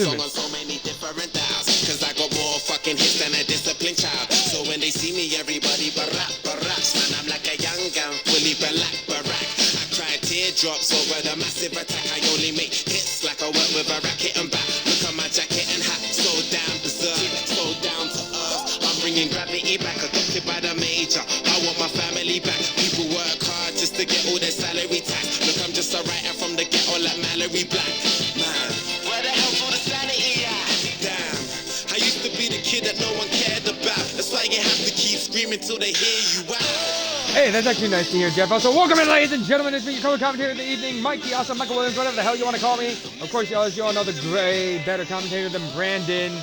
Excuse me. So many different styles, cause I got more fucking hits than a disciplined child. So when they see me, everybody barack, man, I'm like a young gun, fully barack. I cry teardrops over the massive attack. I only make hits like I work with a racket and back. Look at my jacket and hat, so damn berserk, so down to earth. I'm bringing gravity back, adopted by the major. I want my family back. People work hard just to get all their salary tax. Look, I'm just a writer from the ghetto like Mallory Black. Man, where the hell's all the sanity at? Damn, I used to be the kid that no one cared about. That's why you have to keep screaming till they hear you out. Hey, that's actually nice to hear, Jeff. So welcome in, ladies and gentlemen. It's me, your co-commentator of the evening, Mike the Awesome, Michael Williams, whatever the hell you want to call me. Of course, you all know the great, better commentator than Brandon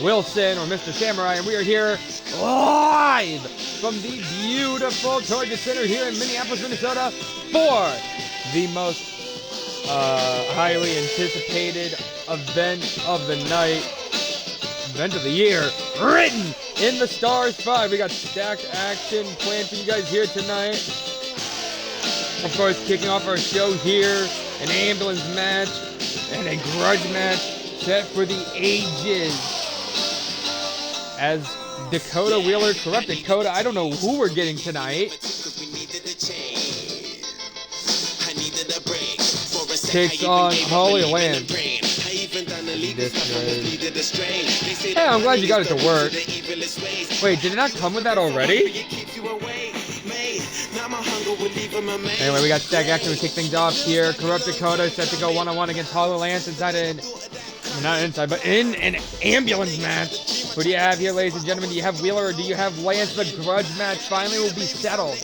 Wilson or Mr. Samurai, and we are here live from the beautiful Target Center here in Minneapolis, Minnesota for the most highly anticipated event of the night, event of the year, written in the Stars 5. We got stacked action planned for you guys here tonight. Of course, kicking off our show here, an ambulance match and a grudge match set for the ages. As Dakota Wheeler, Corrupt Dakota, I don't know who we're getting tonight, takes on Holly Land. Hey, I'm glad you got it to work. Wait, did it not come with that already? Anyway, we got stack action to kick things off here. Corrupt Dakota set to go one-on-one against Holly Lance inside not inside, but in an ambulance match. Who do you have here, ladies and gentlemen? Do you have Wheeler or do you have Lance? The grudge match finally will be settled.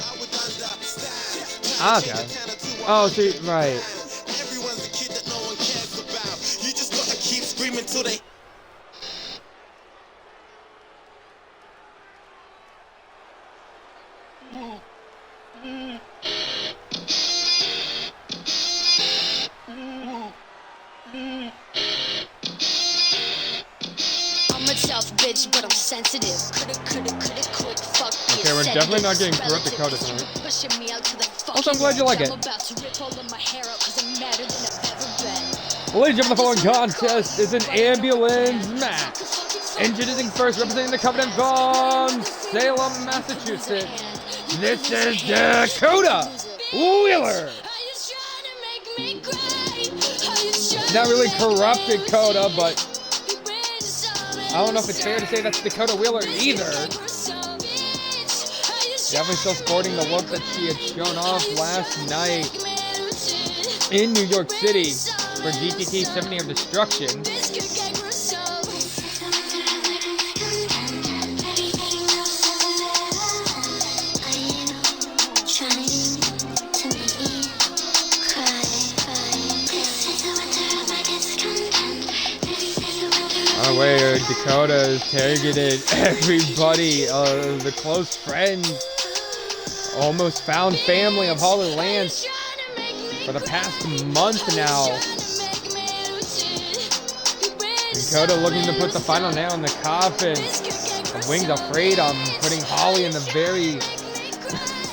Okay. Oh, see, right. Until they I'm a tough bitch, but I'm sensitive. Okay, we're definitely not getting Corrupt Dakota tonight. Also, I'm glad you like it. Well, ladies and gentlemen, the following contest is an ambulance match. Introducing first, representing the Covenant from Salem, Massachusetts. This is Dakota Wheeler. Not really Corrupt Dakota, but I don't know if it's fair to say that's Dakota Wheeler either. Definitely still sporting the look that she had shown off last night in New York City for GTT 70 of Destruction. Where Dakota has targeted everybody, the close friends, almost found family of Holly Lance for the past month now. Dakota looking to put the final nail in the coffin of Wings of Freedom, putting Holly in the very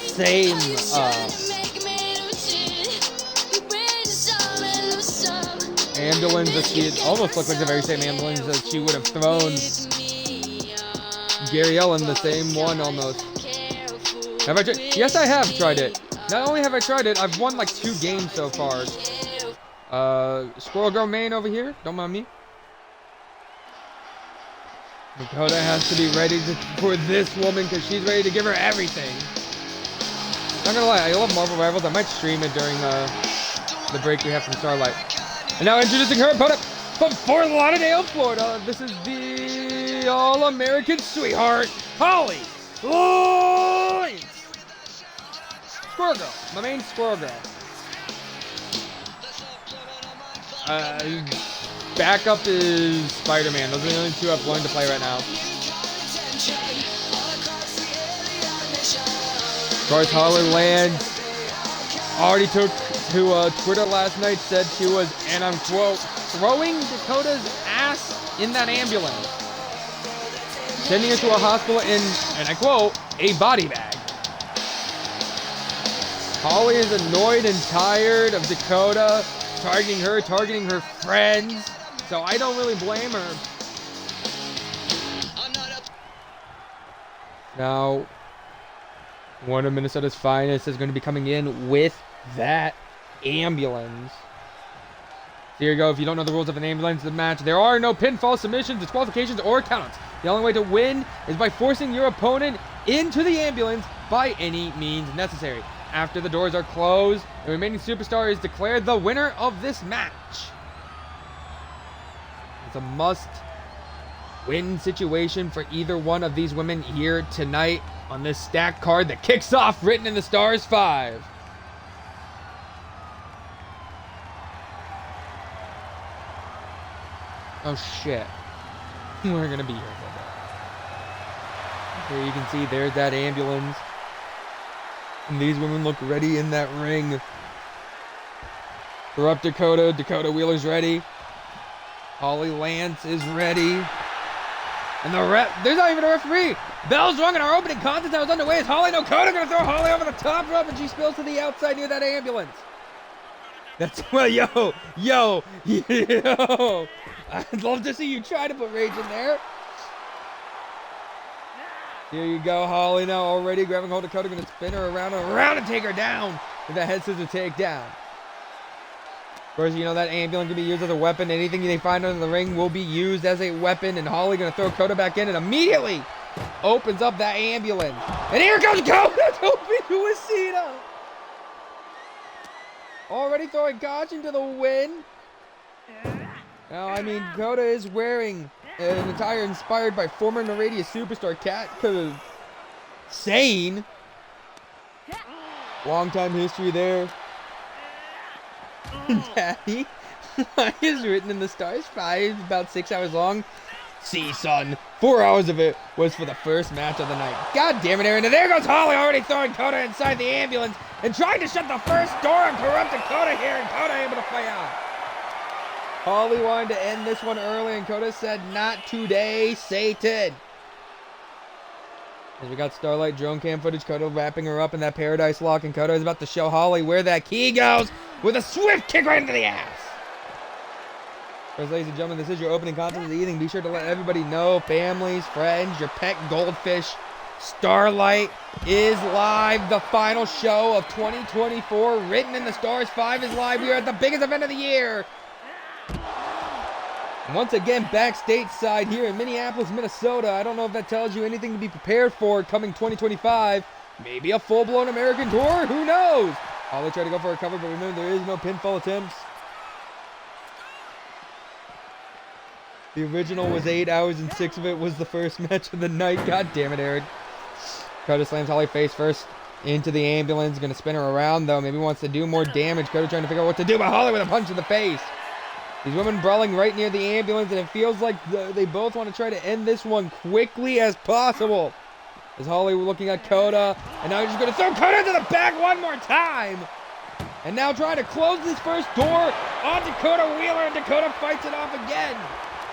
same ambulance that she had, almost looked like the very same ambulance that she would have thrown Gary Ellen, the same one almost. Have I tried? Yes, I have tried it. Not only have I tried it, I've won like 2 games so far. Squirrel Girl main over here, don't mind me. Dakota has to be ready for this woman because she's ready to give her everything. Not gonna lie, I love Marvel Rivals. I might stream it during the break we have from Starlight. And now introducing her opponent from Fort Lauderdale, Florida. This is the All-American sweetheart, Holly Lance. Squirrel Girl, my main Squirrel Girl. Backup is Spider-Man. Those are the only 2 I've learned to play right now. Of course, Holly Lance already took to Twitter last night, said she was, and I'm quote, throwing Dakota's ass in that ambulance, sending her to a hospital in, and I quote, a body bag. Holly is annoyed and tired of Dakota targeting her friends, so I don't really blame her. Now, one of Minnesota's finest is going to be coming in with that ambulance. Here you go. If you don't know the rules of an ambulance match, there are no pinfall, submissions, disqualifications, or countouts. The only way to win is by forcing your opponent into the ambulance by any means necessary. After the doors are closed, the remaining superstar is declared the winner of this match. It's a must-win situation for either one of these women here tonight on this stacked card that kicks off Written in the Stars 5. Oh shit. We're gonna be here for a bit. Here you can see there's that ambulance. And these women look ready in that ring. Corrupt Dakota. Dakota Wheeler's ready. Holly Lance is ready. And there's not even a referee. Bell's rung and our opening contest that was underway is Holly Dakota gonna throw Holly over the top rope and she spills to the outside near that ambulance. That's, well, yo. I'd love to see you try to put rage in there. Here you go, Holly now already grabbing hold of Dakota, gonna spin her around and around and take her down with that head scissor takedown. Of course, you know that ambulance can be used as a weapon. Anything they find under the ring will be used as a weapon. And Holly gonna throw Dakota back in and immediately opens up that ambulance. And here comes Dakota to Messina. Already throwing caution to the wind. Now, I mean, Dakota is wearing an attire inspired by former Naradia superstar Kat Sane. Long time history there. Daddy, why is Written in the Stars 5 about 6 hours long? See, son, 4 hours of it was for the first match of the night. God damn it, Aaron. And there goes Holly already throwing Dakota inside the ambulance and trying to shut the first door on Corrupt Dakota here, and Dakota able to play out. Holly wanted to end this one early, and Dakota said, not today, Satan. As we got Starlight drone cam footage, Dakota wrapping her up in that Paradise Lock, and Dakota is about to show Holly where that key goes with a swift kick right into the ass. First, ladies and gentlemen, this is your opening contest of the evening. Be sure to let everybody know, families, friends, your pet goldfish, Starlight is live. The final show of 2024, Written in the Stars 5 is live. We are at the biggest event of the year. Once again, back stateside here in Minneapolis, Minnesota. I don't know if that tells you anything to be prepared for coming 2025. Maybe a full-blown American tour? Who knows? Holly tried to go for a cover, but remember, there is no pinfall attempts. The original was 8 hours and 6 of it was the first match of the night. God damn it, Eric. Dakota slams Holly face first into the ambulance. Gonna spin her around, though. Maybe wants to do more damage. Dakota trying to figure out what to do, but Holly with a punch in the face. These women brawling right near the ambulance, and it feels like they both want to try to end this one quickly as possible. As Holly looking at Dakota, and now he's just going to throw Dakota to the back one more time. And now trying to close this first door on Dakota Wheeler, and Dakota fights it off again.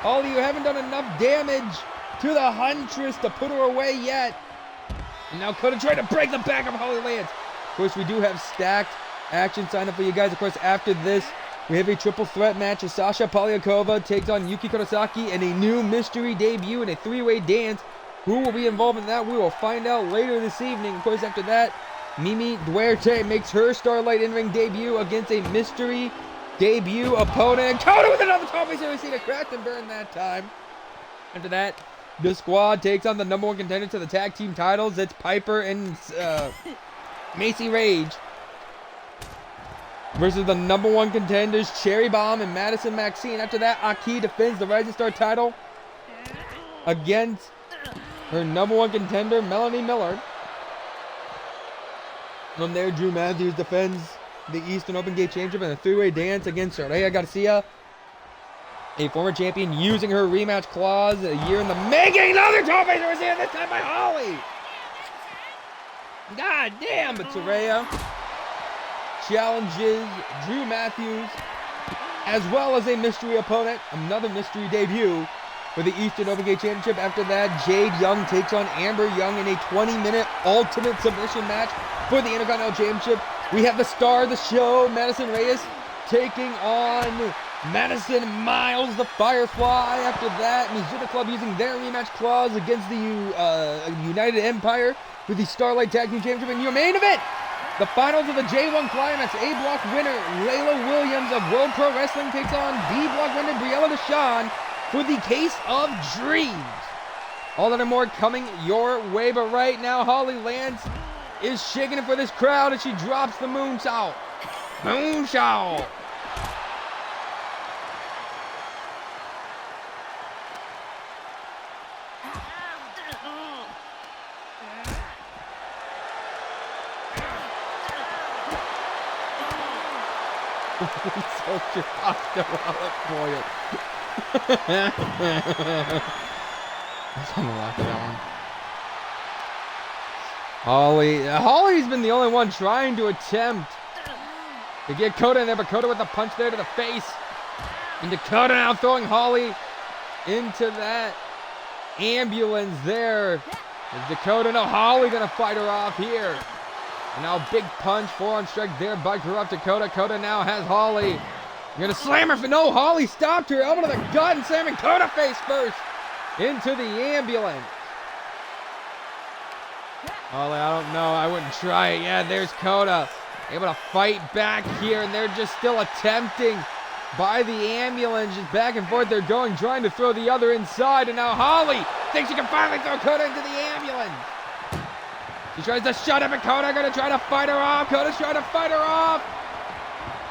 Holly, you haven't done enough damage to the Huntress to put her away yet. And now Dakota trying to break the back of Holly Lance. Of course, we do have stacked action signed up for you guys. Of course, after this, we have a triple threat match as Sasha Polyakova takes on Yuki Kurosaki and a new mystery debut in a three-way dance. Who will be involved in that? We will find out later this evening. Of course, after that, Mimi Duarte makes her Starlight in-ring debut against a mystery debut opponent. And Dakota with another top base. We see the crash and burn that time. After that, the squad takes on the number one contender to the tag team titles. It's Piper and Macy Rage versus the number one contenders, Cherry Bomb and Madison Maxine. After that, Aki defends the Rising Star title against her number one contender, Melanie Miller. From there, Drew Matthews defends the Eastern Open Gate Championship in a three-way dance against Soraya Garcia, a former champion, using her rematch clause a year in the making. Another top base receiver, this time by Holly. God damn, but Soraya challenges Drew Matthews as well as a mystery opponent, another mystery debut for the Eastern Open Gate Championship. After that, Jade Young takes on Amber Young in a 20-minute ultimate submission match for the Intercontinental Championship. We have the star of the show, Madison Reyes, taking on Madison Miles, the Firefly. After that, Missouri Club using their rematch clause against the United Empire for the Starlight Tag Team Championship. In your main event, the finals of the J1 Climax. A Block winner Layla Williams of World Pro Wrestling takes on B Block winner Briella Deshawn for the Case of Dreams. All that and more coming your way, but right now Holly Lance is shaking it for this crowd as she drops the moonsault. Moonsault. Soldier pasta wallet boil. I'm gonna laugh at that one. Holly's been the only one trying to attempt to get Coda in there, but Coda with a punch there to the face. And Dakota now throwing Holly into that ambulance there. Is Dakota, no, Holly gonna fight her off here. And now big punch, forearm strike there by Corrupt Dakota. Coda now has Holly. You're gonna slam her for no, Holly stopped her. Elbow to the gut and slamming Coda face first into the ambulance. Holly, I don't know, I wouldn't try it. Yeah, there's Coda. Able to fight back here, and they're just still attempting by the ambulance. Just back and forth they're going, trying to throw the other inside. And now Holly thinks she can finally throw Coda into the ambulance. She tries to shut up at Coda, gonna try to fight her off. Coda's trying to fight her off.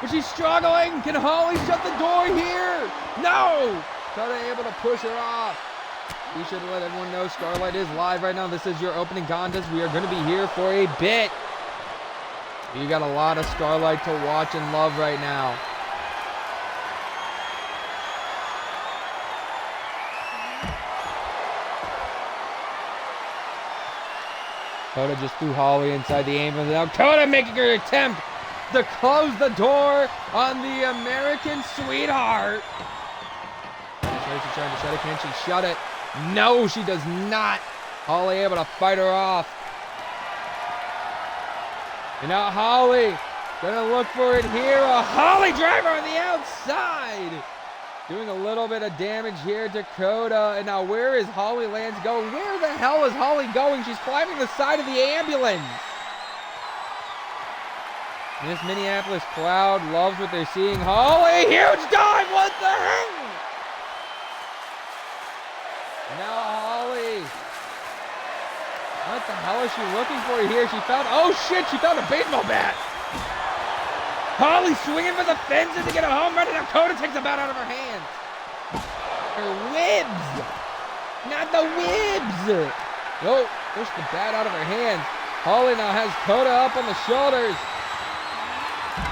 But she's struggling. Can Holly shut the door here? No! Coda able to push her off. We should let everyone know Starlight is live right now. This is your opening contest. We are going to be here for a bit. You got a lot of Starlight to watch and love right now. Coda just threw Holly inside the ambulance. Now Coda making her attempt to close the door on the American Sweetheart. She's trying to shut it. Can she shut it? No, she does not. Holly able to fight her off. And now Holly gonna look for it here. A Holly driver on the outside. Doing a little bit of damage here to Coda. And now where is Holly Lance going? Where the hell is Holly going? She's climbing the side of the ambulance. And this Minneapolis crowd loves what they're seeing. Holly, huge dive, what the heck? And now Holly. What the hell is she looking for here? She found, oh shit, she found a baseball bat. Holly swinging for the fences to get a home run, and now Coda takes the bat out of her hands. Her whibs. Not the whibs. Oh, pushed the bat out of her hands. Holly now has Coda up on the shoulders.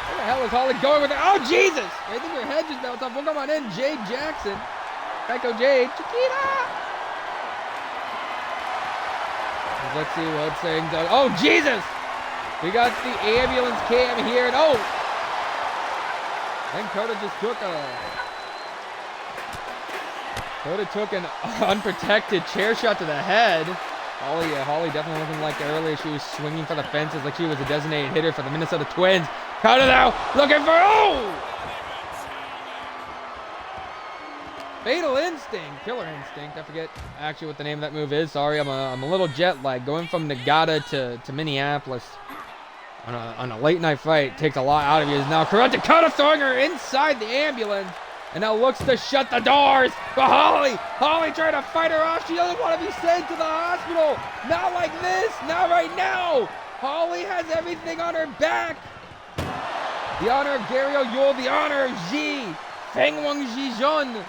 Where the hell is Holly going with it? Oh, Jesus. I think her head just bounced off. We'll come on in. Jade Jackson. Psycho Jade. Chiquita. Let's see what's saying. Oh, Jesus. We got the ambulance cam here. And oh. Then Coda just took an unprotected chair shot to the head. Holly definitely looking like earlier she was swinging for the fences like she was a designated hitter for the Minnesota Twins. Coda now looking for, oh! Fatal Instinct, Killer Instinct. I forget actually what the name of that move is. Sorry, I'm a little jet lagged. Going from Nevada to Minneapolis on a late night fight takes a lot out of you. Now Corrupt Dakota throwing her inside the ambulance. And now looks to shut the doors. But Holly trying to fight her off. She doesn't want to be sent to the hospital. Not like this. Not right now. Holly has everything on her back. The honor of Gary O'Yule. The honor of Ji. Feng Wang Jijun.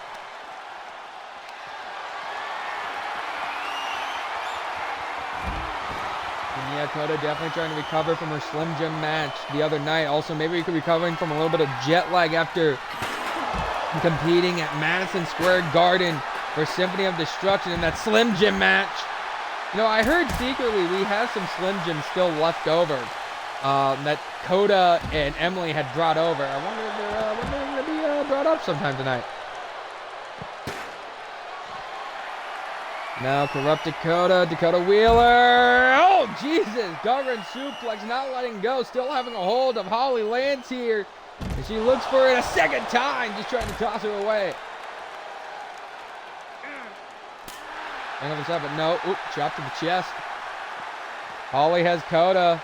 And yeah, Coda definitely trying to recover from her Slim Jim match the other night. Also, maybe we could be recovering from a little bit of jet lag after competing at Madison Square Garden for Symphony of Destruction in that Slim Jim match. You know, I heard secretly we have some Slim Jims still left over that Coda and Emily had brought over. I wonder if they're going to be brought up sometime tonight. Now Corrupt Dakota Wheeler. Oh, Jesus. Government suplex, not letting go. Still having a hold of Holly Lance here. And she looks for it a second time, just trying to toss her away. Another shot, but no. Oop, chop to the chest. Holly has Coda.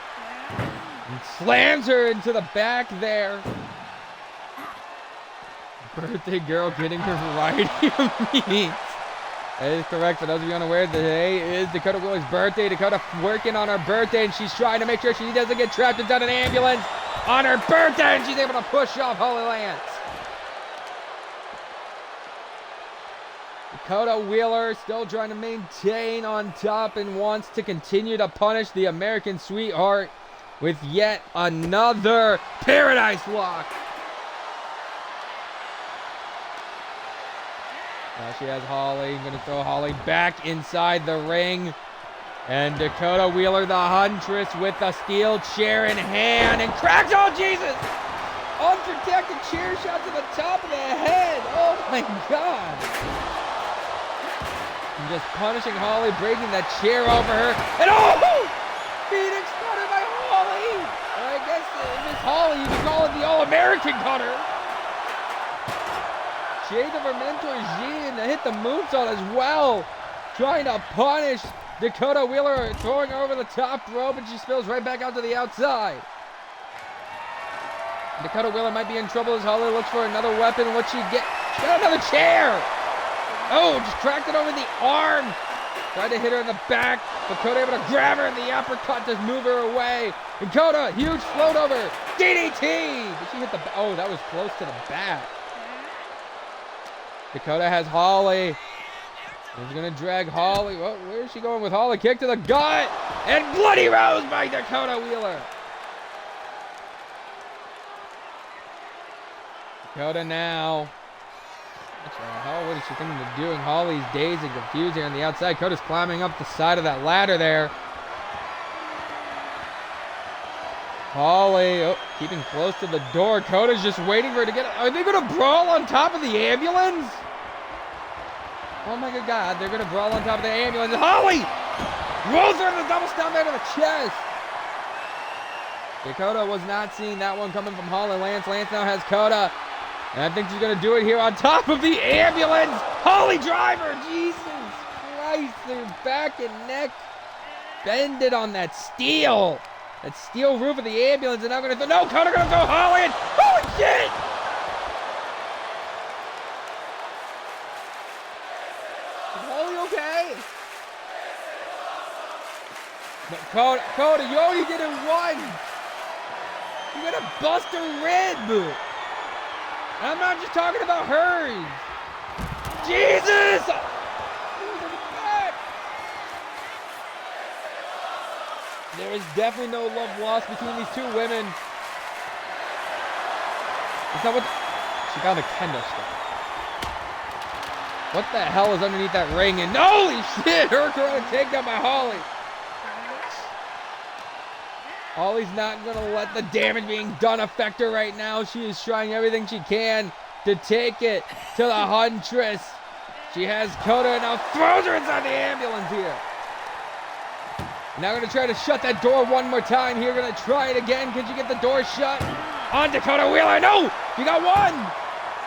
And slams her into the back there. Birthday girl getting her variety of meats. That is correct. For those of you unaware, today is Dakota Wheeler's birthday. Dakota working on her birthday, and she's trying to make sure she doesn't get trapped inside an ambulance on her birthday, and she's able to push off Holly Lance. Dakota Wheeler still trying to maintain on top and wants to continue to punish the American Sweetheart with yet another Paradise Lock. Now she has Holly. Going to throw Holly back inside the ring. And Dakota Wheeler, the Huntress, with the steel chair in hand. And cracks, oh Jesus! Unprotected chair shot to the top of the head. Oh my God. And just punishing Holly, breaking that chair over her. And oh! Phoenix cutter by Holly. Or I guess if it's Holly, you can call it the All-American cutter. Shade of her mentor, Jean, hit the moonsault as well. Trying to punish Dakota Wheeler, throwing her over the top rope, and she spills right back out to the outside. Dakota Wheeler might be in trouble as Holly looks for another weapon. What's she get? She got another chair. Oh, just cracked it over the arm. Tried to hit her in the back, but Coda able to grab her in the uppercut to move her away. And Coda, huge float over. DDT. Did she hit the? Oh, that was close to the back. Dakota has Holly. He's going to drag Holly. Oh, where is she going with Holly? Kick to the gut. And Bloody Rose by Dakota Wheeler. Dakota now. What the hell? What is she thinking of doing? Holly's dazed and confused here on the outside. Coda's climbing up the side of that ladder there. Holly, keeping close to the door. Coda's just waiting for her to get. Are they going to brawl on top of the ambulance? Oh my God, they're going to brawl on top of the ambulance. Holly rolls her in the double stomp there to the chest. Dakota was not seeing that one coming from Holly. Lance now has Coda. And I think she's going to do it here on top of the ambulance. Holly driver, Jesus Christ. Their back and neck bended on that steel. That steel roof of the ambulance, and I'm going to throw. No, Coda going to throw Holly in. Holy shit! Is Holly okay? No, Coda, you only did it once. You're going to bust her rib. And I'm not just talking about hers. Jesus! There is definitely no love lost between these two women. It's not what she found a kendo stick. What the hell is underneath that ring? And holy shit, her corona takedown by Holly. Holly's not gonna let the damage being done affect her right now. She is trying everything she can to take it to the Huntress. She has Coda and now throws her inside the ambulance here. Now going to try to shut that door one more time here. Going to try it again. Can she get the door shut? On Dakota Wheeler. No! She got one!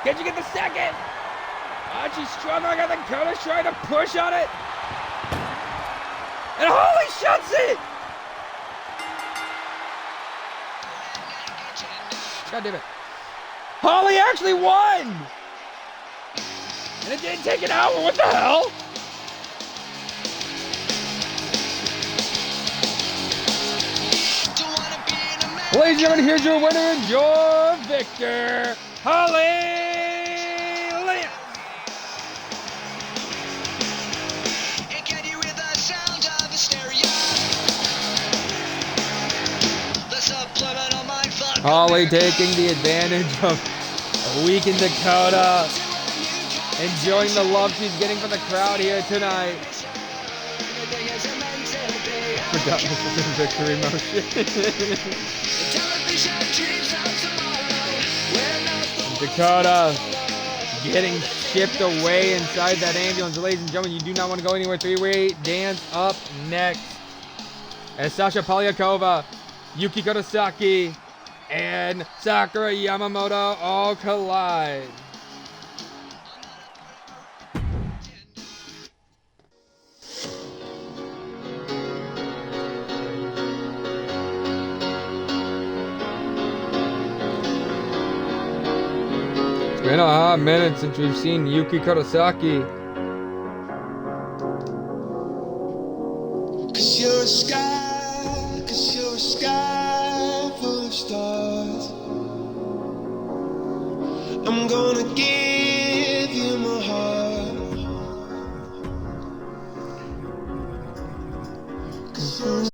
Can she get the second? Oh, she's struggling. I think Coda's trying to push on it. And Holly shuts it! God damn it. Holly actually won! And it didn't take an hour. What the hell? Ladies and gentlemen, here's your winner and your victor, Holly Lance. And can you hear the sound of hysteria? The subliminal mindfuck. Holly taking the advantage of a weakened Dakota, enjoying the love she's getting from the crowd here tonight. Forgot this was a victory motion. Dakota getting shipped away inside that ambulance. Ladies and gentlemen, you do not want to go anywhere. Three-way dance up next as Sasha Polyakova, Yuki Kodosaki, and Sakura Yamamoto all collide. It's been a hot minute since we've seen Yuki Kurosaki. Cause you're a sky full of stars. I'm gonna give you my heart. 'Cause you're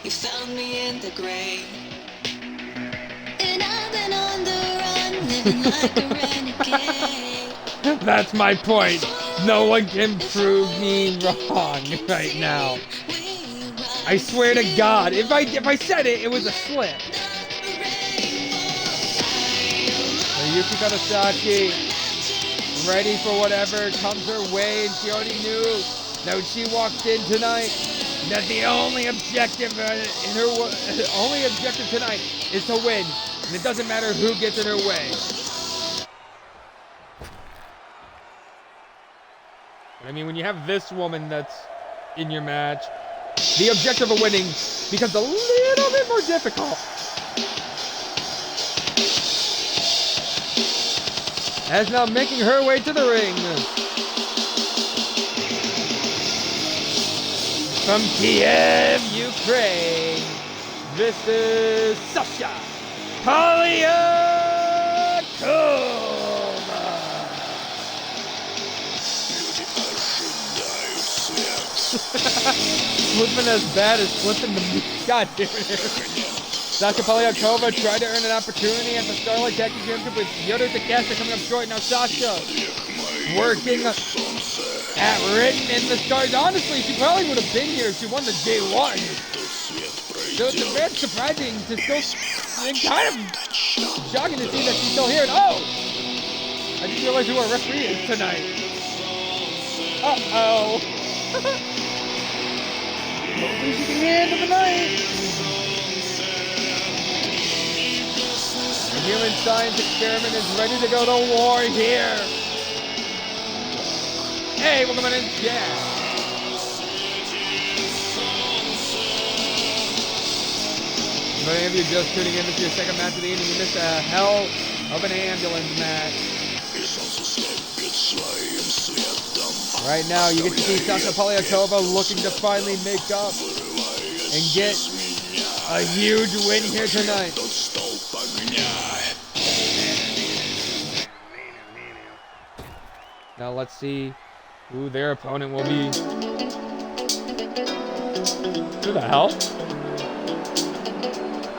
You found me in the grave, and I've been on the run, living like a renegade. That's my point. No one can prove me wrong right now. I swear to God, if I said it, it was a slip. Yuki Kurosaki, ready for whatever comes her way, and she already knew that when she walked in tonight, that the only objective tonight is to win, and it doesn't matter who gets in her way. I mean, when you have this woman that's in your match, the objective of winning becomes a little bit more difficult. As now making her way to the ring, from Kiev, Ukraine, this is Sasha Polyakova. Flipping as bad as flipping the meat. God damn it. Sasha Polyakova tried to earn an opportunity at the Starlight Tag Team Championship with Yoda Takeshita coming up short. Now Sasha working at written in the stars. Honestly, she probably would have been here if she won the J1. So it's a bit surprising to still, and kind of shocking to see that she's still here. And oh! I just realized who our referee is tonight. Uh-oh. Hopefully she can handle the night. The human science experiment is ready to go to war here. Hey, welcome in, yeah. Many of you just tuning in, this is your second match of the evening. You missed a hell of an ambulance match. Right now, you get to see Sasha Polyakova looking to finally make up and get a huge win here tonight. Now let's see who their opponent will be. Who the hell?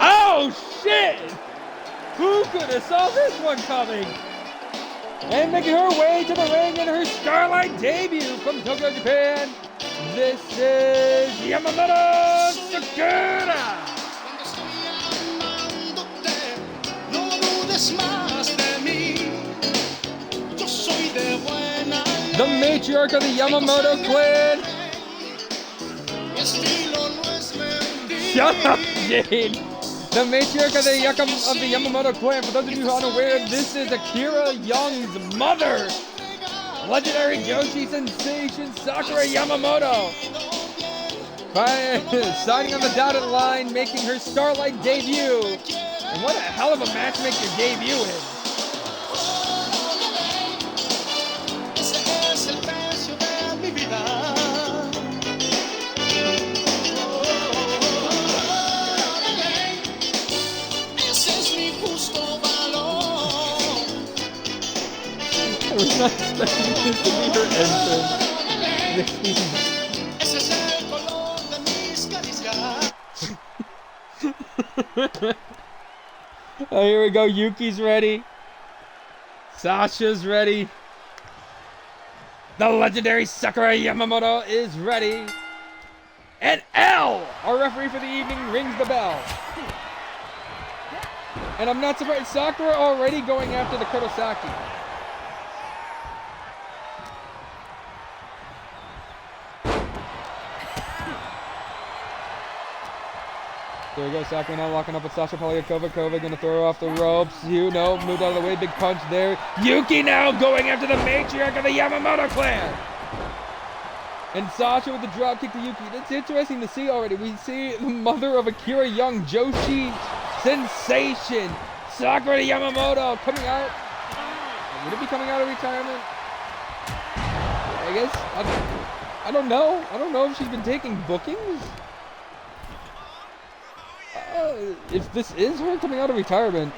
Oh shit! Who could have saw this one coming? And making her way to the ring in her Starlight debut from Tokyo, Japan, this is Yamamoto Sakura! The matriarch of the Yamamoto clan! Shut up, Jade! The matriarch of the Yamamoto clan. For those of you who are unaware, this is Akira Young's mother, legendary Joshi sensation Sakura Yamamoto. Signing on the dotted line, making her Starlight debut. And what a hell of a match to make your debut in. I was not expecting this to be her entrance. Oh, here we go. Yuki's ready. Sasha's ready. The legendary Sakura Yamamoto is ready. And L, our referee for the evening, rings the bell. And I'm not surprised. Sakura already going after the Kurosaki. There we go, Sakura now locking up with Sasha Polyakova. Kova gonna throw her off the ropes. You know, moved out of the way, big punch there. Yuki now going after the matriarch of the Yamamoto clan. And Sasha with the drop kick to Yuki. That's interesting to see already. We see the mother of Akira Young, Joshi sensation, Sakura Yamamoto coming out. Would it be coming out of retirement? I guess, I don't know. I don't know if she's been taking bookings. If this is her coming out of retirement,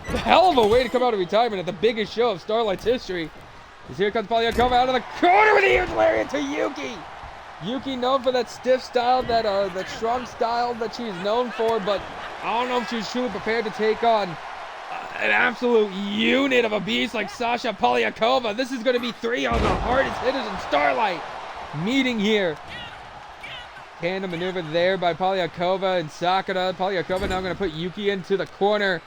hell of a way to come out of retirement at the biggest show of Starlight's history. As here comes Polyakova out of the corner with a huge lariat to Yuki. Yuki known for that stiff style, that strong style that she's known for, but I don't know if she's truly prepared to take on an absolute unit of a beast like Sasha Polyakova. This is going to be three of the hardest hitters in Starlight meeting here. Tandem maneuver there by Polyakova and Sakura. Polyakova now going to put Yuki into the corner.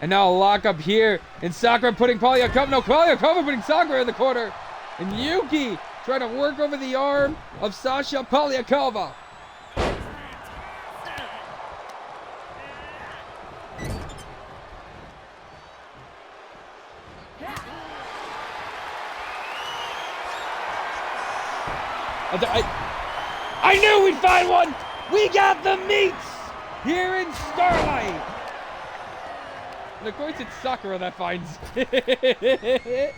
And now a lock up here. And Sakura putting Polyakova. No, Polyakova putting Sakura in the corner. And Yuki trying to work over the arm of Sasha Polyakova. I knew we'd find one! We got the meats here in Starlight! And of course it's Sakura that finds it.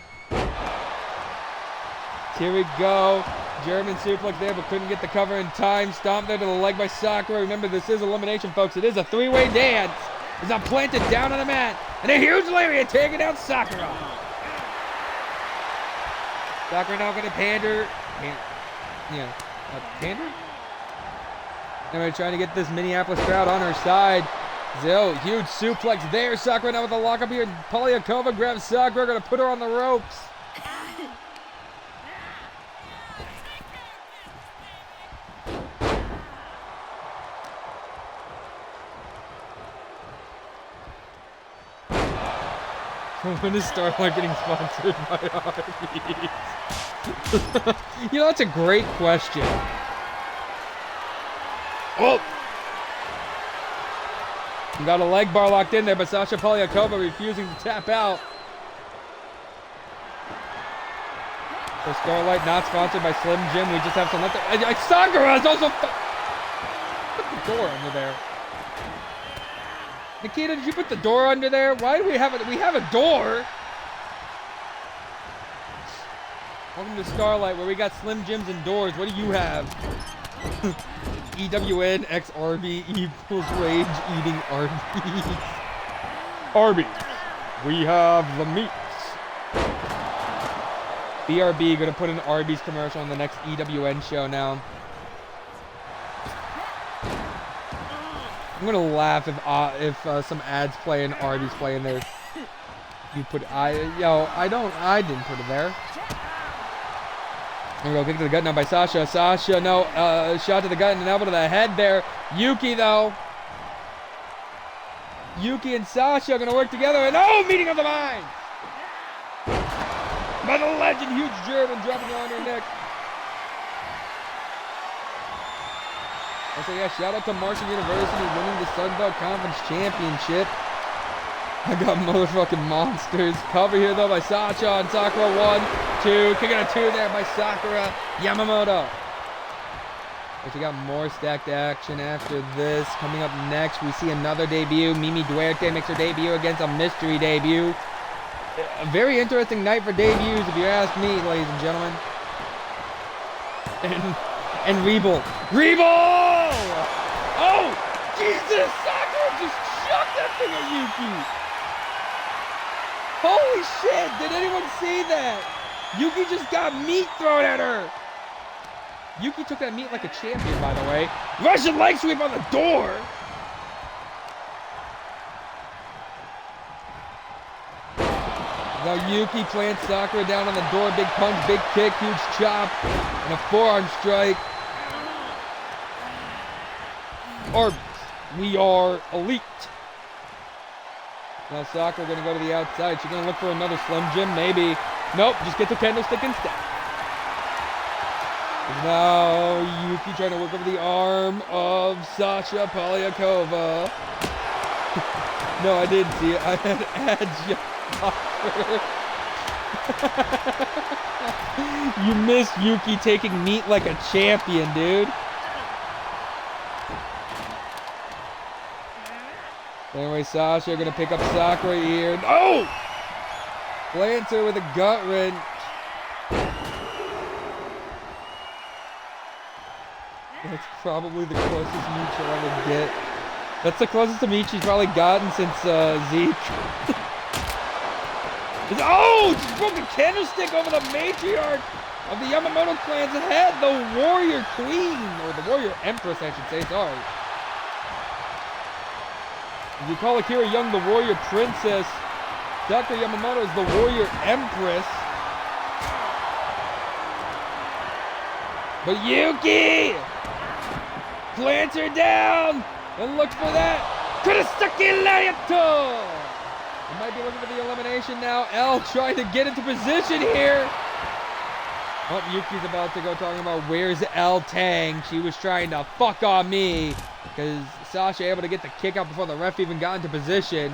Here we go. German suplex there, but couldn't get the cover in time. Stomp there to the leg by Sakura. Remember, this is elimination, folks. It is a three-way dance. It's now planted down on the mat. And a huge lariat taking down Sakura. Sakura now going to pander. Yeah. Tander? Anyway, trying to get this Minneapolis crowd on her side. Zill, huge suplex there. Sakura now with a lockup here. Polyakova grabs Sakura, gonna put her on the ropes. When is Starlight getting sponsored by Arby's? You know, that's a great question. Oh! Got a leg bar locked in there, but Sasha Polyakova refusing to tap out. For Starlight, not sponsored by Slim Jim. We just have some left. Sakura is also. Put the door under there. Nikita, did you put the door under there? Why do we have it? We have a door. Welcome to Starlight, where we got Slim Jims and doors. What do you have? EWN X RB equals rage eating Arby's. Arby's. We have the meats. BRB gonna put an Arby's commercial on the next EWN show now. I'm gonna laugh if some ads play and Arby's play in there. You put I didn't put it there. There we go, kick to the gut now by Sasha. Sasha, no, shot to the gut and an elbow to the head there. Yuki, though. Yuki and Sasha are going to work together. And, meeting of the minds. By the legend, huge German, dropping her on her neck. Also, yeah, shout out to Marshall University winning the Sun Belt Conference Championship. I got motherfucking monsters. Cover here, though, by Sasha and Sakura. 1, 2. Kicking a 2 there by Sakura Yamamoto. But we got more stacked action after this. Coming up next, we see another debut. Mimi Duarte makes her debut against a mystery debut. A very interesting night for debuts, if you ask me, ladies and gentlemen. And Rebel. Rebel! Oh! Jesus! Sakura just chucked that thing at Yuki! Holy shit! Did anyone see that? Yuki just got meat thrown at her! Yuki took that meat like a champion, by the way. Russian leg sweep on the door! Now Yuki plants Sakura down on the door. Big punch, big kick, huge chop, and a forearm strike. Arby's, we are elite. Now Sakura gonna go to the outside. She's gonna look for another Slim Jim, maybe. Nope, just get the candlestick instead. Now Yuki trying to work over the arm of Sasha Polyakova. No, I didn't see it. I had ads. You missed Yuki taking meat like a champion, dude. Anyway, Sasha gonna pick up Sakura here. Oh! Plants her with a gut wrench. That's probably the closest meat she'll ever get. That's the closest to meat she's probably gotten since Zeke. Oh! Just broke a candlestick over the matriarch of the Yamamoto clan's head. The warrior queen. Or the warrior empress, I should say. Sorry. If you call Akira Young the warrior princess, Dr. Yamamoto is the warrior empress. But Yuki plants her down and looks for that Kurosaki Lariato. We might be looking for the elimination now. L trying to get into position here. Oh, Yuki's about to go talking about where's L Tang. She was trying to fuck on me because Sasha able to get the kick out before the ref even got into position.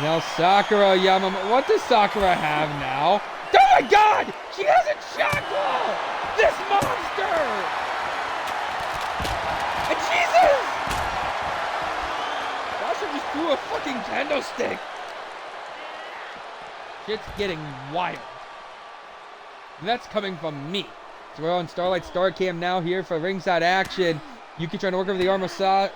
Now Sakura Yamamoto. What does Sakura have now? Oh my god! She has a chakra! This monster! And Jesus! Sasha just threw a fucking kendo stick. Shit's getting wild. And that's coming from me. So we're on Starlight Star Cam now here for ringside action. Yuki trying to work over the arm of Sakura,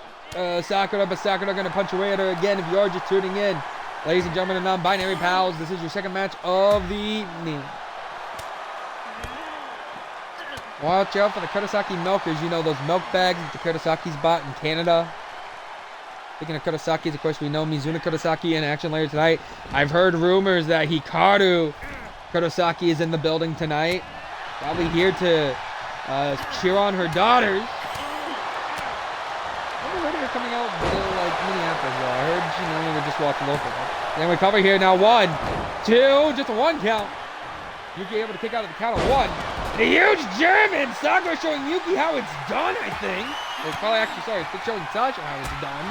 but Sakura gonna punch away at her again if you are just tuning in. Ladies and gentlemen and non-binary pals, this is your second match of the evening. Watch out for the Kurosaki milkers. You know, those milk bags that the Kurosaki's bought in Canada. Speaking of Kurosaki's, of course, we know Mizuna Kurosaki in action later tonight. I've heard rumors that Hikaru Kurosaki is in the building tonight. Probably here to cheer on her daughters. I never heard of her coming out to, like, Minneapolis, though. I heard she normally would just walk local. Then we cover here now. 1, 2, just a 1 count. Yuki able to kick out at the count of 1. The huge German! Sakura showing Yuki how it's done, I think. It's probably actually, sorry, it's showing Sasha how it's done.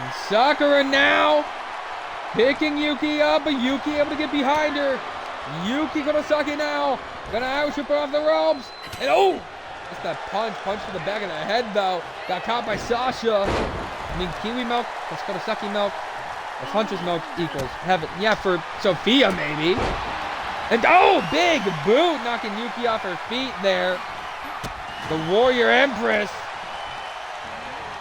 And Sakura now picking Yuki up, but Yuki able to get behind her. Yuki Kurosaki now gonna outship her off the ropes. And oh! Just that punch to the back of the head, though. Got caught by Sasha. I mean, Kiwi milk plus Kurosaki milk plus Huntress milk equals heaven. Yeah, for Sophia, maybe. And oh, big boot knocking Yuki off her feet there. The Warrior Empress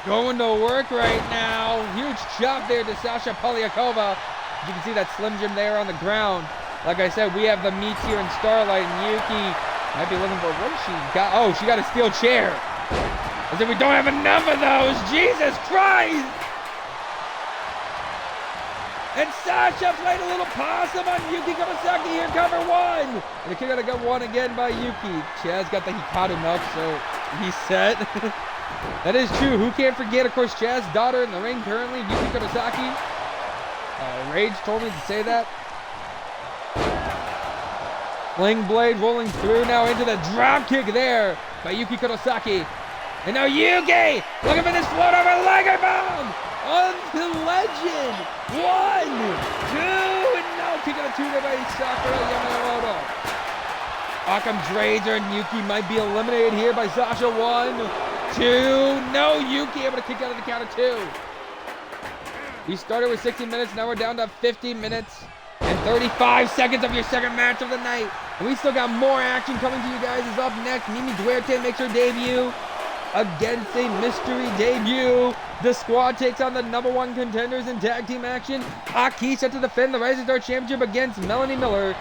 going to work right now. Huge chop there to Sasha Polyakova. You can see that Slim Jim there on the ground. Like I said, we have the meats here in Starlight, and Yuki might be looking for, what has she got? Oh, she got a steel chair. I said we don't have enough of those. Jesus Christ! And Sasha played a little possum on Yuki Kurosaki here, cover 1. And the kick out of gut 1 again by Yuki. Chaz got the Hikaru milk, so he's set. That is true. Who can't forget, of course, Chaz's daughter in the ring currently, Yuki Kurosaki. Rage told me to say that. Sling blade rolling through now into the drop kick there by Yuki Kurosaki. And now Yuki looking for this float over Liger Bomb on the legend. 1, 2, and no kick out of 2 there by Sakura Yamamoto. Occam's Razor and Yuki might be eliminated here by Sasha. 1, 2, no, Yuki able to kick out of the count of 2. We started with 60 minutes, now we're down to 50 minutes and 35 seconds of your second match of the night. And we still got more action coming to you guys. Is up next. Mimi Duarte makes her debut against a mystery debut. The squad takes on the #1 contenders in tag team action. Aki set to defend the Rising Star Championship against Melanie Miller.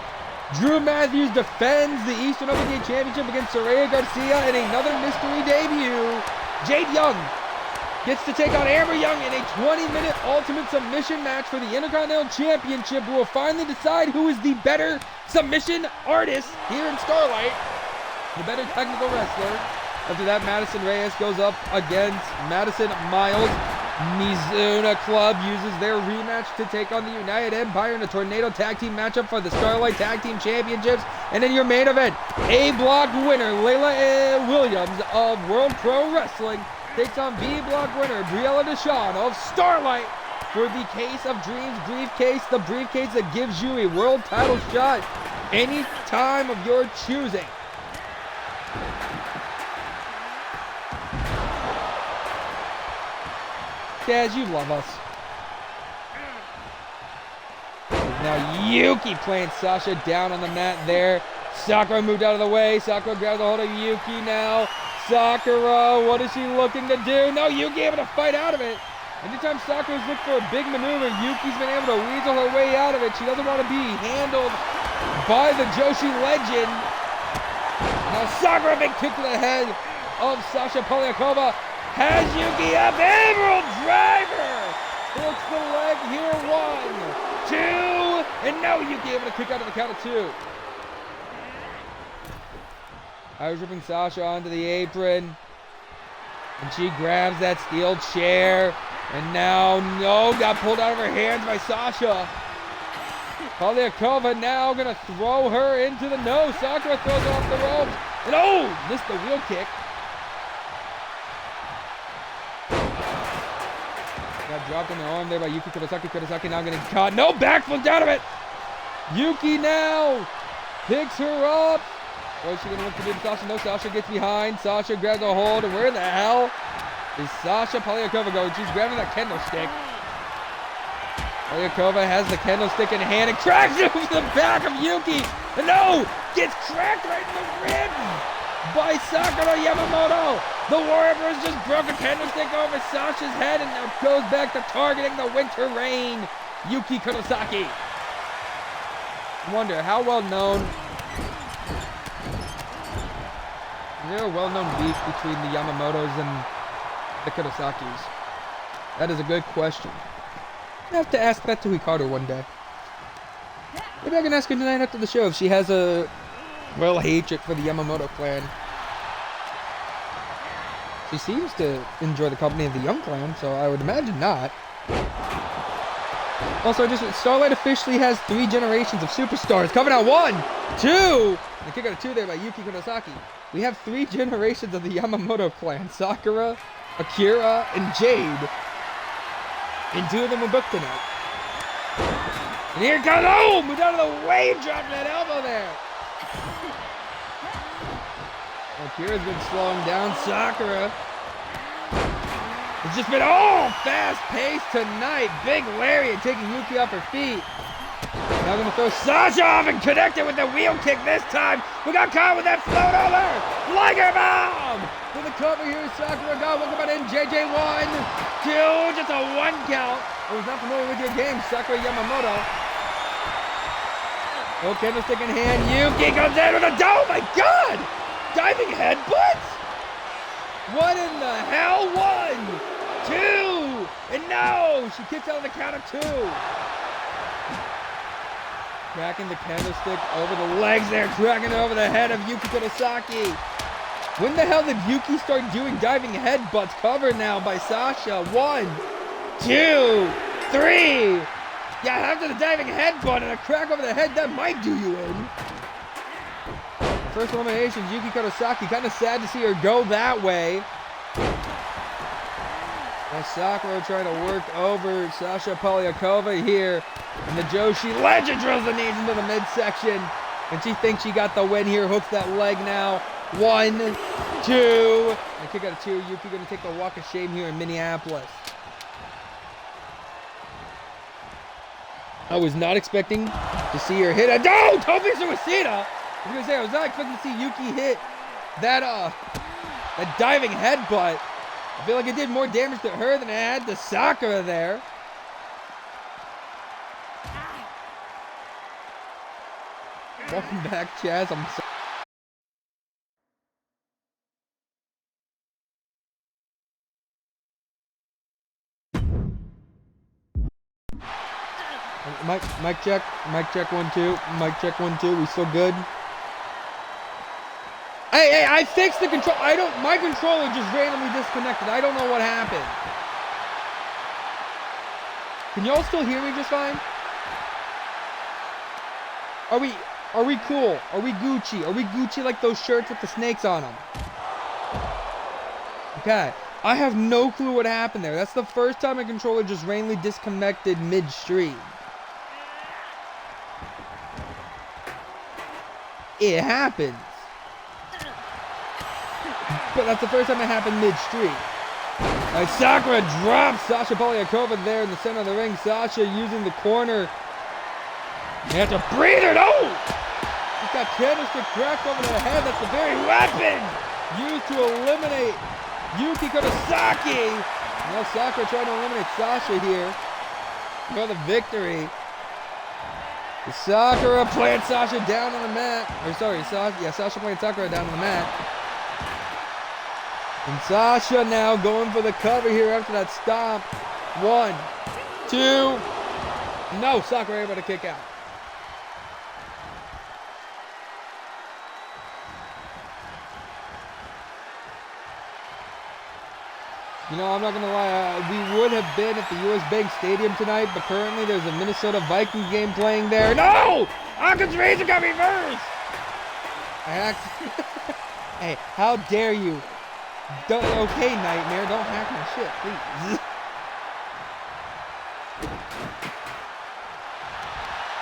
Drew Matthews defends the Eastern Open Championship against Soraya Garcia in another mystery debut. Jade Young gets to take on Amber Young in a 20-minute ultimate submission match for the Intercontinental Championship. We will finally decide who is the better submission artist here in Starlight, the better technical wrestler. After that, Madison Reyes goes up against Madison Miles. Mizuna Club uses their rematch to take on the United Empire in a Tornado Tag Team matchup for the Starlight Tag Team Championships. And in your main event, A-Block winner Layla Williams of World Pro Wrestling takes on B-Block winner Briella Deshawn of Starlight for the Case of Dreams briefcase, the briefcase that gives you a world title shot any time of your choosing. Daz, you love us. Now Yuki playing Sasha down on the mat there. Sakura moved out of the way. Sakura grabs a hold of Yuki now. Sakura, what is she looking to do? No, Yuki able to fight out of it. Anytime Sakura's looking for a big maneuver, Yuki's been able to weasel her way out of it. She doesn't want to be handled by the Joshi legend. Now Sakura, big kick to the head of Sasha Polyakova. Has Yuki up, Emerald Driver! Hooks the leg here, 1, 2, and now Yuki able to kick out of the count of 2. I was ripping Sasha onto the apron, and she grabs that steel chair, and now, no, got pulled out of her hands by Sasha. Polyakova now gonna throw her into the nose. Sakura throws her off the ropes, and oh, missed the wheel kick. Got dropped on the arm there by Yuki Kurosaki. Kurosaki now getting caught. No, backflip out of it. Yuki now picks her up. What is she going to look to do to Sasha? No, Sasha gets behind. Sasha grabs a hold. And where the hell is Sasha Polyakova going? She's grabbing that kendo stick. Polyakova has the kendo stick in hand and cracks it over the back of Yuki. And no, gets cracked right in the ribs by Sakura Yamamoto. The War Emperor's just broke a kendo stick over Sasha's head and now goes back to targeting the Winter Reign, Yuki Kurosaki. I wonder how well known Is there a well-known beef between the Yamamotos and the Kurosakis? That is a good question. I have to ask that to Hikaru one day. Maybe I can ask her tonight after the show if she has a real hatred for the Yamamoto clan. She seems to enjoy the company of the Young Clan, so I would imagine not. Also, Starlight officially has 3 generations of superstars. Coming out 1, 2! The kick out of 2 there by Yuki Kurosaki. We have 3 generations of the Yamamoto clan. Sakura, Akira, and Jade. And 2 of them were booked tonight. And here comes, oh! Moved out of the way, dropped that elbow there. Akira's been slowing down Sakura. It's just been all fast-paced tonight. Big lariat taking Yuki off her feet. Now gonna throw Sasha off and connect it with the wheel kick this time. We got caught with that float over. Liger bomb! To the cover here, Sakura got welcome on in. JJ 1, 2, just a 1 count. I was not familiar with your game, Sakura Yamamoto. Oh, candlestick in hand. Yuki comes in with a, oh my god! Diving headbutt? What in the hell? 1, 2, and no! She kicks out on the count of 2. Cracking the candlestick over the legs there, cracking it over the head of Yuki Kurosaki. When the hell did Yuki start doing diving headbutts? Covered now by Sasha. 1, 2, 3. Yeah, after the diving headbutt and a crack over the head, that might do you in. First elimination, Yuki Kurosaki. Kind of sad to see her go that way. Now Sakura trying to work over Sasha Polyakova here. And the Joshi Legend drills the knees into the midsection. And she thinks she got the win here. Hooks that leg now. 1, 2. And kick out of 2. Yuki going to take the walk of shame here in Minneapolis. I was not expecting to see her hit a... No! Tobi Suicida! I was not expecting to see Yuki hit that diving headbutt. I feel like it did more damage to her than it had to Sakura there. Welcome back, Chaz. I'm sorry. Mic check. Mic check 1 2. Mic check 1 2. We still good? Hey, I fixed the control. My controller just randomly disconnected. I don't know what happened. Can y'all still hear me just fine? Are we cool? Are we Gucci? Are we Gucci like those shirts with the snakes on them? Okay. I have no clue what happened there. That's the first time my controller just randomly disconnected mid-stream. It happens. But that's the first time it happened mid-stream. Alright, Sakura drops Sasha Polyakova there in the center of the ring. Sasha using the corner. You have to breathe her. Oh! She's got candlestick cracked over the head. That's the very weapon used to eliminate Yuki Kurosaki. Now Sakura trying to eliminate Sasha here for the victory. Sakura playing Sasha down on the mat. Or sorry, Sasha playing Sakura down on the mat. And Sasha now going for the cover here after that stop. 1, 2. No, Sakura able to kick out. You know, I'm not going to lie, we would have been at the US Bank Stadium tonight, but currently there's a Minnesota Vikings game playing there. No! Hawkins Razor got reversed! Hey, how dare you? Okay, Nightmare, don't hack my shit, please.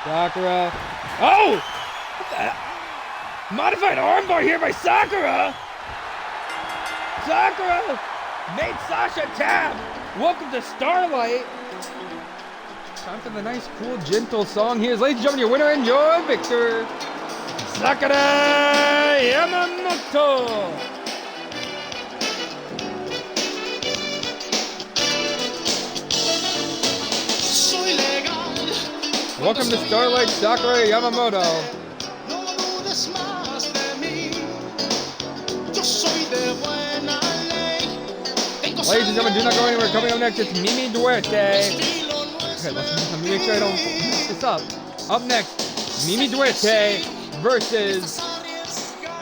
Sakura. Oh! What the? Modified armbar here by Sakura! Sakura made Sasha tap! Welcome to Starlight! Time for the nice, cool, gentle song here. Ladies and gentlemen, your winner and your victor, Sakura Yamamoto! Welcome to Starlight, Sakura Yamamoto. Ladies and gentlemen, do not go anywhere. Coming up next, it's Mimi Duarte. Okay, let me make sure I don't mess this up. Up next, Mimi Duarte versus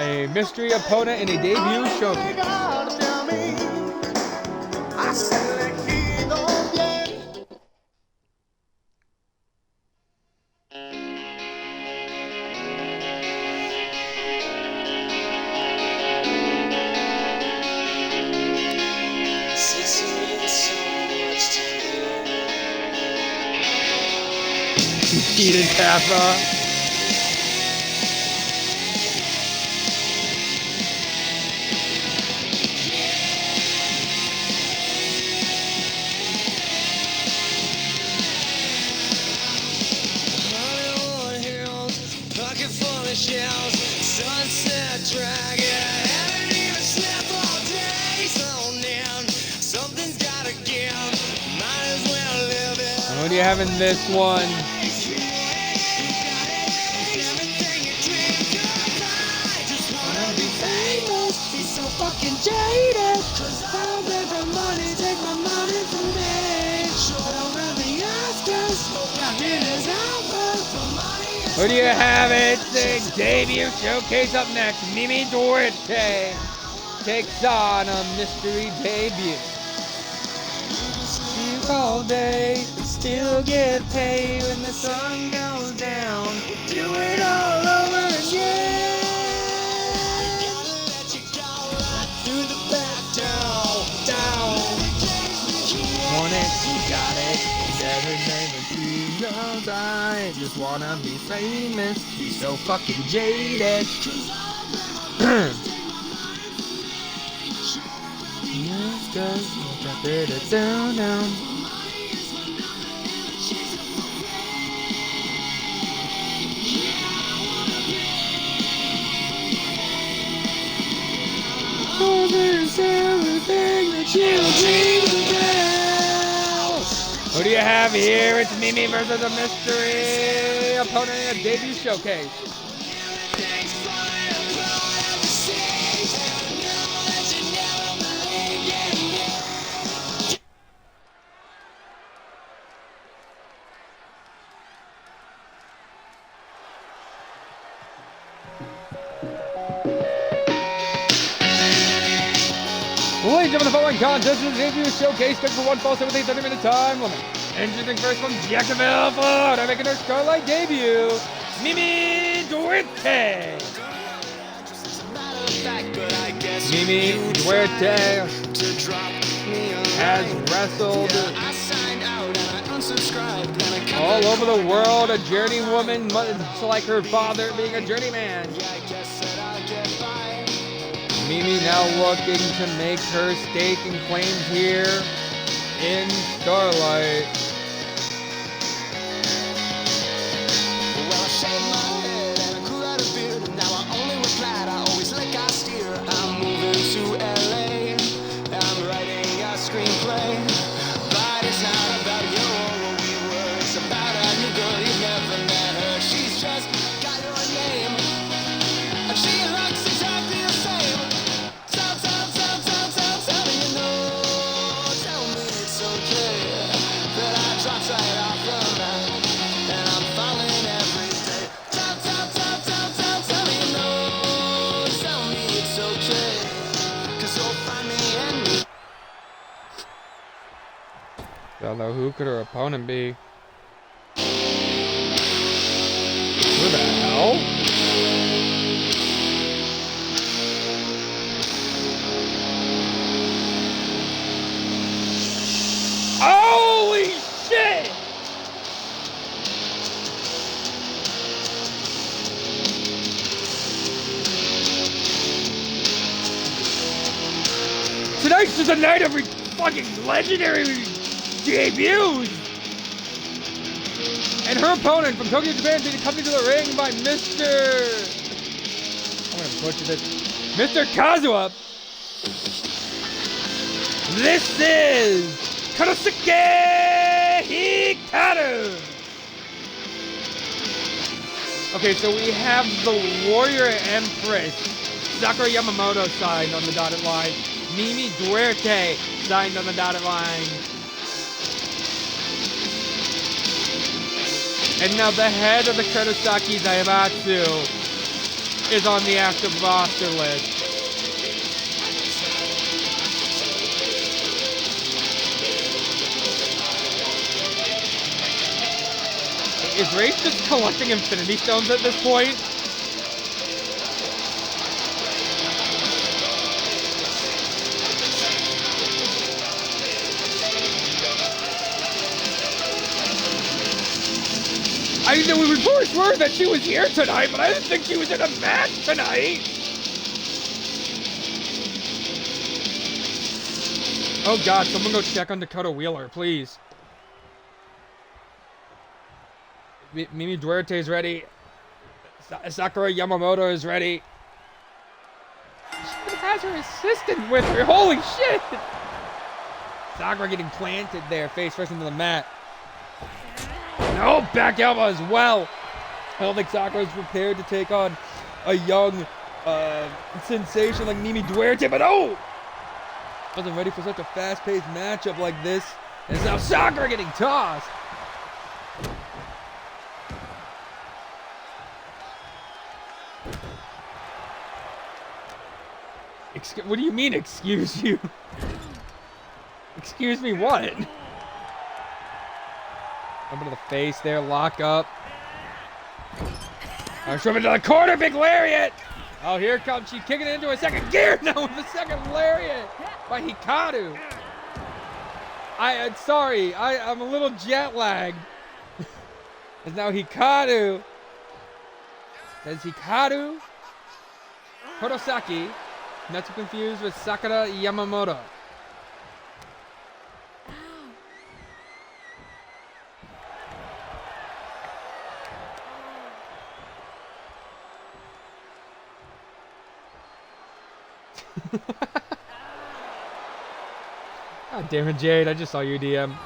a mystery opponent in a debut showcase. Eden Taffa. What do you have in this one? Fucking jaded, 'cause I don't beg for money, take my money from me. I don't really ask us, got hitters out. Who do you have? It's the debut showcase up next. Mimi Duarte takes on a mystery debut. Sleep all day, still get paid when the sun goes down. Do it all over again. Want it, you got it. Everything that she knows, I just wanna be famous. She's so fucking jaded. Down. Oh, there's everything that you dream about. Who do you have here? It's Mimi versus a mystery opponent in a debut showcase. Ladies and gentlemen, the following contest is a debut showcase scheduled for one fall 7 30-minute time limit. Introducing first from Jacksonville, Florida, making her Starlight debut, Mimi Duarte. Mimi Duarte has wrestled all over the world, a journeywoman, much like her father being a journeyman. Mimi now looking to make her stake and claims here in Starlight. Well, I shaved my head and I grew out a beard, and now I only wear plaid, I always let God steer. I'm moving to LA, I'm writing a screenplay, but it's not about you or what we were, it's about a new girl you've never met her. She's just got your name, and she looks exactly the same. Tell me you know, tell me it's okay that I dropped right off the map, and I'm falling every day. Tell me you know, tell me it's okay, 'cause you'll find me and me. Don't know who could her opponent be. Who the hell? Holy shit! Tonight's just a night of fucking legendary debuts! And her opponent from Tokyo, Japan, being accompanied to the ring by Mr. I'm gonna butcher this. Mr. Kazuha. This is Konosuke Hikaru. Okay, so we have the Warrior Empress Sakura Yamamoto signed on the dotted line. Mimi Duarte signed on the dotted line. And now the head of the Kurosaki Zaibatsu is on the active roster list. Is Rafe just collecting Infinity Stones at this point? I mean, the reports were that she was here tonight, but I didn't think she was in a match tonight. Oh God, someone go check on Dakota Wheeler, please. Mimi Duarte is ready. Sakura Yamamoto is ready. She has her assistant with her. Holy shit! Sakura getting planted there, face first into the mat. No, back elbow as well. I don't think Sakura is prepared to take on a young sensation like Mimi Duarte, but oh! Wasn't ready for such a fast-paced matchup like this. And it's now Sakura getting tossed. What do you mean, excuse you? Excuse me, what? Up into the face there, lock up. Shove into the corner, big lariat! Oh, here comes, she kicking it into a second gear now with the second lariat by Hikaru. I'm sorry, I'm a little jet lagged. It's now Hikaru. There's Hikaru Kurosaki. Not to confuse with Sakura Yamamoto. God damn it, Jade. I just saw your DM.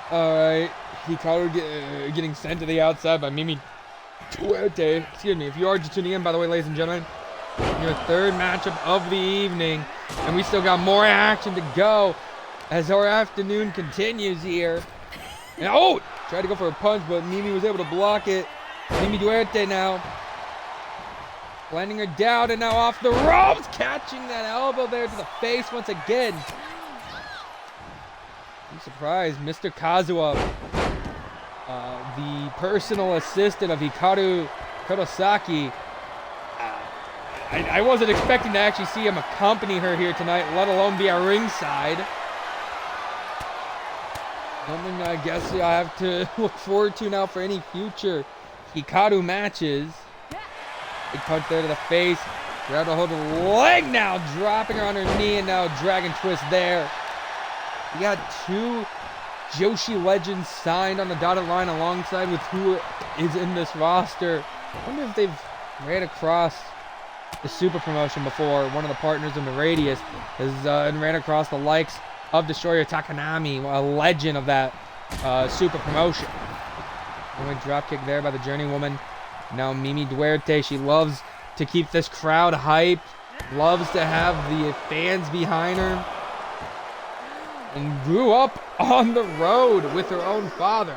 Alright, Hikaru getting sent to the outside by Mimi Duarte. Excuse me, if you are just tuning in, by the way, ladies and gentlemen, your third matchup of the evening, and we still got more action to go as our afternoon continues here. And oh, tried to go for a punch, but Mimi was able to block it. Mimi Duarte now landing her down, and now off the ropes, catching that elbow there to the face once again. I'm surprised Mr. Kazuha, the personal assistant of Hikaru Kurosaki, I wasn't expecting to actually see him accompany her here tonight, let alone be at ringside. Something I guess I have to look forward to now for any future Hikaru matches. Big punch there to the face. Grab a hold of the leg now, dropping her on her knee, and now dragon twist there. We got two Joshi legends signed on the dotted line alongside with who is in this roster. I wonder if they've ran across the super promotion before. One of the partners in the Radius has ran across the likes of Destroyer Takanami, a legend of that super promotion. Anyway, drop kick there by the Journeywoman. Now Mimi Duarte, she loves to keep this crowd hyped, loves to have the fans behind her, and grew up on the road with her own father.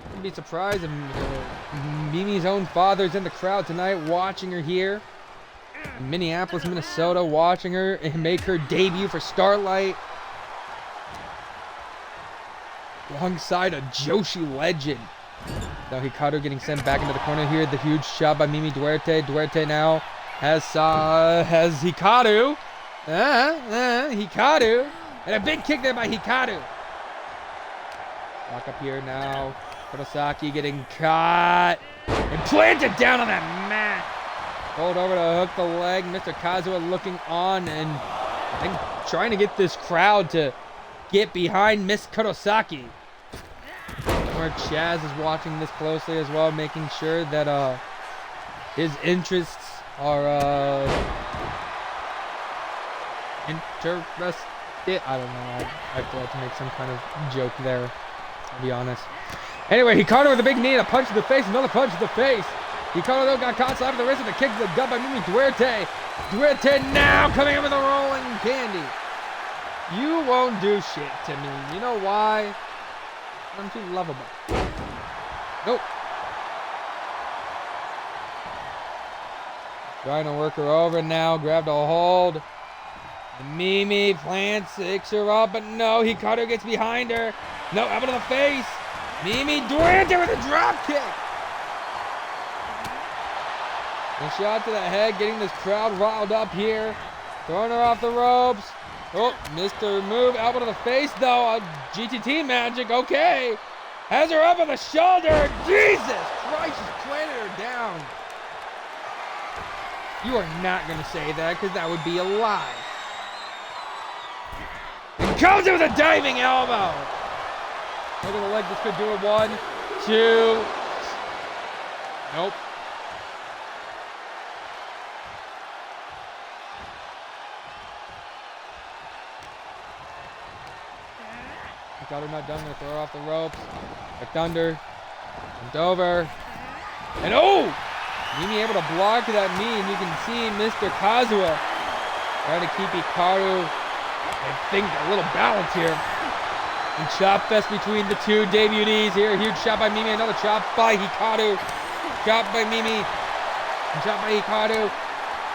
Wouldn't be surprised if Mimi's own father's in the crowd tonight, watching her here in Minneapolis, Minnesota, watching her and make her debut for Starlight alongside a Joshi legend. Now Hikaru getting sent back into the corner here. The huge shot by Mimi Duarte. Duarte now has Hikaru. Hikaru. And a big kick there by Hikaru. Lock up here now. Kurosaki getting caught. And planted down on that mat. Rolled over to hook the leg. Mr. Kazuha looking on and I think trying to get this crowd to get behind Miss Kurosaki. Where Chaz is watching this closely as well, making sure that his interests are interested. I don't know. I thought to make some kind of joke there, to be honest. Anyway, he caught her with a big knee and a punch to the face. Another punch to the face. He caught her though, got caught slapping the wrist and a kick to the gut by Mimi Duarte. Duarte now coming in with a rolling candy. You won't do shit to me. You know why? I'm too lovable. Nope. Trying to work her over now. Grabbed a hold. And Mimi plants, picks her up, but no, Hikaru gets behind her. No, elbow to the face. Mimi Duarte with a drop kick. A shot to the head, getting this crowd riled up here. Throwing her off the ropes. Oh, missed her move. Elbow to the face, though. GTT magic, okay. Has her up on the shoulder. Jesus Christ, she's planted her down. You are not going to say that, because that would be a lie. And comes in with a diving elbow. Look at the leg, this could do it. 1, 2. Nope. Got her not done, gonna throw her off the ropes. Back under. Jumped over. And oh! Mimi able to block that knee, and you can see Mr. Kazuha trying to keep Hikaru, I think, a little balance here. And chop fest between the two debutees here. Huge shot by Mimi, another chop by Hikaru. Chop by Mimi. And chop by Hikaru.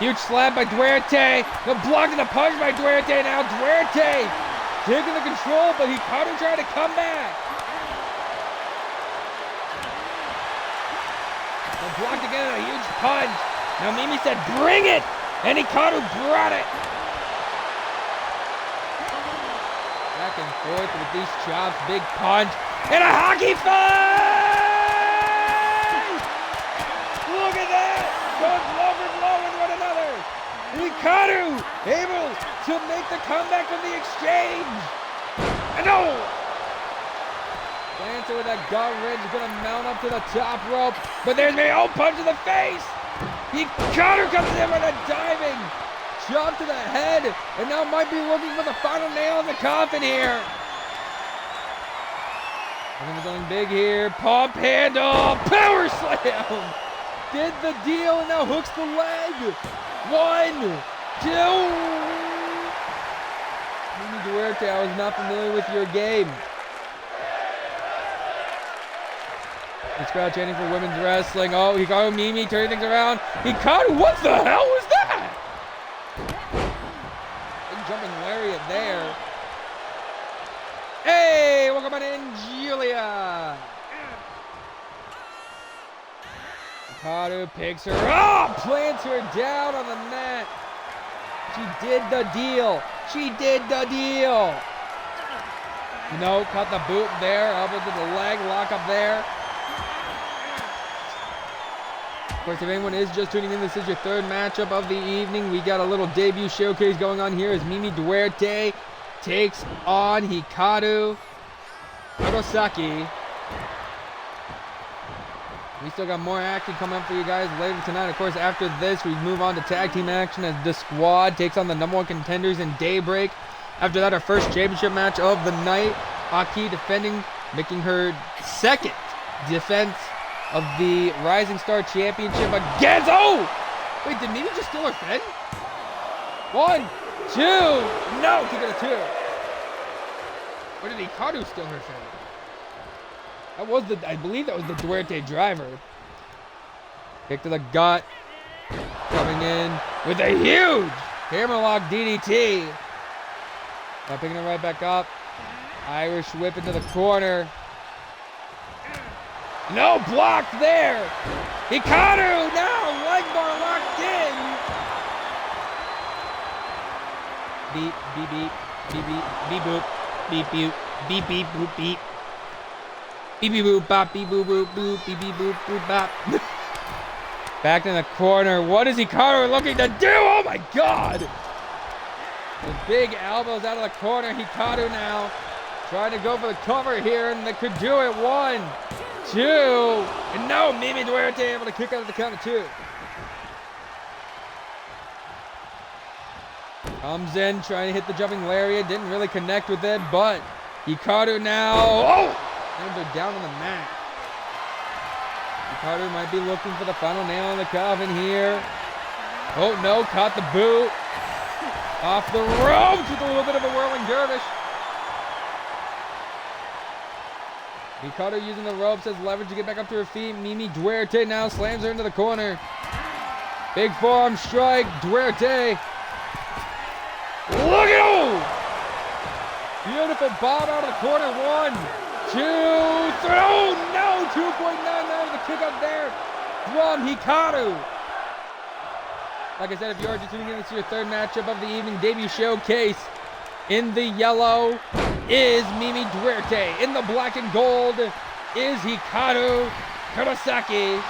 Huge slap by Duarte. The block and the punch by Duarte. Now Duarte taking the control, but Hikaru trying to come back. The blocked again and a huge punch. Now Mimi said, bring it! And Hikaru brought it. Back and forth with these chops. Big punch. And a hockey fight! Look at that! Going blow for blow with one another. Hikaru able to make the comeback from the exchange. And no! Lancer with that gut wrench is going to mount up to the top rope. But there's me. Oh, punch to the face. Hikaru comes in with a diving chop to the head. And now might be looking for the final nail in the coffin here. And going big here. Pump handle. Power slam. Did the deal and now hooks the leg. 1, 2. Mimi Duarte, I was not familiar with your game. This crowd chanting for women's wrestling. Oh, Hikaru Mimi turning things around. Hikaru, what the hell was that? Big jumping lariat there. Hey, welcome on in, Julia. Hikaru picks her up, plants her down on the mat. She did the deal. She did the deal. You know, cut the boot there, elbow to the leg, lock up there. Of course, if anyone is just tuning in, this is your third matchup of the evening. We got a little debut showcase going on here as Mimi Duarte takes on Hikaru Kurosaki. We still got more action coming up for you guys later tonight. Of course, after this, we move on to tag team action as the squad takes on the #1 contenders in Daybreak. After that, our first championship match of the night. Aki defending, making her second defense of the Rising Star Championship against... Oh! Wait, did Mimi just steal her Finn? 1, 2... No, keep it a 2. Or did Hikaru steal her Finn? That was the... I believe that was the Duarte driver. Kick to the gut. Coming in with a huge hammerlock DDT. Now picking it right back up. Irish whip into the corner. No, blocked there. Hikaru now, leg bar locked in. Beep, beep, beep, beep, beep, beep, boop, beep, beep, beep, beep, boop, beep. Beep, beep, boop, bop, beep, boop, boop, boop, beep, beep, boop, boop, bop. Back in the corner. What is Hikaru looking to do? Oh my God. The big elbows out of the corner. Hikaru now trying to go for the cover here, and they could do it. 1, 2, and no, Mimi Duarte able to kick out of the count of 2. Comes in, trying to hit the jumping lariat, didn't really connect with it, but Hikaru now, and they're down on the mat. Hikaru might be looking for the final nail in the coffin here. Oh no, caught the boot. Off the ropes with a little bit of a whirling dervish. Hikaru using the ropes as leverage to get back up to her feet. Mimi Duarte now slams her into the corner. Big forearm strike, Duarte. Look at him! Beautiful bomb out of the corner. 1, 2, 3. Oh no! 2.99 with a kick up there from Hikaru. Like I said, if you are just tuning in, this is your third matchup of the evening debut showcase. In the yellow is Mimi Duarte. In the black and gold is Hikaru Kurosaki.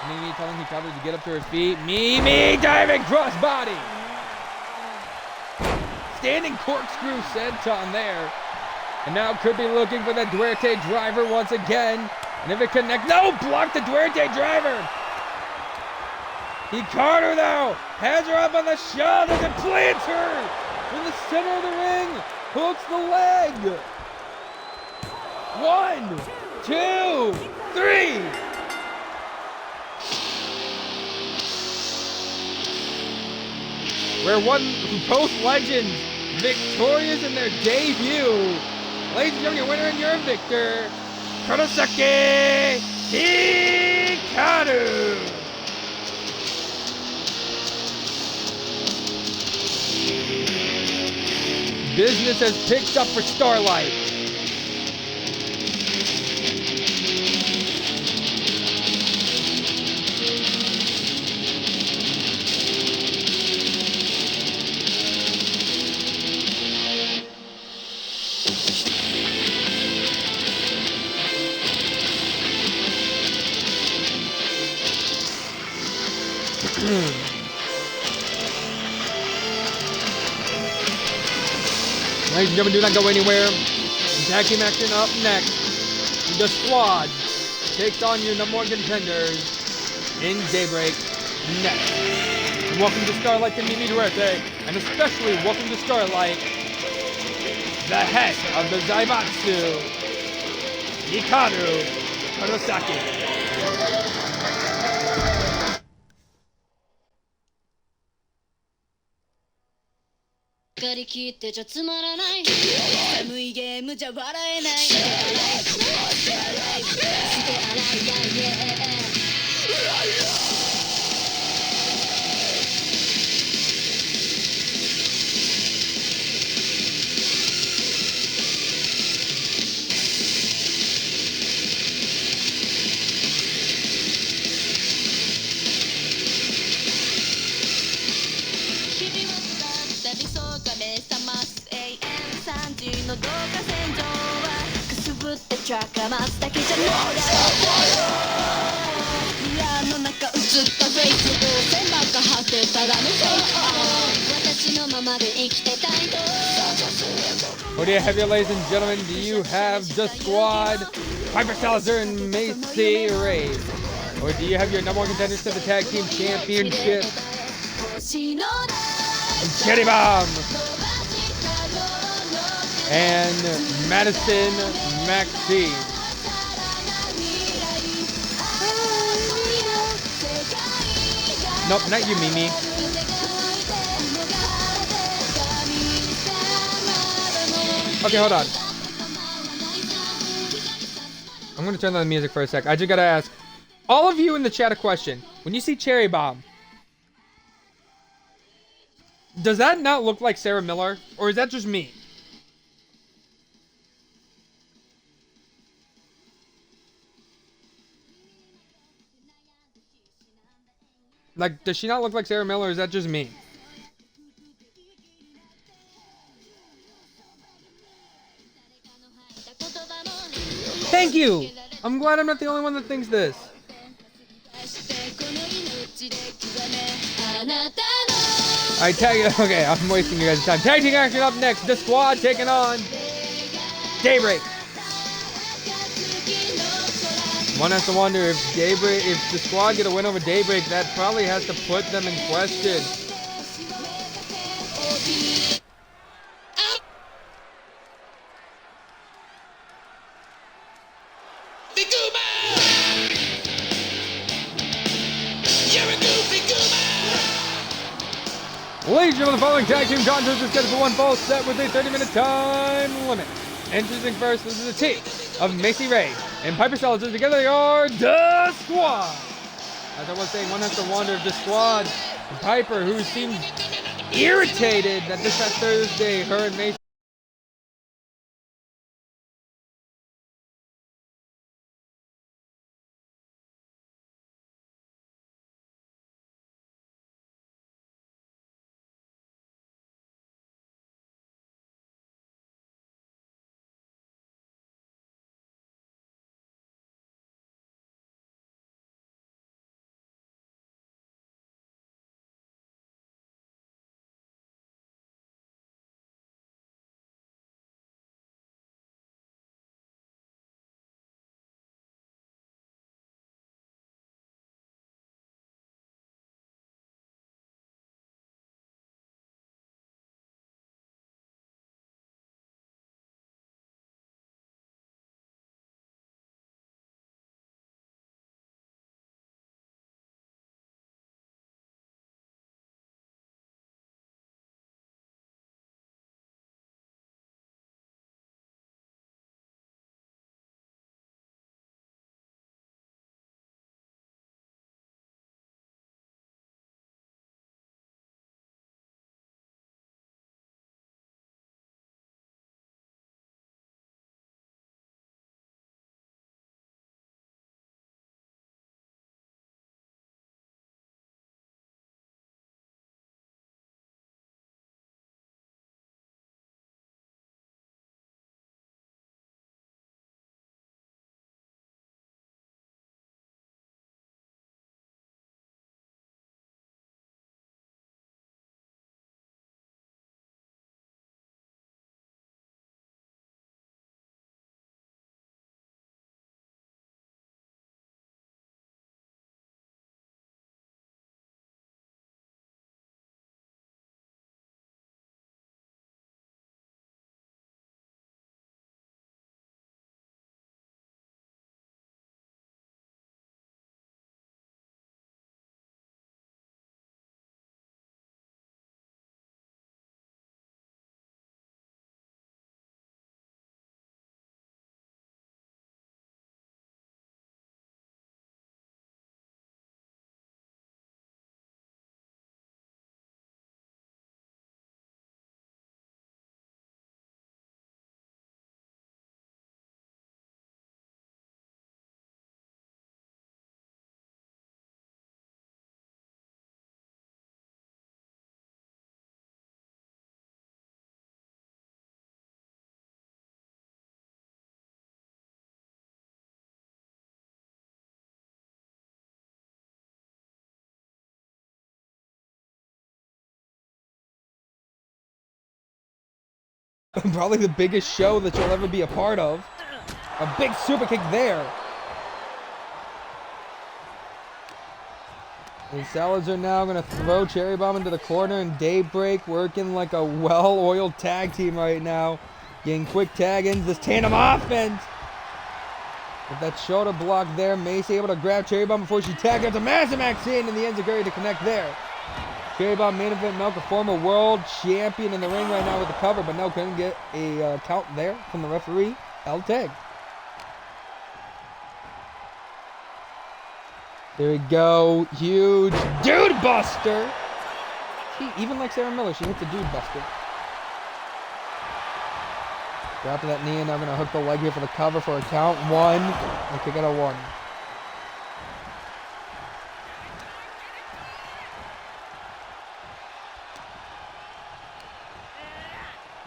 Mimi telling Hikaru to get up to her feet. Mimi diving crossbody. Standing corkscrew senton there. And now could be looking for that Duarte driver once again. And if it connects, no, block the Duarte driver. Hikaru though has her up on the shoulders and plants her in the center of the ring. Hooks the leg. 1, 2, 3. Where both legends victorious in their debut. Ladies and gentlemen, your winner and your victor, Kurosaki Hikaru. Business has picked up for Starlight. Ladies and gentlemen, do not go anywhere. Tag team action up next. The Squad takes on your number 1 contenders in Daybreak next. And welcome to Starlight and Mimi Duarte, and especially welcome to Starlight, the head of the Zaibatsu, Hikaru Kurosaki. 借り切ってちゃつまらない寒いゲームじゃ笑えない捨て洗いやの導火線上はくすぶってチャカ待つだけじゃない部屋の中映ったフェイス動線ばっか張ってただのフェイク私のままで生きてたいと What do you have here, ladies and gentlemen? Do you have the Squad, Piper Salazar and Macy Ray? Or do you have your number 1 contenders to the Tag Team Championship? Cherry Bomb and Madison Maxine. Nope, not you, Mimi. Okay, hold on. I'm gonna turn on the music for a sec. I just gotta ask all of you in the chat a question. When you see Cherry Bomb, does that not look like Sarah Miller, or is that just me? Like, does she not look like Sarah Miller, or is that just me? Thank you! I'm glad I'm not the only one that thinks this. Alright, okay, I'm wasting you guys' time. Tag team action up next. The Squad taking on Daybreak. One has to wonder if the Squad get a win over Daybreak, that probably has to put them in question. Ladies and gentlemen, the following tag team contest is scheduled for one fall set with a 30-minute time limit. Introducing first, this is a team of Macy Ray and Piper Salazar. Together they are the Squad. As I was saying, one has to wonder if the Squad, Piper, who seems irritated that this past Thursday, her and Macy probably the biggest show that you'll ever be a part of. A big super kick there. And Salazar now going to throw Cherry Bomb into the corner, and Daybreak working like a well-oiled tag team right now. Getting quick tag-ins, this tandem offense. With that shoulder block there, Macy able to grab Cherry Bomb before she tagged out to Maximax in, and the Enziguri to connect there. Cherry Bomb main event Milk, a former world champion in the ring right now with the cover, but no, couldn't get a count there from the referee. Held tag. There we go. Huge dude buster. See, even like Sarah Miller, she hits a dude buster. Dropping that knee, and now going to hook the leg here for the cover for a count. One. And kick out a one.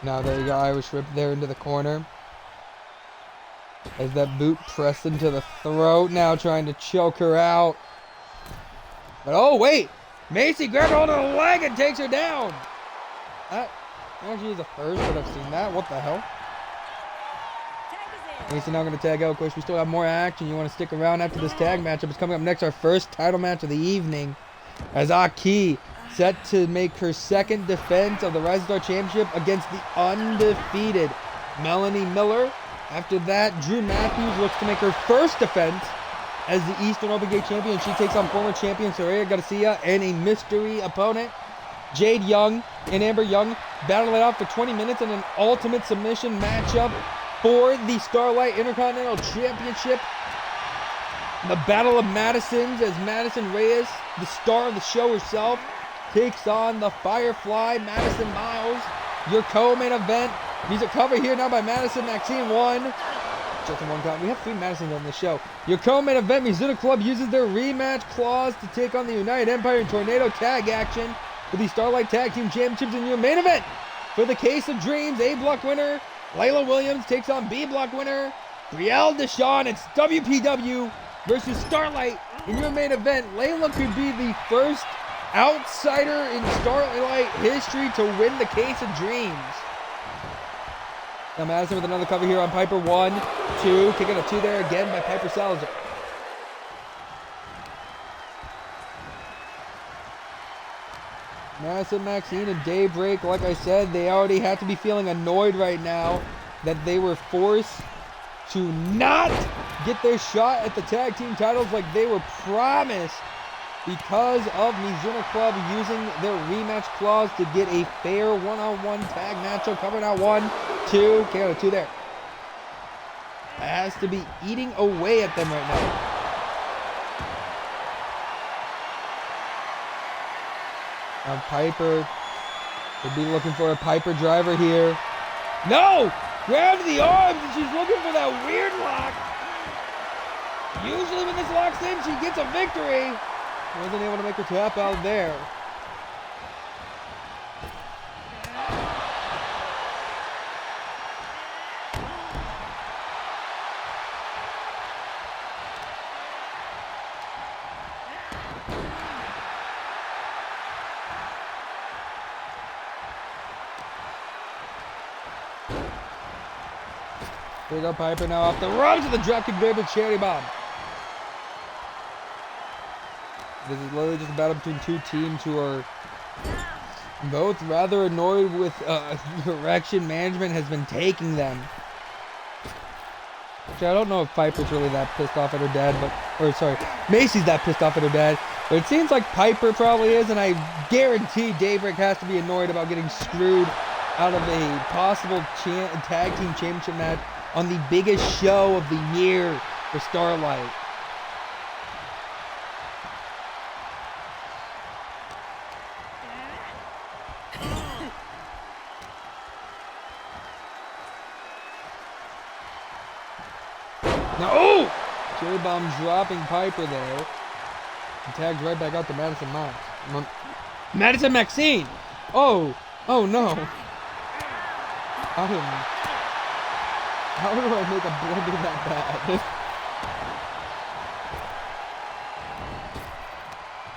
Now there you go, Irish Whip there into the corner. As that boot pressed into the throat, now trying to choke her out. But oh wait, Macy grabbed hold of the leg and takes her down. That actually is the first that I've seen that. What the hell? Macy now going to tag out. Of course, we still have more action. You want to stick around after this tag matchup. It's coming up next, our first title match of the evening. As Aki set to make her second defense of the Rising Star Championship against the undefeated Melanie Miller. After that, Drew Matthews looks to make her first defense as the Eastern Open Gate champion. She takes on former champion Soraya Garcia and a mystery opponent. Jade Young and Amber Young battle it out for 20 minutes in an ultimate submission matchup for the Starlight Intercontinental Championship. The Battle of Madisons, as Madison Reyes, the star of the show herself, takes on the Firefly Madison Miles. Your co-main event. Music cover here now by Madison Maxine 1. Just in one count. We have 3 Madisons on the show. Your co-main event, Mizuno Club uses their rematch clause to take on the United Empire in Tornado tag action for the Starlight Tag Team Championships. In your main event, for the Case of Dreams, A block winner Layla Williams takes on B block winner Brielle Deshawn. It's WPW versus Starlight. In your main event, Layla could be the first outsider in Starlight history to win the Case of Dreams. Now Madison with another cover here on Piper. 1, 2. Kicking a 2 there again by Piper Salazar. Madison Maxine and Daybreak, like I said, they already have to be feeling annoyed right now that they were forced to not get their shot at the tag team titles like they were promised because of Mizuno Club using their rematch clause to get a fair one-on-one tag matchup. Covering out 1, 2. Okay, got a 2 there. Has to be eating away at them right now. Now Piper would be looking for a Piper driver here. No! Grabs the arms and she's looking for that weird lock. Usually when this locks in, she gets a victory. Wasn't able to make her tap out there. Here we go, Piper now off the ropes with the dropkick grab with Cherry Bomb. This is literally just a battle between 2 teams who are both rather annoyed with direction management has been taking them. Which I don't know if Piper's really that pissed off at her dad, Macy's that pissed off at her dad. But it seems like Piper probably is, and I guarantee Daybreak has to be annoyed about getting screwed out of a possible tag team championship match on the biggest show of the year for Starlight. Now, oh! Cherry Bomb dropping Piper there. And tags right back out to Madison Miles. Madison Maxine! Oh! Oh no! How do I make a blunder that bad?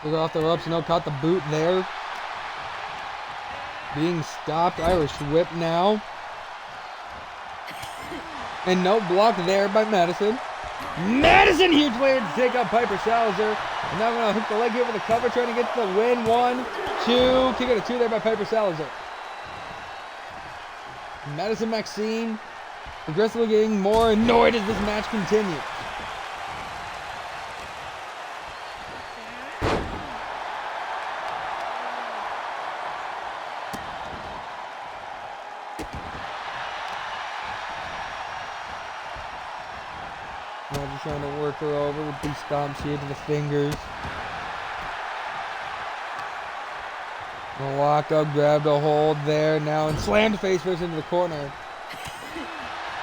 We go off the ropes, no, caught the boot there. Being stopped, Irish whip now. And no block there by Madison. Madison, huge player to take out Piper Salazar. And now going to hook the leg here with a cover, trying to get the win. 1, 2. Kick out a 2 there by Piper Salazar. Madison Maxine progressively getting more annoyed as this match continues. Now just trying to work her over with these stomps here to the fingers. The lockup, grabbed a hold there now and slammed face first into the corner.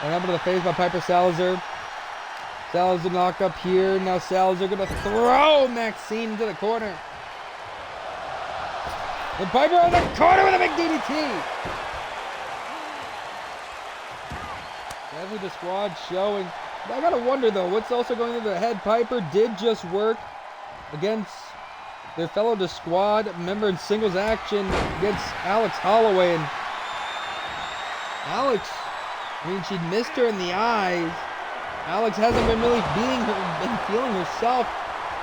And up into the face by Piper Salazar. Salazar knocked up here. Now Salazar gonna throw Maxine into the corner. And Piper on the corner with a big DDT. Definitely the squad showing. I gotta wonder though, what's also going through their head. Piper did just work against their fellow squad member in singles action against Alex Holloway. And Alex, I mean, she'd missed her in the eyes. Alex hasn't been really been feeling herself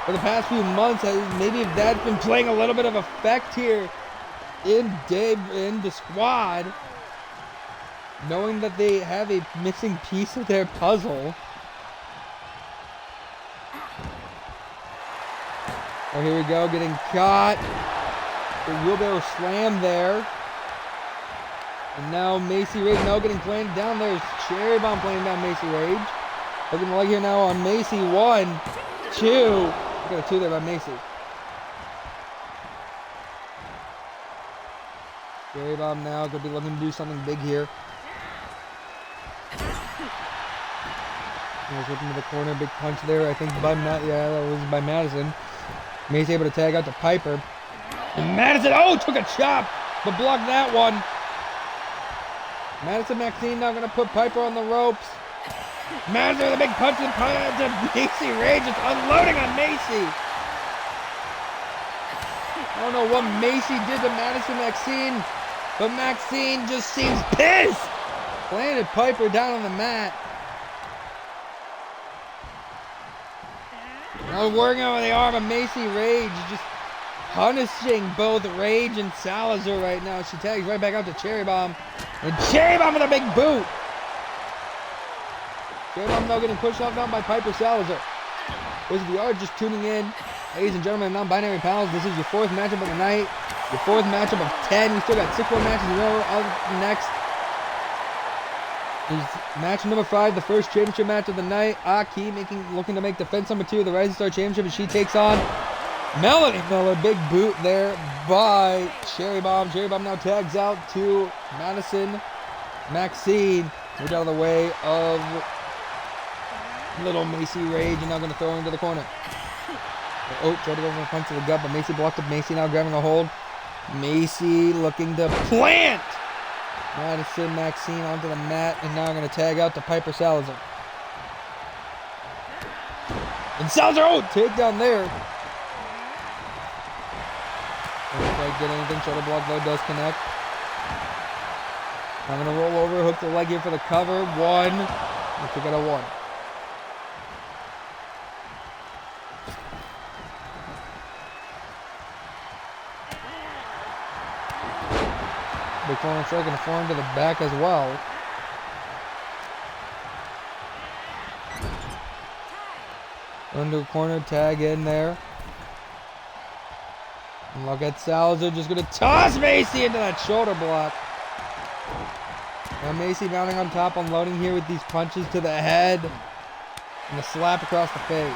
for the past few months. Maybe that's been playing a little bit of effect here in the squad, knowing that they have a missing piece of their puzzle. Oh, here we go, getting caught. The wheelbarrow slam there. And now Macy Rage now getting planted down. There's Cherry Bomb planting down Macy Rage. Looking like here now on Macy. 1, 2. Got a 2 there by Macy. Cherry Bomb now could be looking to do something big here. He's looking to the corner, big punch there. I think by that was by Madison. Macy able to tag out to Piper. And Madison, took a chop, but blocked that one. Madison Maxine now gonna put Piper on the ropes. Madison with a big punch to Macy Rage, just unloading on Macy. I don't know what Macy did to Madison Maxine, but Maxine just seems pissed. Landed Piper down on the mat. Now working over the arm of Macy Rage, just punishing both Rage and Salazar right now. She tags right back out to Cherry Bomb. And Cherry Bomb with a big boot. Cherry Bomb now getting pushed off down by Piper Salazar. Those of you are just tuning in, ladies and gentlemen, non-binary pals, this is your 4th matchup of the night. Your 4th matchup of 10. We still got 6 more matches in a row. Up next is match number 5, the first championship match of the night. Aki looking to make defense number 2 of the Rising Star Championship, and she takes on Melanie Miller. Big boot there by Cherry Bomb. Cherry Bomb now tags out to Madison Maxine. Moved out of the way of little Macy Rage, and now going to throw her into the corner. Tried to go for a punch to the gut, but Macy blocked up. Macy now grabbing a hold. Macy looking to plant Madison Maxine onto the mat, and now I'm going to tag out to Piper Salazar. And Salazar, takedown there. Doesn't quite get anything. Shoulder block though does connect. I'm going to roll over, hook the leg here for the cover. 1. We took it a 1. Big corner strike and a forearm to the back as well. Under corner, tag in there. And look at Salazar just going to toss Macy into that shoulder block. Now Macy mounting on top, unloading here with these punches to the head. And a slap across the face.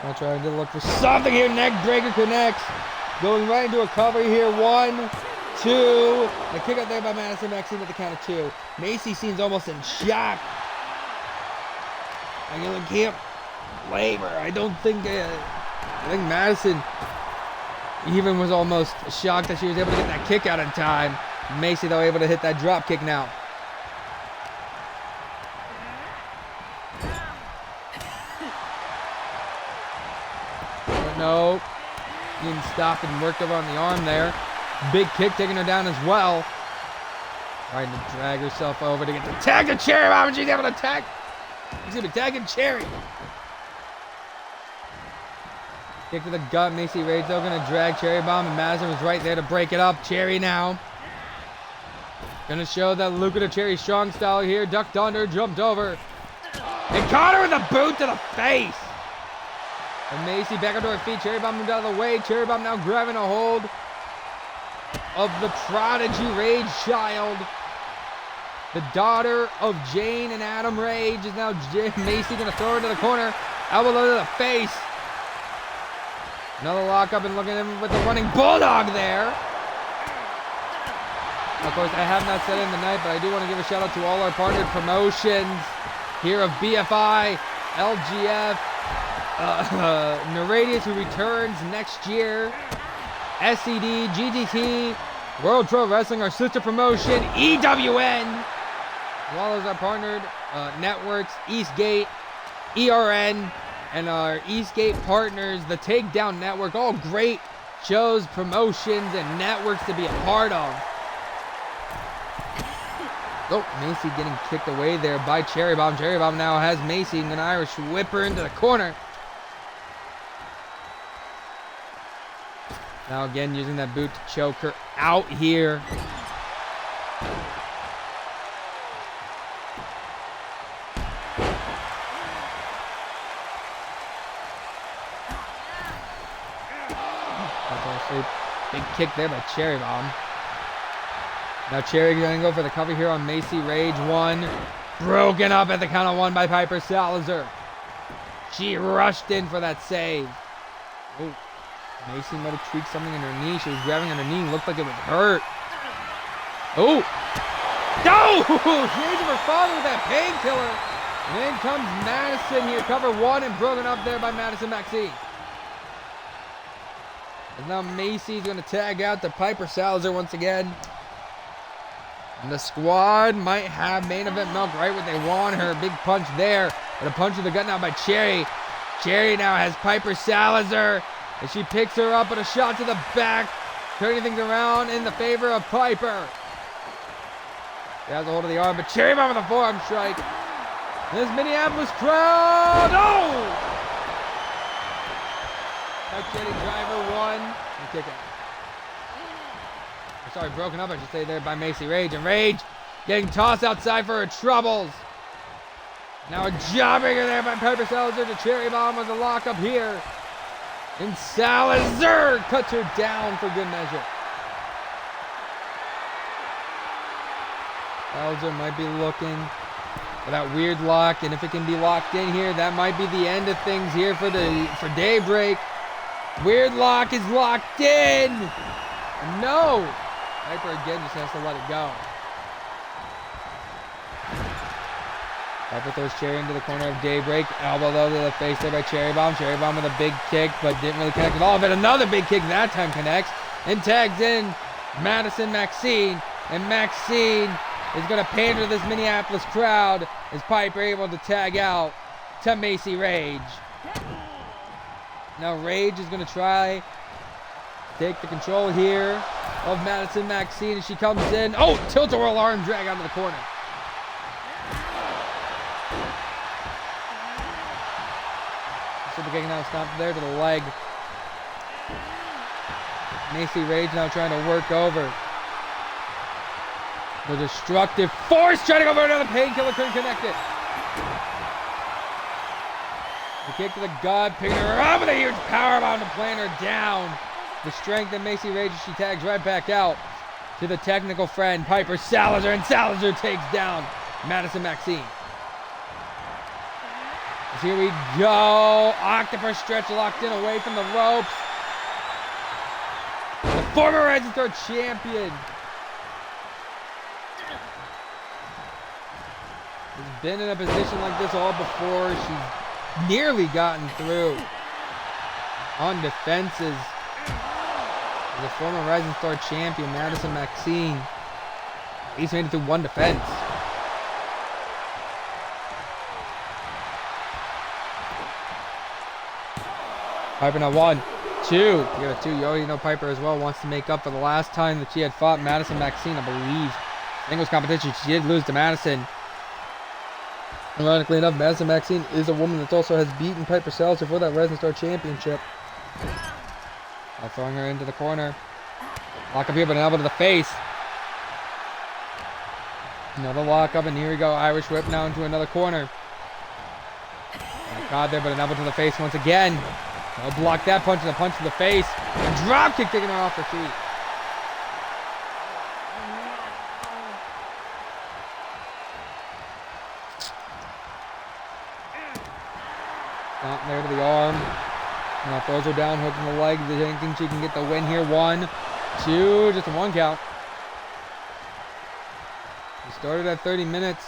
I'll try to look for something here. Neck breaker connects. Going right into a cover here. 1, 2. The kick out there by Madison Maxine at the count of 2. Macy seems almost in shock. I really can't blame her. I think Madison even was almost shocked that she was able to get that kick out in time. Macy though able to hit that drop kick now. No, being stopped and worked over on the arm there. Big kick taking her down as well. Trying to drag herself over to get the tag to Cherry Bomb, and she's able to tag. She's going to be tagging Cherry. Kick to the gut. Macy Rage though going to drag Cherry Bomb, and Madison was right there to break it up. Cherry now going to show that lucrative Cherry strong style here. Ducked under, jumped over, and caught her with a boot to the face. And Macy back up to her feet. Cherry Bomb moved out of the way. Cherry Bomb now grabbing a hold of the prodigy Rage child. The daughter of Jane and Adam Rage is now Macy going to throw her to the corner. Elbow low to the face. Another lockup and looking at him with the running bulldog there. Of course, I have not said it in the night, but I do want to give a shout out to all our partnered promotions here of BFI, LGF, Neradius, who returns next year, SCD, GTT, World Pro Wrestling, our sister promotion, EWN, as well as our partnered networks, Eastgate, ERN and our Eastgate partners, the Takedown Network, all great shows, promotions, and networks to be a part of. Oh, Macy getting kicked away there by Cherry Bomb. Cherry Bomb now has Macy and an Irish whip her into the corner. Now again using that boot to choke her out here. Big kick there by Cherry Bomb. Now Cherry going to go for the cover here on Macy. Rage one. Broken up at the count of one by Piper Salazar. She rushed in for that save. Oh, Macy might have tweaked something in her knee. She was grabbing on her knee. Looked like it would hurt. Oh! No! She's her father with that painkiller. And in comes Madison here. Cover one and broken up there by Madison Maxine. And now Macy's going to tag out to Piper Salazar once again. And the squad might have main event milk right what they want her. Big punch there. But a punch to the gut now by Cherry. Cherry now has Piper Salazar. And she picks her up, but a shot to the back. Turning things around in the favor of Piper. She has a hold of the arm, but Cherry Bomb with a forearm strike. And this Minneapolis crowd. Oh! Jetty driver one. And kick out. Sorry, broken up, I should say, there by Macy Rage. And Rage getting tossed outside for her troubles. Now a jawbreaker there by Piper Salazar to Cherry Bomb with a lock up here. And Salazar cuts her down for good measure. Salazar might be looking for that weird lock, and if it can be locked in here, that might be the end of things here for Daybreak. Weird lock is locked in. No. Piper again just has to let it go. Piper throws Cherry into the corner of Daybreak. Elbow though to the face there by Cherry Bomb. Cherry Bomb with a big kick, but didn't really connect with all of it. Another big kick that time connects and tags in Madison Maxine. And Maxine is going to pander to this Minneapolis crowd. Is Piper able to tag out to Macy Rage? Now Rage is going to try to take the control here of Madison Maxine as she comes in. Oh, tilt-a-whirl arm drag out of the corner. Super kick now stopped there to the leg. Macy Rage now trying to work over. The destructive force trying to go for another painkiller, couldn't connect it. The kick to the gut, picking her up with a huge powerbomb to plant her down. The strength of Macy Rage as she tags right back out to the technical friend, Piper Salazar, and Salazar takes down Madison Maxine. As here we go. Octopus stretch locked in away from the ropes. The former Rising Star champion has been in a position like this all before. She's nearly gotten through on defenses. The former Rising Star champion, Madison Maxine, he's made it through one defense. Piper now 1, 2. You got a 2. You already know Piper as well wants to make up for the last time that she had fought Madison Maxine, I believe. Singles competition, she did lose to Madison. Ironically enough, Madison Maxine is a woman that also has beaten Piper Salazar for that Rising Star championship. Now throwing her into the corner. Lock up here, but an elbow to the face. Another lock up, and here we go. Irish whip now into another corner. Caught there, but an elbow to the face once again. No block that punch, and a punch to the face. A drop kick taking her off her feet. Stomp there to the arm. Now throws her down, hooking the leg. Does anything she can get the win here? 1, 2, just a 1 count. We started at 30 minutes.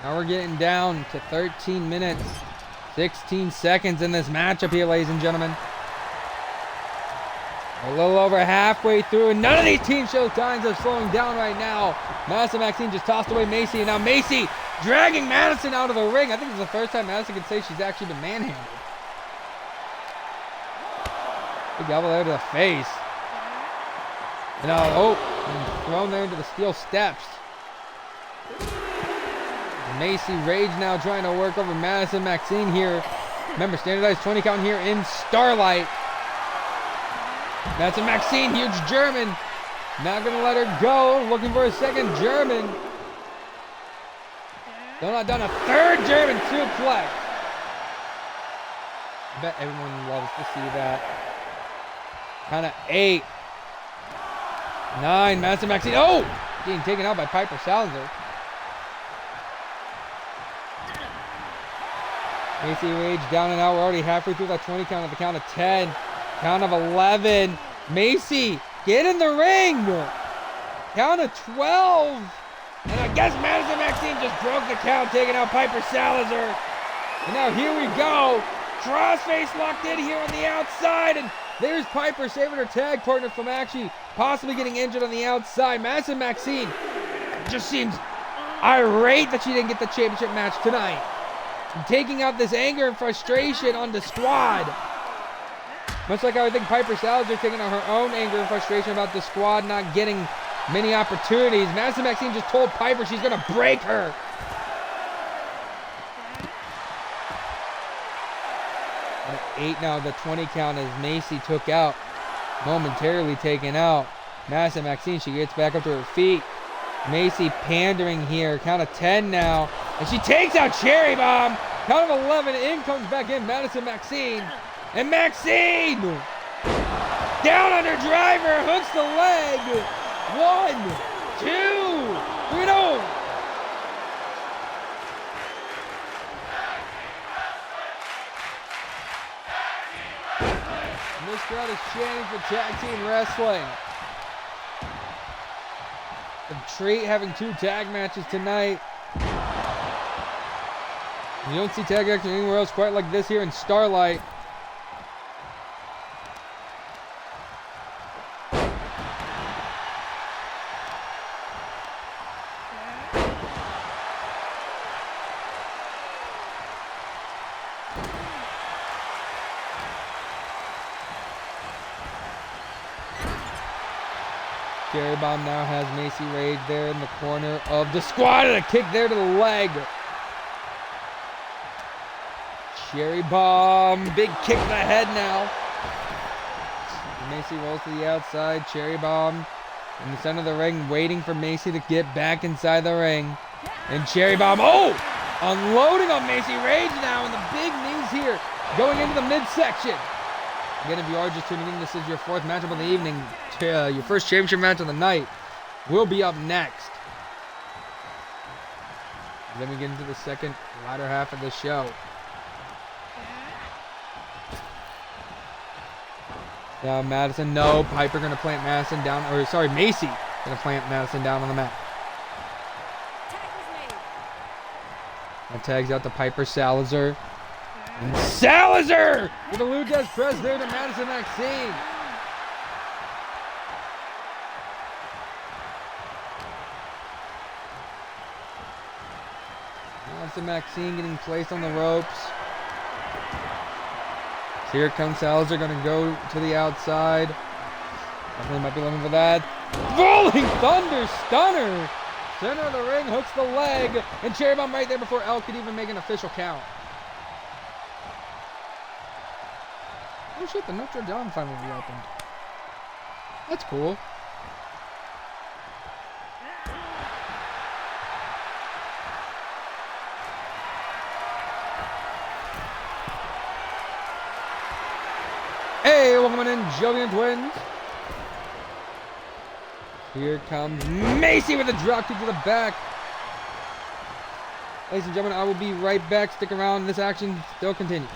Now we're getting down to 13 minutes, 16 seconds in this matchup here, ladies and gentlemen. A little over halfway through, and none of these teams show signs of slowing down right now. Madison Maxine just tossed away Macy, and now Macy dragging Madison out of the ring. I think it's the first time Madison can say she's actually been manhandled. Big elbow there to the face. And now, and thrown there into the steel steps. Macy Rage now trying to work over Madison Maxine here. Remember, standardized 20 count here in Starlight. Madison Maxine, huge German. Not going to let her go. Looking for a second German. Still not done a third German suplex. I bet everyone loves to see that. Count of 8. 9. Madison Maxine. Oh! Getting taken out by Piper Salazar. Macy Rage down and out. We're already halfway through that 20 count at the count of 10. Count of 11. Macy, get in the ring. Count of 12. And I guess Madison Maxine just broke the count, taking out Piper Salazar. And now here we go. Crossface locked in here on the outside. And there's Piper saving her tag partner from actually possibly getting injured on the outside. Madison Maxine just seems irate that she didn't get the championship match tonight. And taking out this anger and frustration on the squad. Much like I think Piper Salazar taking out her own anger and frustration about the squad not getting many opportunities. Madison Maxine just told Piper she's going to break her. At 8 now, the 20 count as Macy took out, momentarily taken out. Madison Maxine, she gets back up to her feet. Macy pandering here, count of 10 now. And she takes out Cherry Bomb. Count of 11, in comes back in Madison Maxine. And Maxine! Down under driver, hooks the leg. 1, 2, 3, no! And this crowd is chanting for tag team wrestling. The Treat having 2 tag matches tonight. You don't see tag action anywhere else quite like this here in Starlight. Cherry Bomb now has Macy Rage there in the corner of the squad, and a kick there to the leg. Cherry Bomb, big kick to the head now. Macy rolls to the outside. Cherry Bomb in the center of the ring, waiting for Macy to get back inside the ring. And Cherry Bomb, unloading on Macy Rage now, and the big knees here, going into the midsection. Again, if you are just tuning in, this is your 4th matchup of the evening. Your first championship match of the night will be up next. Then we get into the second, latter half of the show. Now Madison, no. Piper going to plant Madison down, Macy going to plant Madison down on the mat. That tags out to Piper Salazar. And Salazar with a Lutez press there to Madison Maxine. Madison Maxine getting placed on the ropes. So here comes Salazar, going to go to the outside. Definitely might be looking for that. Rolling Thunder Stunner. Center of the ring, hooks the leg. And Cherry Bomb right there before Elle could even make an official count. Oh shit, the Notre Dame finally reopened. That's cool. Hey, welcome in, Jovian Twins. Here comes Macy with a drop kick to the back. Ladies and gentlemen, I will be right back. Stick around. This action still continues.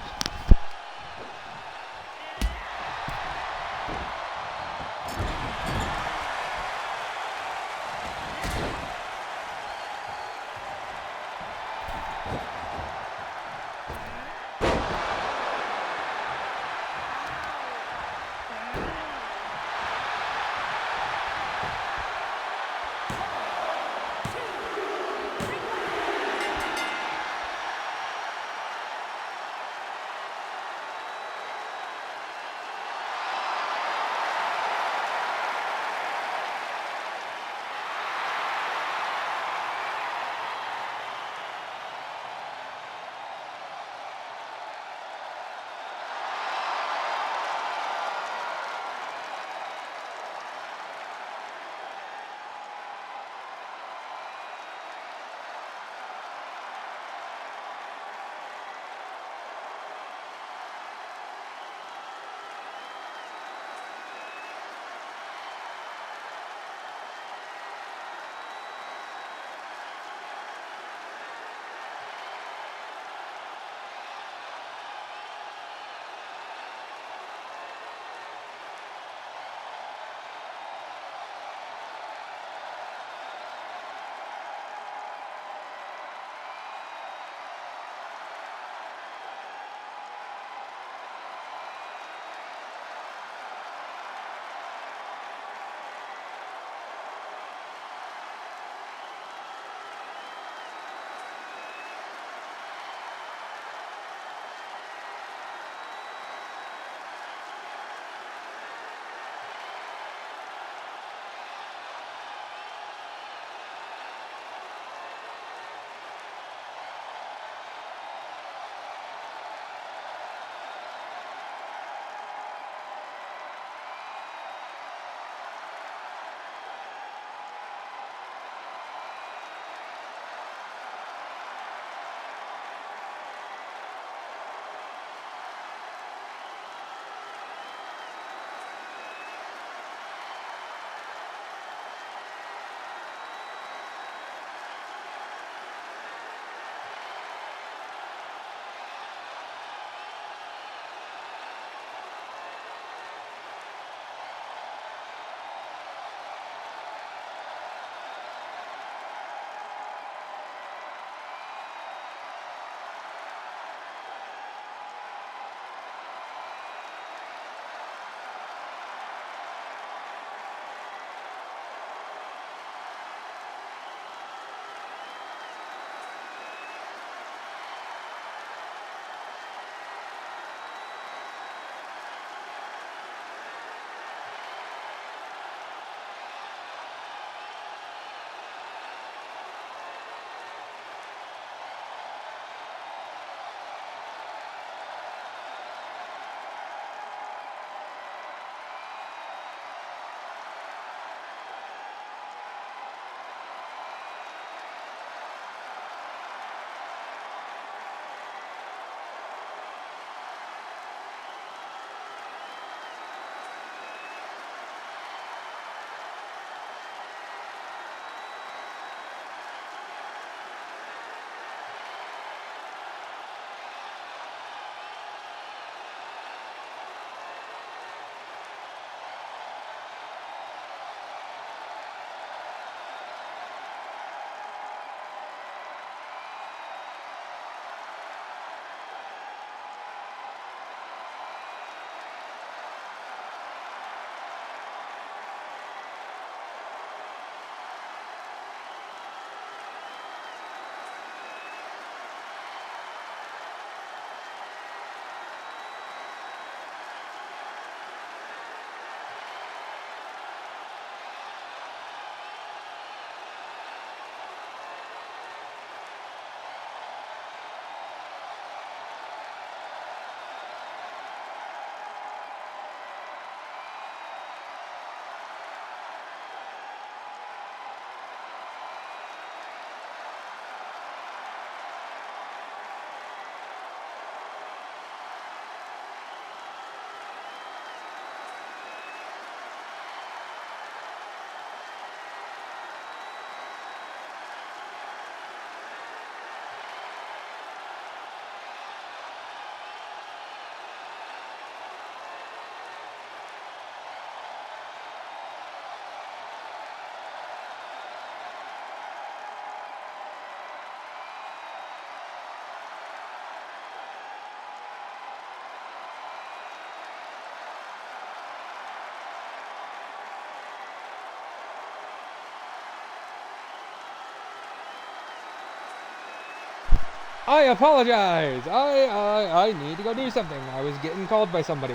I apologize. I need to go do something. I was getting called by somebody.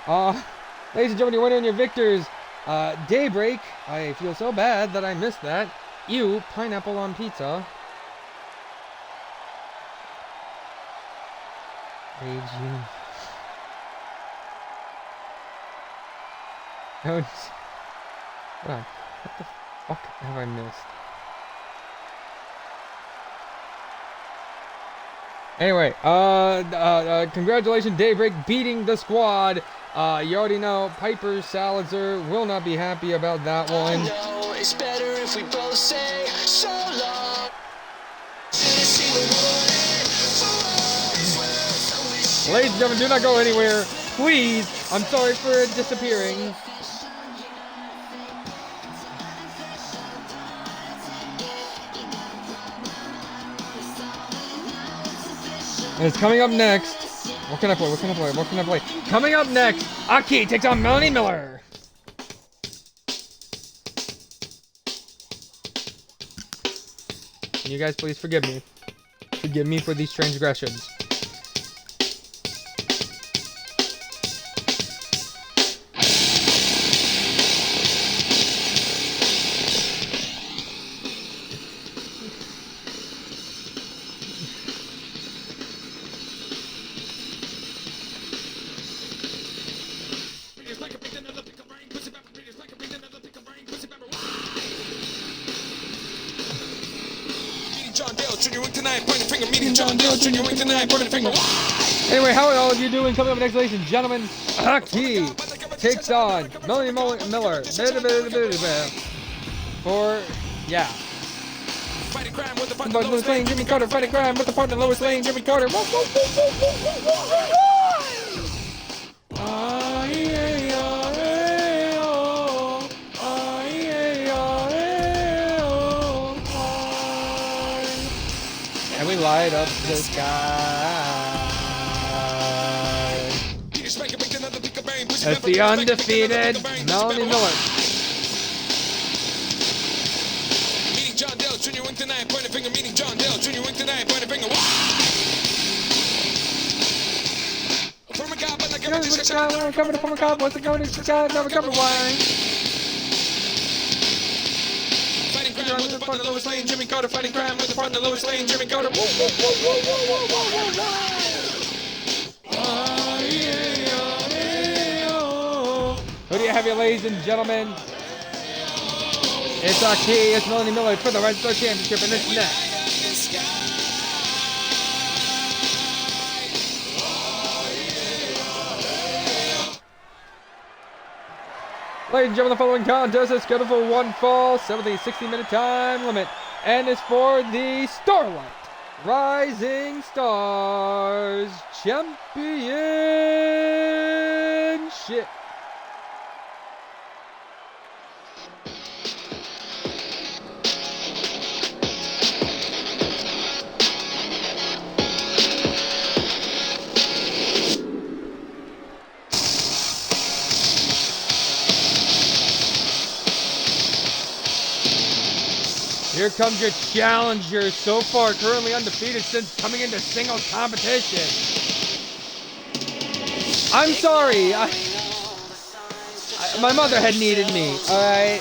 Ladies and gentlemen, your winner and your victors, Daybreak. I feel so bad that I missed that. You, pineapple on pizza. Rage you. Hold on. What the fuck have I missed? Anyway, congratulations, Daybreak, beating the squad. You already know Piper Salazar will not be happy about that one. I know it's better if we both say so long. Ladies and gentlemen, do not go anywhere. Please. I'm sorry for disappearing. And it's coming up next. What can I play? What can I play? What can I play? Coming up next, Aki takes on Melanie Miller. Can you guys please forgive me? Forgive me for these transgressions. Anyway, how are all of you doing? Coming up next, ladies and gentlemen, Aki takes on Melanie Miller. For, yeah. Fighting crime with the partner Lois Lois Lane, Lane. Jimmy Carter, fighting crime with the partner Lois Lane, Jimmy Carter. Whoa, whoa, whoa, whoa, whoa, whoa, whoa, whoa. And we light up the sky. That's the undefeated Melanie Miller. Meeting John Dale, Junior wink tonight, point a finger. Meeting John Dale, Junior wink tonight, point a finger. From a cop, but I covered this guy. Covered from a cop, what's the cover? This guy never covered wine. Fighting crime with the partner Lois Lane, Jimmy Carter. Fighting crime with the partner Lois Lane, Jimmy Carter. Who do you have here, ladies and gentlemen? It's Aki, it's Melanie Miller for the Red Star Championship, and it's next. Ladies and gentlemen, the following contest is scheduled for one fall, 60-minute time limit, and is for the Starlight Rising Stars Championship. Here comes your challenger, so far currently undefeated since coming into singles competition. I'm sorry, my mother had needed me, alright?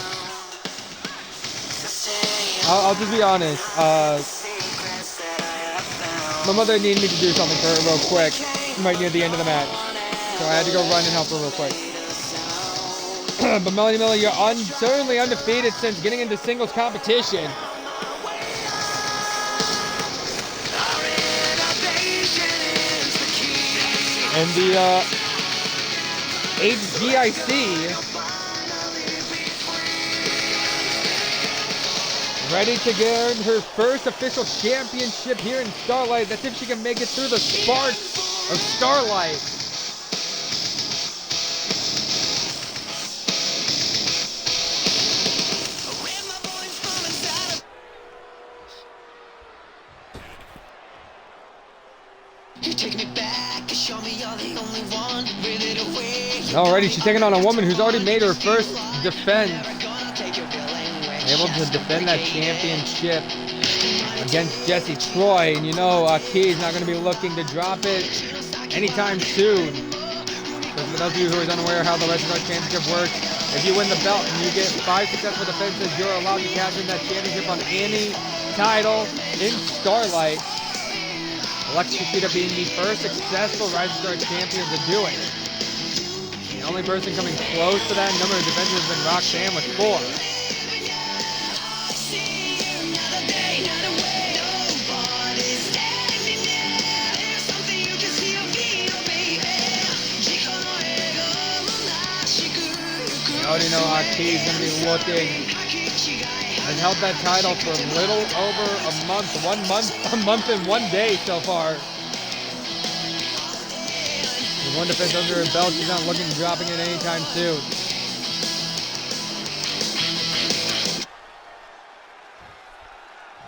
I'll just be honest, my mother needed me to do something for her real quick, right near the end of the match. So I had to go run and help her real quick. But Melanie Miller, you're certainly undefeated since getting into singles competition. And the HGIC ready to get her first official championship here in Starlight. That's if she can make it through the sparks of Starlight. Alrighty, she's taking on a woman who's already made her first defense. Able to defend that championship. against Jesse Troy. And you know Aki's not going to be looking to drop it anytime soon. So for those of you who are unaware how the Rising Star Championship works, if you win the belt and you get 5 successful defenses, you're allowed to cash in that championship on any title in Starlight. Alexis Kushida being the first successful Rising Star champion to do it. The only person coming close to that number of defenses has been Roxanne with 4. You already know Aki's going to be looking. Has held that title for a little over a month. A month and 1 day so far. With 1 defense under her belt, she's not looking at dropping it anytime soon.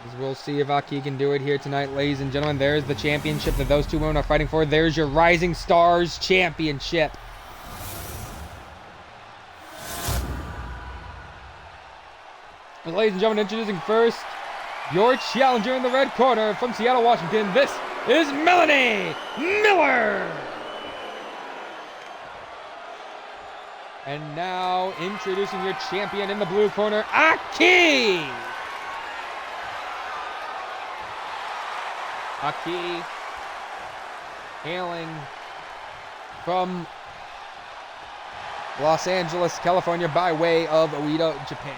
As we'll see if Aki can do it here tonight, ladies and gentlemen. There's the championship that those two women are fighting for. There's your Rising Stars Championship. And ladies and gentlemen, introducing first your challenger in the red corner from Seattle, Washington. This is Melanie Miller. And now introducing your champion in the blue corner, Aki. Aki, hailing from Los Angeles, California, by way of Oita, Japan.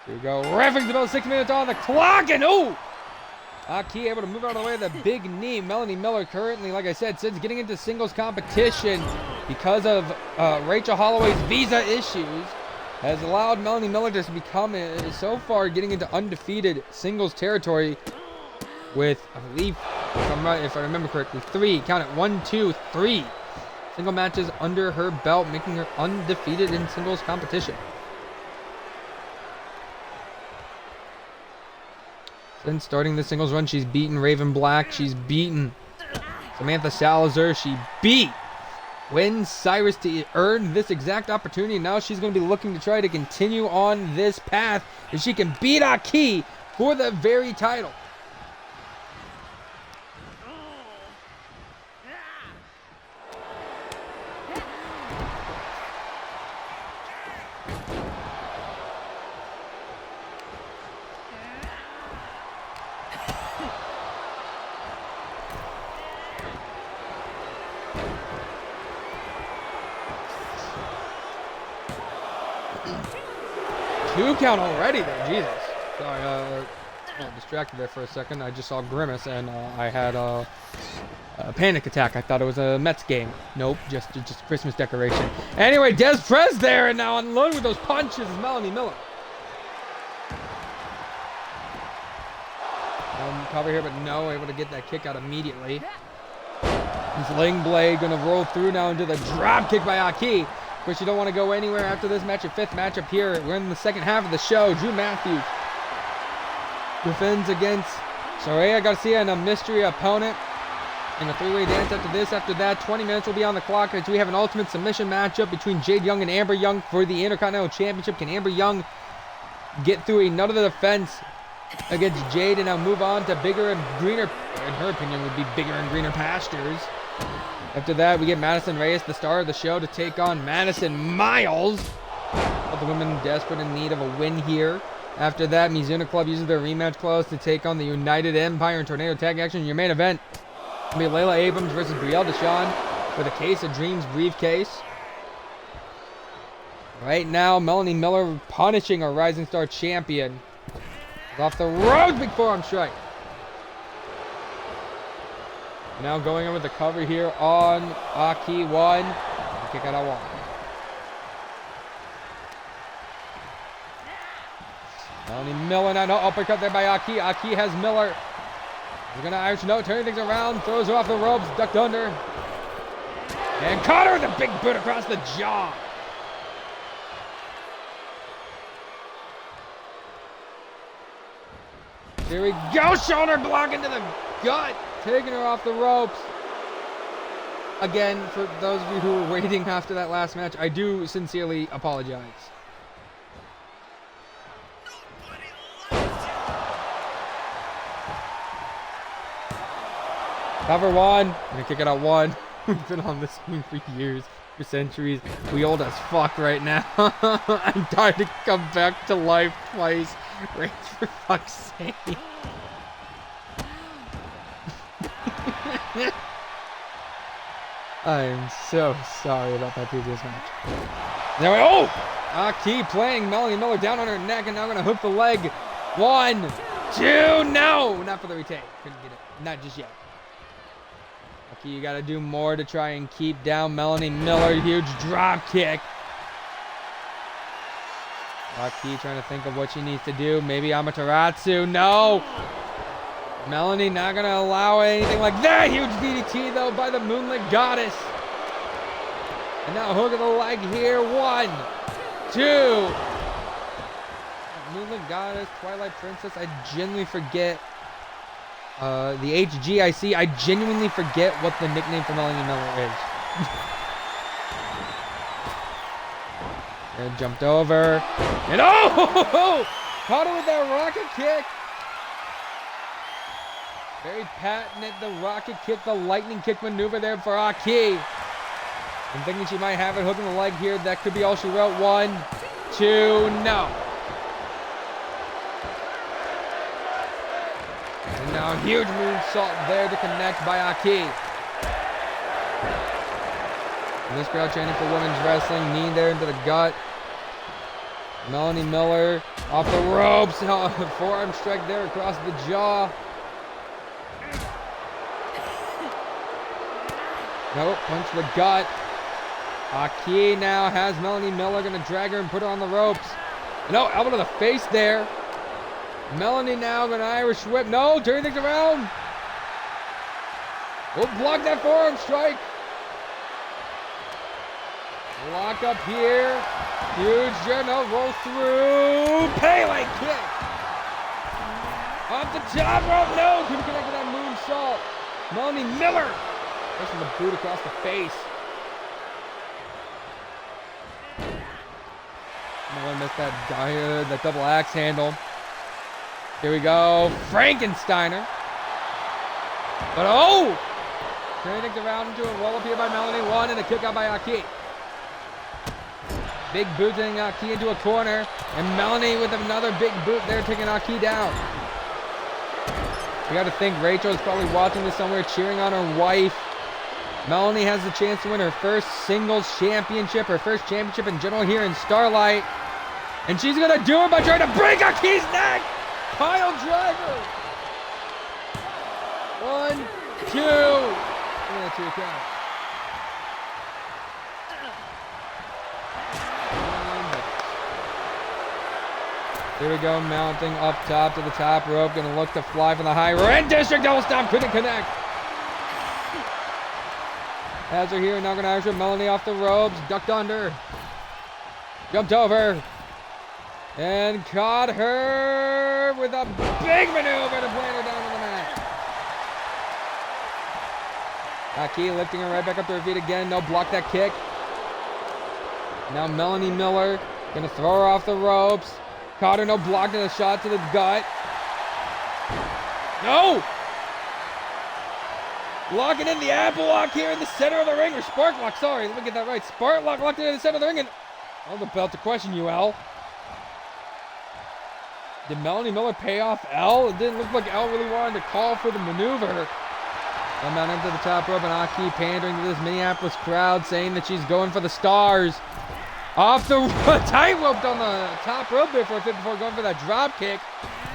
Here we go. Referee's about 6 minutes on the clock, and Aki able to move out of the way of the big knee. Melanie Miller currently, like I said, since getting into singles competition because of Rachel Holloway's visa issues, has allowed Melanie Miller to become, so far, getting into undefeated singles territory with, I believe, if I remember correctly, 3, count it, 1, 2, 3 single matches under her belt, making her undefeated in singles competition. Since starting the singles run, she's beaten Raven Black. She's beaten Samantha Salazar. She beat Wynn Cyrus to earn this exact opportunity. Now she's going to be looking to try to continue on this path if she can beat Aki for the very title. Two count already there, Jesus. Sorry, got distracted there for a second. I just saw Grimace and I had a panic attack. I thought it was a Mets game. Nope, just a Christmas decoration. Anyway, Des Prez there and now unloading with those punches is Melanie Miller. Cover here, but no, able to get that kick out immediately. Sling Blade gonna roll through now into the drop kick by Aki. Of course, you don't want to go anywhere after this matchup. 5th matchup here. We're in the second half of the show. Drew Matthews defends against Soraya Garcia and a mystery opponent in a 3-way dance after this. After that, 20 minutes will be on the clock as we have an ultimate submission matchup between Jade Young and Amber Young for the Intercontinental Championship. Can Amber Young get through another defense against Jade and now move on to bigger and greener, in her opinion, would be bigger and greener pastures? After that, we get Madison Reyes, the star of the show, to take on Madison Miles. Both the women desperate in need of a win here. After that, Mizuno Club uses their rematch clause to take on the United Empire in Tornado Tag Action. Your main event will be Layla Abrams versus Brielle Deshawn for the Case of Dreams briefcase. Right now, Melanie Miller punishing our Rising Star champion. Off the road, big forearm strike. Now going in with the cover here on Aki 1. Kick out at 1. Melanie Miller now, no uppercut there by Aki. Aki has Miller. He's gonna Irish note, turning things around, throws her off the ropes, ducked under. And caught her with a big boot across the jaw. Here we go, shoulder block into the gut. Taking her off the ropes. Again, for those of you who were waiting after that last match, I do sincerely apologize. Cover one. I'm gonna kick it out one. We've been on this screen for years, for centuries. We old as fuck right now. I'm dying to come back to life twice. Right, for fuck's sake. I am so sorry about that previous match. There we go. Aki playing Melanie Miller down on her neck, and now gonna hook the leg. 1, 2, no! Not for the retake. Couldn't get it. Not just yet. Aki, you gotta do more to try and keep down Melanie Miller. Huge drop kick. Aki trying to think of what she needs to do. Maybe Amaterasu. No! Melanie not gonna allow anything like that. Huge DDT though by the Moonlit Goddess. And now hook of the leg here. 1, 2. Moonlit Goddess, Twilight Princess. I genuinely forget. The HGIC. I genuinely forget what the nickname for Melanie Miller is. And jumped over. And oh! Caught her with that rocket kick. Very patented, the rocket kick, the lightning kick maneuver there for Aki. I'm thinking she might have it hooking the leg here. That could be all she wrote. 1, 2, no. And now a huge moonsault there to connect by Aki. And this crowd chanting for women's wrestling. Knee there into the gut. Melanie Miller off the ropes. Forearm strike there across the jaw. Nope, punch to the gut. Aki now has Melanie Miller, gonna drag her and put her on the ropes. No, elbow to the face there. Melanie now gonna Irish whip. No, turn things around. We'll block that forearm strike. Lock up here. Huge jet, no, roll through. Pele kick. Off the top rope, no, couldn't connect to that moonsault. Melanie Miller. Pushing the boot across the face. Miller missed that double axe handle. Here we go. Frankensteiner. But oh! Turning things around into a roll up here by Melanie. 1 and a kick out by Aki. Big boot taking Aki into a corner. And Melanie with another big boot there taking Aki down. You got to think Rachel is probably watching this somewhere cheering on her wife. Melanie has the chance to win her first singles championship, her first championship in general here in Starlight. And she's going to do it by trying to break Aki's neck. Pile driver. 1, 2. And 2 count. Here we go, mounting up top to the top rope. Going to look to fly from the high rope. And district double stomp, couldn't connect. Has her here, now going to Irish Melanie off the ropes. Ducked under. Jumped over. And caught her with a big maneuver to plant her down on the mat. Aki lifting her right back up to her feet again. No, block that kick. Now Melanie Miller going to throw her off the ropes. Caught her, no, blocked in a shot to the gut. No! Locking in the apple lock here in the center of the ring, or spark lock, sorry, let me get that right. Spark lock locked in the center of the ring, and I'm about to question you, Al. Did Melanie Miller pay off L? It didn't look like L really wanted to call for the maneuver. Come down into the top rope, and Aki pandering to this Minneapolis crowd, saying that she's going for the stars. Off the tight roped on the top rope there for a 54, going for that drop kick.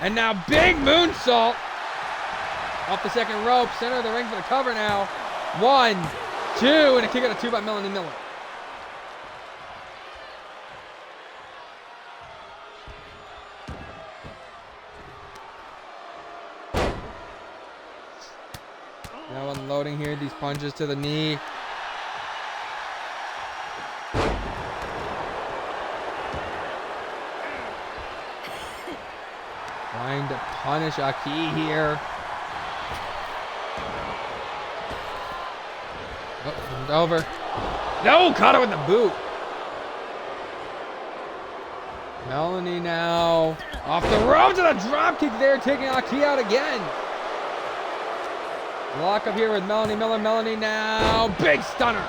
And now big moonsault. Off the second rope, center of the ring for the cover now. 1, 2, and a kick out of 2 by Melanie Miller. Now unloading here, these punches to the knee. Trying to punish Aki here. Oh, It's over. No, caught her with the boot. Melanie now off the ropes and a drop kick there, taking Aki out again. Lock up here with Melanie Miller. Melanie now, big stunner.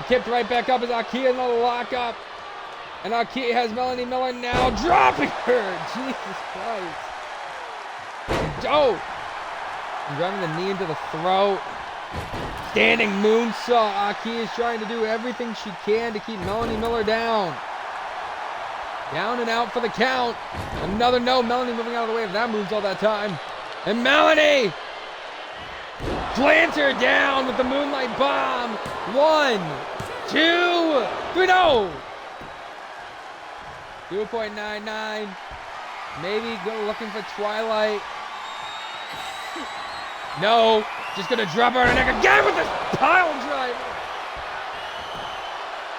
Kicked right back up as Aki in the lockup. And Aki has Melanie Miller now dropping her. Jesus Christ. Oh! And driving the knee into the throat. Standing moonsault. Aki is trying to do everything she can to keep Melanie Miller down. Down and out for the count. Another no. Melanie moving out of the way of that moonsault that time. And Melanie plants her down with the Moonlight Bomb. 1, 2, 3, no! 2.99. Maybe go looking for Twilight. No. Just gonna drop her on her neck again with this pile driver.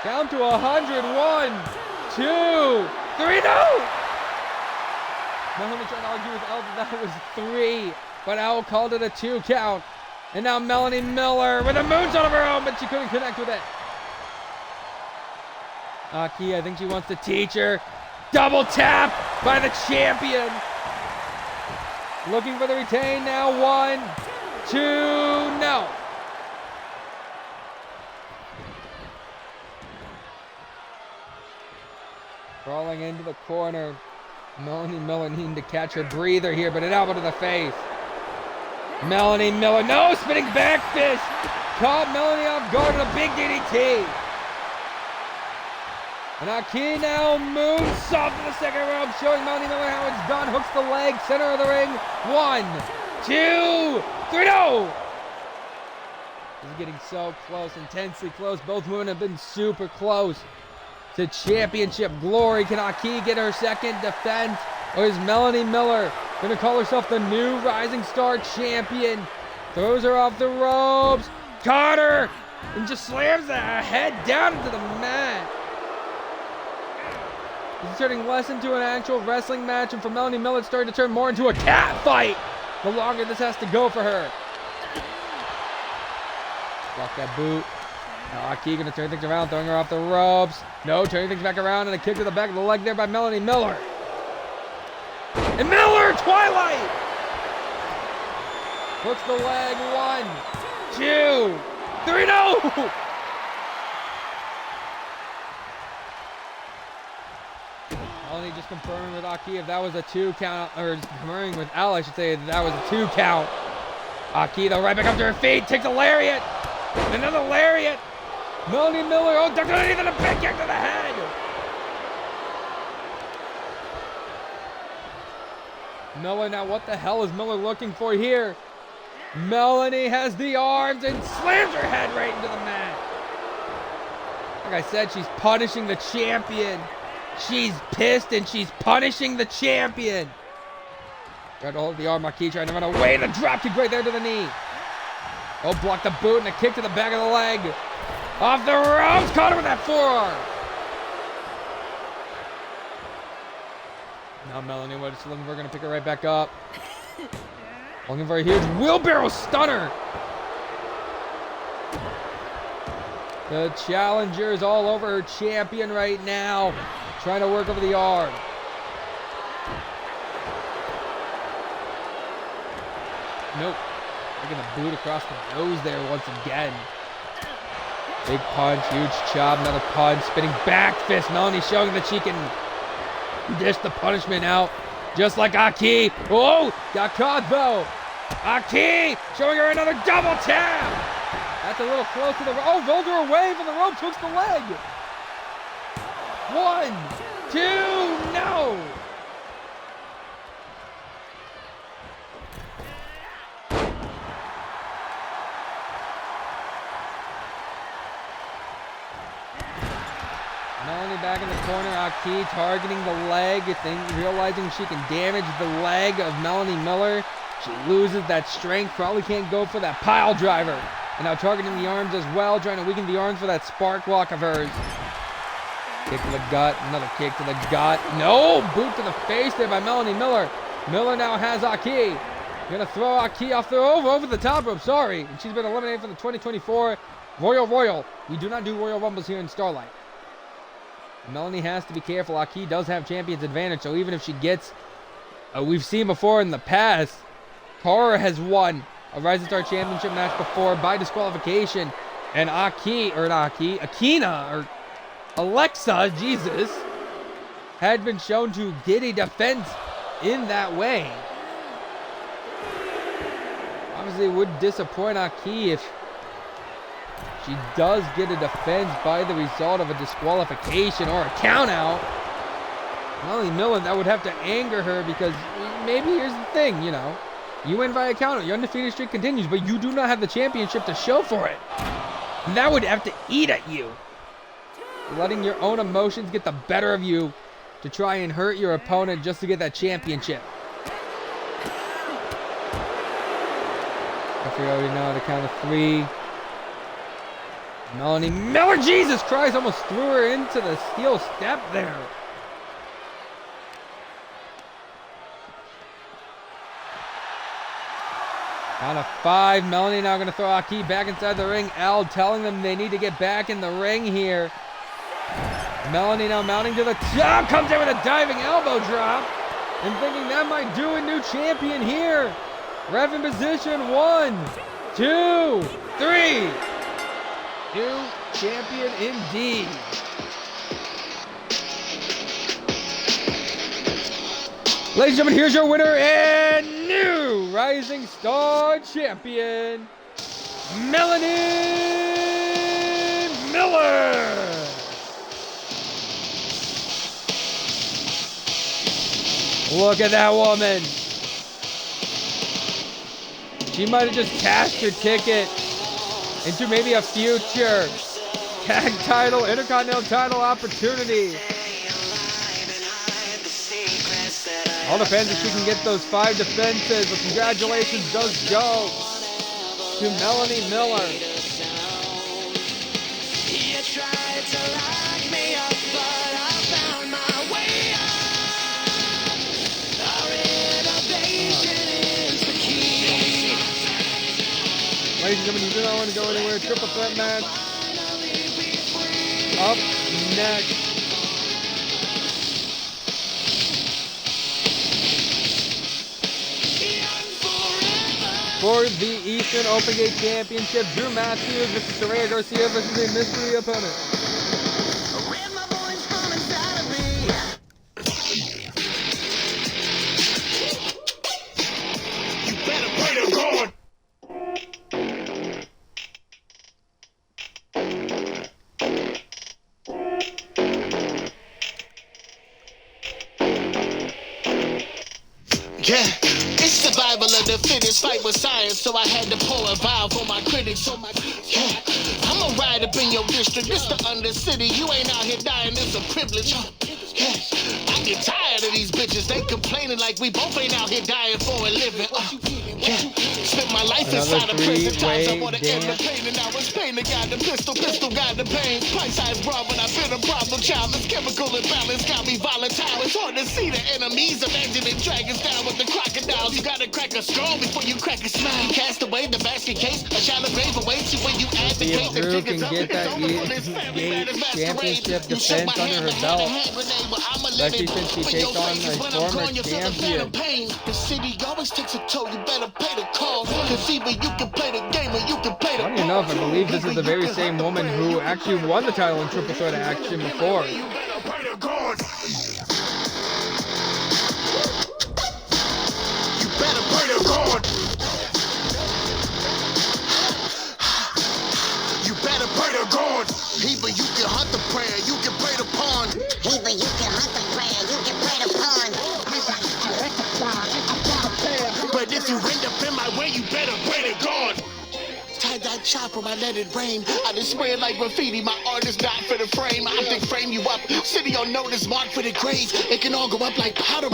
Down to 100. 1, 2, 3, no! Melanie trying to argue with Elle that was 3. But Elle called it a 2 count. And now Melanie Miller with a moonsault of her own, but she couldn't connect with it. Aki, I think she wants to teach her. Double tap by the champion. Looking for the retain now. 1, 2, no. Crawling into the corner. Melanie Miller needing to catch her breather here, but an elbow to the face. Melanie Miller, no, spinning back fist. Caught Melanie off guard with a big DDT. And Aki now moonsault to the second rope, showing Melanie Miller how it's done. Hooks the leg, center of the ring. 1, 2, 3, no! This is getting so close, intensely close. Both women have been super close to championship glory. Can Aki get her second defense? Or is Melanie Miller going to call herself the new Rising Star champion? Throws her off the ropes. Caught her! And just slams her head down into the mat. It's turning less into an actual wrestling match, and for Melanie Miller, it's starting to turn more into a cat fight. The longer this has to go for her. Block that boot. Now Aki going to turn things around, throwing her off the ropes. No, turning things back around, and a kick to the back of the leg there by Melanie Miller. And Miller, Twilight! Hooks the leg. 1, 2, 3, no! Melanie just confirming with Aki if that was a 2 count, or confirming with Elle, I should say, that was a 2 count. Aki, though, right back up to her feet, takes a lariat. Another lariat. Melanie Miller, oh, ducked underneath and a big kick to the head. Miller, now what the hell is Miller looking for here? Melanie has the arms and slams her head right into the mat. Like I said, she's punishing the champion. She's pissed and she's punishing the champion. Tried to hold the arm. Aki trying to run away. The drop kick right there to the knee. Oh, blocked the boot and a kick to the back of the leg. Off the ropes. Caught her with that forearm. Now Melanie, what is looking for? Going to pick her right back up. Looking for a huge wheelbarrow stunner. The challenger is all over her champion right now. Trying to work over the arm. Nope. Taking the boot across the nose there once again. Big punch, huge chop, another punch, spinning back fist. Melanie showing that she can dish the punishment out. Just like Aki. Oh, got caught though. Aki showing her another double tap. That's a little close to the rope. Oh, rolled her away from the rope, hooks the leg. 1, 2, no. Melanie back in the corner. Aki targeting the leg, realizing she can damage the leg of Melanie Miller. She loses that strength, probably can't go for that pile driver. And now targeting the arms as well, trying to weaken the arms for that spark walk of hers. Kick to the gut, another kick to the gut. No, boot to the face there by Melanie Miller. Miller now has Aki. Gonna throw Aki off the over the top rope. Sorry. And she's been eliminated from the 2024 Royal. We do not do Royal Rumbles here in Starlight. Melanie has to be careful. Aki does have champion's advantage, so even if she gets... we've seen before in the past, Cara has won a Rising Star Championship match before by disqualification. And Akina, or Alexa, Jesus, had been shown to get a defense in that way. Obviously, it would disappoint Aki if she does get a defense by the result of a disqualification or a countout. Molly Miller, that would have to anger her because maybe here's the thing, you know. You win by a countout, your undefeated streak continues, but you do not have the championship to show for it. And that would have to eat at you. Letting your own emotions get the better of you to try and hurt your opponent just to get that championship. If you already know the count of 3. Melanie Miller, Jesus Christ, almost threw her into the steel step there. Count of 5. Melanie now going to throw Aki back inside the ring. Elle telling them they need to get back in the ring here. Melanie now mounting to the top. Comes in with a diving elbow drop. And thinking that might do a new champion here. Ref in position. 1, 2, 3. New champion indeed. Ladies and gentlemen, here's your winner and new Rising Star Champion, Melanie Miller. Look at that woman. She might have just cashed her ticket into maybe a future tag title, intercontinental title opportunity. All depends if she can get those 5 defenses, but congratulations does go to Melanie Miller. Ladies and gentlemen, you do not want to go anywhere. Triple threat match. Up next. For the Eastern Open Gate Championship, Drew Matthews versus Saraya Garcia versus a mystery opponent. You better pray to God. Yeah, it's survival of the fittest, fight with science, so I had to pour a vial for my critics. Yeah, I'ma ride up in your district, this the Undercity, you ain't out here dying, it's a privilege. Yeah, I get tired of these bitches, they complaining like we both ain't out here dying for a living. Yeah, spent my life inside a prison, times I wanna end the pain, and now it's pain that got the pistol got the pain. Price size bra, but I've been a problem child, this chemical imbalance got me volatile. It's hard to see the enemies, imagining dragons down with the crocodiles. You gotta crack a skull before you crack a smile. Cast away the basket case, a shallow grave awaits you when you advocate. See if Drew can get that championship defense under her belt, especially since she takes on a former champion. The city always takes a toll, you better pay the cost. Cause either you can play the game or you can play the Funny enough, I believe this is the very same woman who actually won the title in Triple Threat action before. You better pay the God. You better pray to God. You better pray to God. Either you can hunt the prayer, you can pray the pawn. Either you can hunt the prayer, you can pray the pawn. But if you end up in my way, you better pray to God. Tie-dye chopper, I let it rain. I just spray it like graffiti. My art is not for the frame. I think frame you up. City on notice, mark for the grave. It can all go up like powder.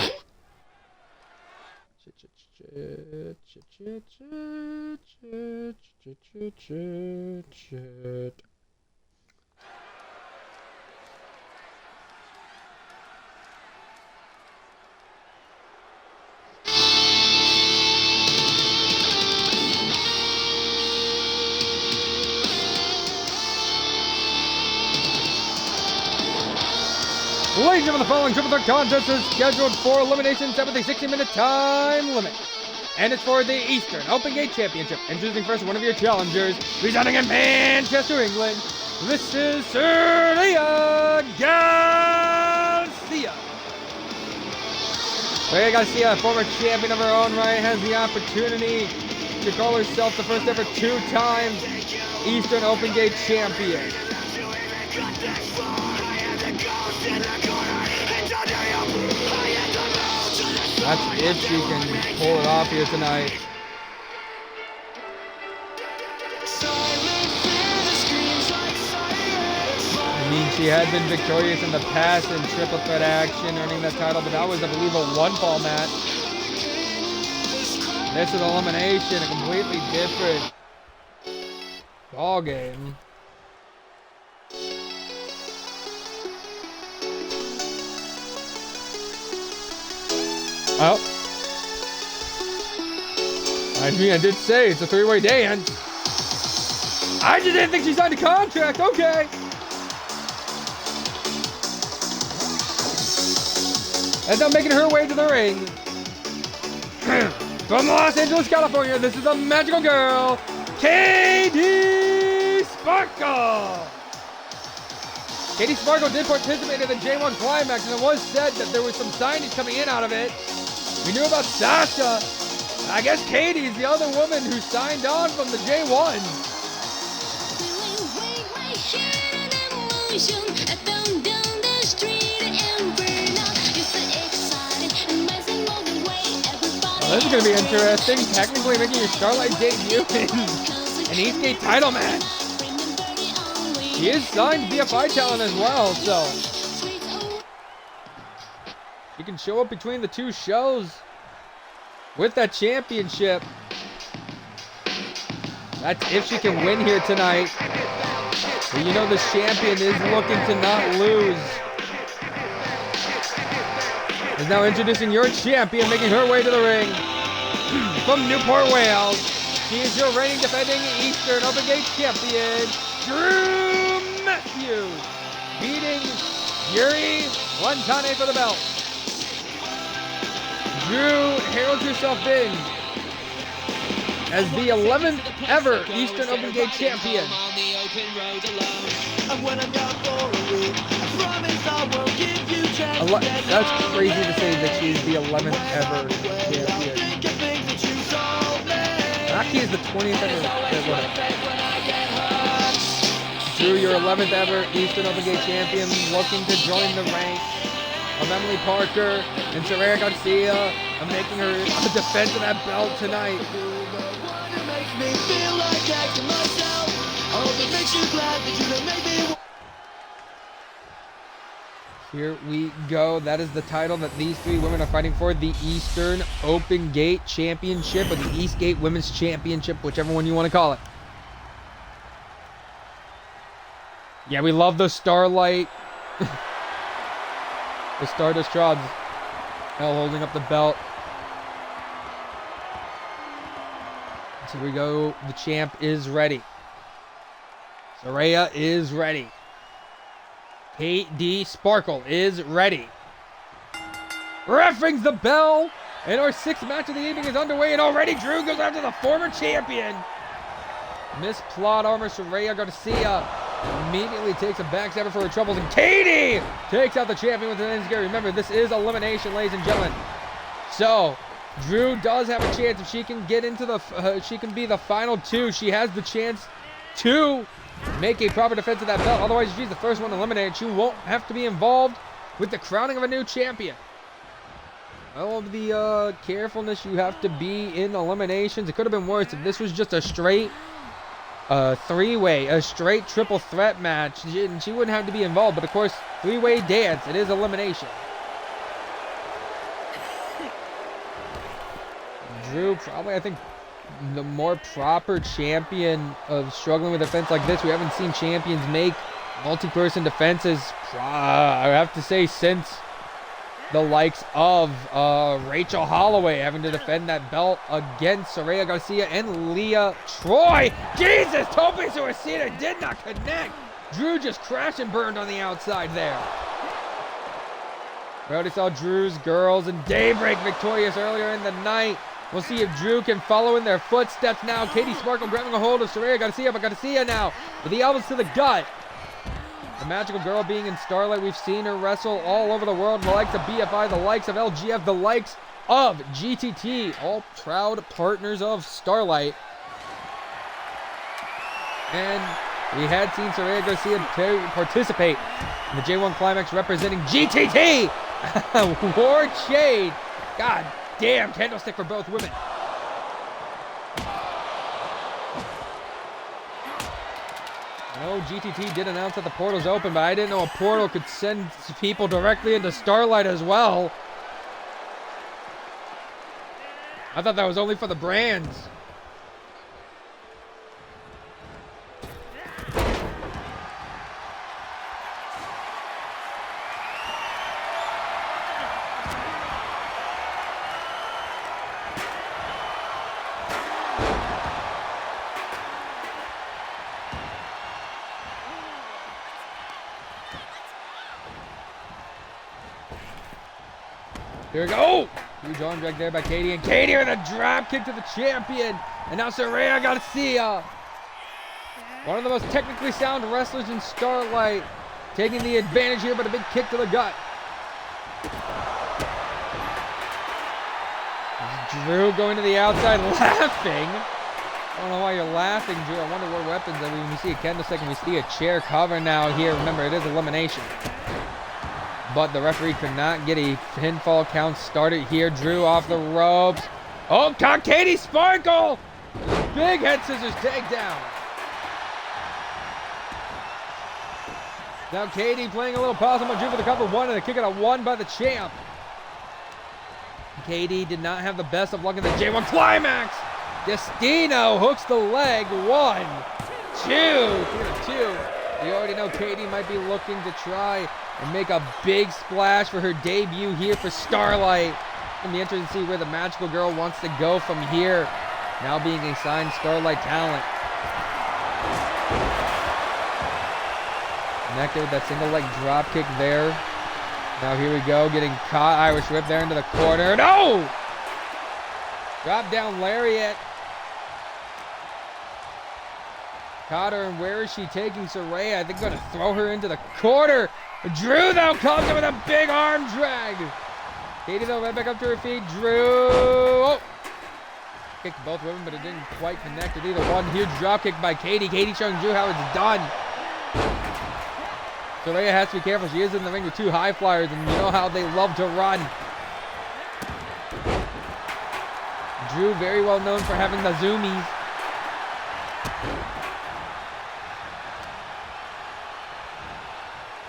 Ladies and gentlemen, the following triple threat contest is scheduled for elimination set with a 60-minute time limit. And it's for the Eastern Open Gate Championship. Introducing first one of your challengers, residing in Manchester, England. This is Saraya Garcia. Saraya Garcia, former champion of her own right, has the opportunity to call herself the first ever two-time Eastern Open Gate champion. That's if she can pull it off here tonight. I mean, she had been victorious in the past in triple threat action, earning that title, but that was, I believe, a one-fall match. This is elimination, a completely different ball game. Oh. I mean, I did say it's a three-way dance. I just didn't think she signed a contract. Okay. And now making her way to the ring. From Los Angeles, California, this is the magical girl, Katie Sparkle. Katie Sparkle did participate in the J1 Climax, and it was said that there was some signage coming in out of it. We knew about Sasha. I guess Katie's the other woman who signed on from the J1. Well, this is going to be interesting. Technically making your Starlight debut in an Eastgate title match. He is signed to be a fight talent as well, so he can show up between the two shows with that championship. That's if she can win here tonight. But you know this champion is looking to not lose. Is now introducing your champion, making her way to the ring. From Newport, Wales, she is your reigning defending Eastern Open Gate champion, Drew Matthews, beating Yuri Lantane for the belt. Drew heralds herself in as the 11th ever Eastern Open Gate champion. That's crazy to say that she is the 11th ever champion. Rocky is the 20th ever. Drew, your 11th ever Eastern Open Gate champion, looking to join the ranks of Emily Parker and Saraya Garcia. I'm making her a defense of that belt tonight. Here we go. That is the title that these three women are fighting for. The Eastern Open Gate Championship, or the Eastgate Women's Championship, whichever one you want to call it. Yeah, we love the Starlight. The Stardust Tribes. Hell, holding up the belt. So here we go. The champ is ready. Saraya is ready. KD Sparkle is ready. Ref rings the bell, and our sixth match of the evening is underway, and already Drew goes after the former champion. Miss Plot Armor Saraya Garcia immediately takes a backstabber for her troubles, and Katie takes out the champion with an enziguri. Remember, this is elimination, ladies and gentlemen. So, Drew does have a chance if she can get into the, she can be the final two. She has the chance to make a proper defense of that belt. Otherwise, if she's the first one eliminated, she won't have to be involved with the crowning of a new champion. All of the carefulness you have to be in eliminations. It could have been worse if this was just a straight three-way, a straight triple threat match. She wouldn't have to be involved. But of course, three-way dance, it is elimination. Drew, probably, I think, the more proper champion of struggling with defense like this. We haven't seen champions make multi-person defenses, I have to say, since the likes of Rachel Holloway having to defend that belt against Saraya Garcia and Leah Troy. Jesus, Tope Suicida did not connect. Drew just crashed and burned on the outside there. We already saw Drew's girls and Daybreak victorious earlier in the night. We'll see if Drew can follow in their footsteps now. Katie Sparkle grabbing a hold of Saraya Garcia now with the elbows to the gut. The magical girl being in Starlight, we've seen her wrestle all over the world. The likes of BFI, the likes of LGF, the likes of GTT, all proud partners of Starlight. And we had seen Saraya Garcia participate in the J1 Climax representing GTT. Ward Shade. God damn, candlestick for both women. No, GTT did announce that the portal's open, but I didn't know a portal could send people directly into Starlight as well. I thought that was only for the brands. Here we go. Huge arm drag there by Katie. And Katie with a drop kick to the champion. And now Saraya Garcia. One of the most technically sound wrestlers in Starlight. Taking the advantage here, but a big kick to the gut. Drew going to the outside, laughing. I don't know why you're laughing, Drew. I wonder what weapons. I mean, we see a candlestick and we see a chair cover now here. Remember, it is elimination. But the referee could not get a pinfall count started here. Drew off the ropes. Oh, got Katie Sparkle! Big head scissors takedown. Now Katie playing a little possum on Drew for the cover one and a kick out of one by the champ. Katie did not have the best of luck in the J1 Climax. Destino hooks the leg. 1, 2. You already know Katie might be looking to try and make a big splash for her debut here for Starlight. It'll be interesting to see where the magical girl wants to go from here. Now being a signed Starlight talent. Connected with that single leg drop kick there. Now here we go, getting caught. Irish whip there into the corner. No! Drop down lariat. Caught her, and where is she taking Saraya? I think going to throw her into the corner. Drew, though, comes in with a big arm drag. Katie, though, right back up to her feet. Drew. Oh. Kicked both women, but it didn't quite connect with either one. Huge drop kick by Katie. Katie showing Drew how it's done. Saraya has to be careful. She is in the ring with two high flyers, and you know how they love to run. Drew, very well known for having the zoomies.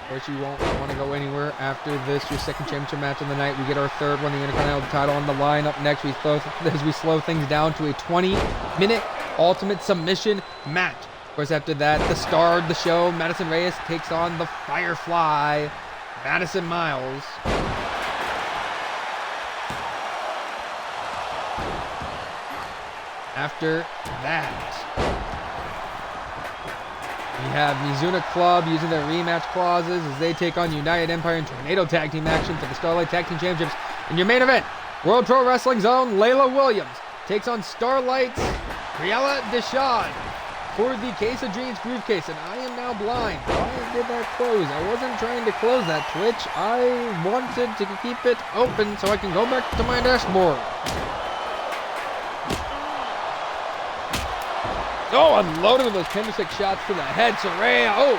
Of course, you won't want to go anywhere after this. Your second championship match of the night. We get our third one, the Intercontinental title on the line. Up next, as we slow things down to a 20-minute ultimate submission match. Of course, after that, the star of the show, Madison Reyes, takes on the Firefly, Madison Miles. After that, we have Mizuna Club using their rematch clauses as they take on United Empire and Tornado Tag Team action for the Starlight Tag Team Championships. In your main event, World Pro Wrestling Zone, Layla Williams takes on Starlight's Briella Deshawn for the Case of Dreams Groove Case. And I am now blind. Why did that close? I wasn't trying to close that, Twitch. I wanted to keep it open so I can go back to my dashboard. Oh, unloaded with those candlestick shots to the head. Saraya. Oh,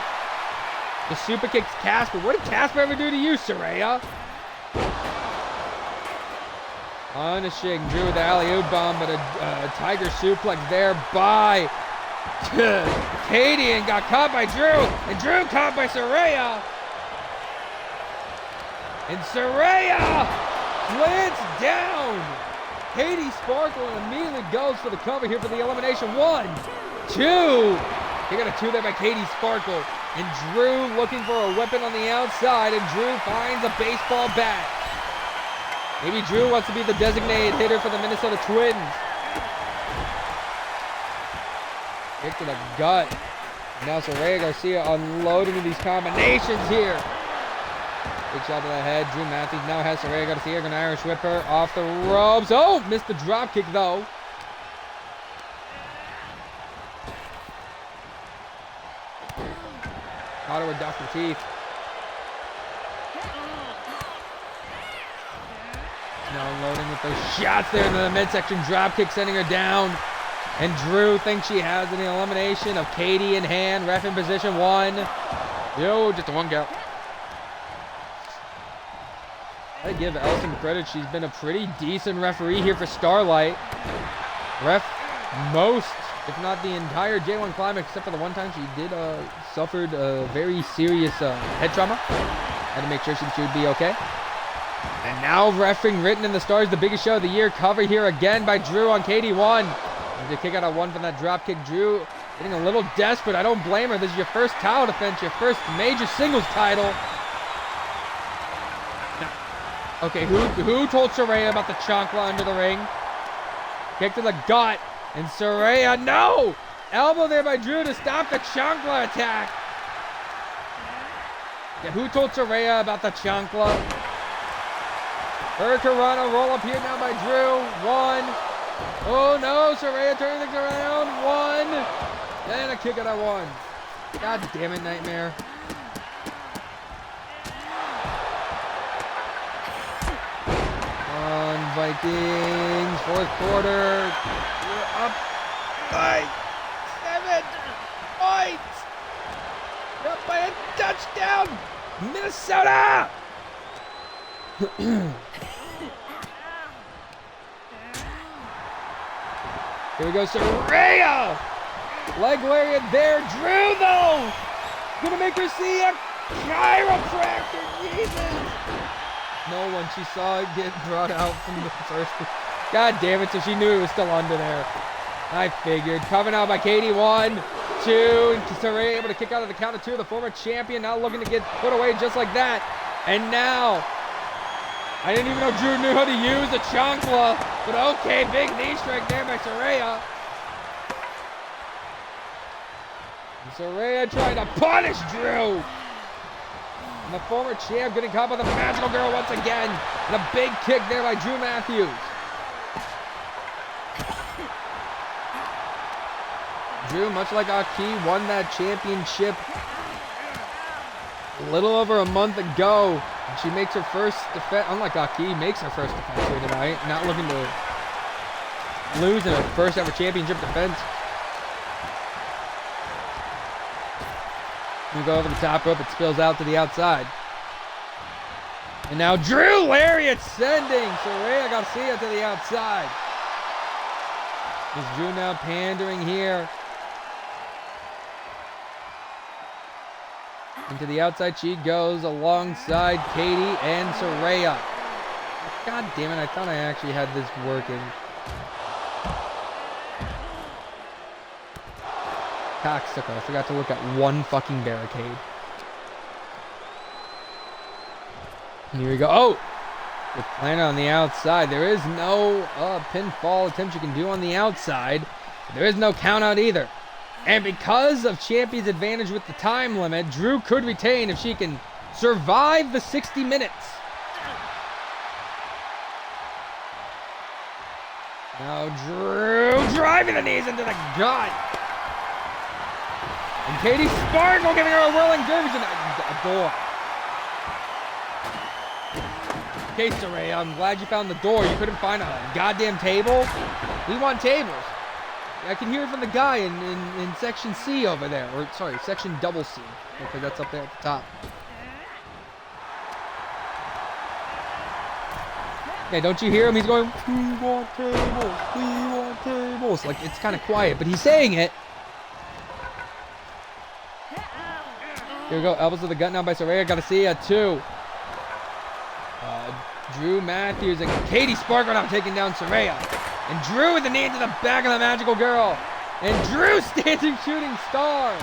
the super kicks Casper. What did Casper ever do to you, Saraya? Punishing Drew with the alley-oop bomb, but a tiger suplex there by Katie, and got caught by Drew, and Drew caught by Saraya. And Saraya plants down Katie Sparkle and immediately goes for the cover here for the elimination. 1, 2. He got a 2 there by Katie Sparkle. And Drew looking for a weapon on the outside, and Drew finds a baseball bat. Maybe Drew wants to be the designated hitter for the Minnesota Twins. Kick to the gut. And now Saraya Garcia unloading with these combinations here. Big shot to the head. Drew Matthews now has Saraya Garcia. Gonna Irish whip her off the ropes. Oh, missed the drop kick though. Caught her with Dr. Teeth. Now unloading with those shots there into the midsection drop kick, sending her down. And Drew thinks she has an elimination of Katie in hand. Ref in position 1. Yo, just a 1 count. I give Elle some credit. She's been a pretty decent referee here for Starlight. Ref most, if not the entire J1 Climax, except for the one time she did suffered a very serious head trauma. Had to make sure she would be okay. And now refereeing written in the stars, the biggest show of the year. Cover here again by Drew on KD1. The kick out of 1 from that drop kick. Drew getting a little desperate. I don't blame her. This is your first title defense, your first major singles title. Now, okay, who told Saraya about the chancla under the ring? Kick to the gut. And Saraya, no! Elbow there by Drew to stop the chancla attack. Yeah, who told Saraya about the chancla? Hurricanrana roll up here now by Drew. 1. Oh no, Saraya turning things around. 1. And a kick out of 1. God damn it, Nightmare. On Vikings, 4th quarter. We're up by 7 points. We're up by a touchdown. Minnesota! Here we go, Saraya! Leg lariat there. Drew, though! Gonna make her see a chiropractor, Jesus! No one, she saw it get brought out from the first. God damn it, so she knew it was still under there. I figured. Coming out by Katie, 1, 2. And Saraya able to kick out of the count of 2. The former champion now looking to get put away just like that. And now, I didn't even know Drew knew how to use a chancla, but okay, big knee strike there by Saraya. And Saraya trying to punish Drew. And the former champ getting caught by the magical girl once again. And a big kick there by Drew Matthews. Drew, much like Aki, won that championship a little over a month ago. And she makes her first defense, unlike Aki, makes her first defense here tonight. Not looking to lose in her first ever championship defense. We go over the top rope, it spills out to the outside. And now Drew lariat sending Saraya Garcia to the outside. Is Drew now pandering here? Into the outside she goes alongside Katie and Saraya. God damn it, I thought I actually had this working. Cocksucker, I forgot to look at one fucking barricade. Here we go. Oh! With Planner on the outside. There is no pinfall attempt you can do on the outside. There is no count out either. And because of Champion's advantage with the time limit, Drew could retain if she can survive the 60 minutes. Now Drew driving the knees into the gut. And Katie Sparkle giving her a whirling dervish. A door. Okay, Saraya, I'm glad you found the door. You couldn't find a goddamn table? We want tables. I can hear it from the guy in section C over there. Or, sorry, section double C. Okay, that's up there at the top. Hey, don't you hear him? He's going, we want tables, we want tables. Like, it's kind of quiet, but he's saying it. Here we go, elbows to the gut now by Saraya. Got to see a 2. Drew Matthews and Katie Sparkle now taking down Saraya. And Drew with the knee into the back of the magical girl. And Drew standing shooting star.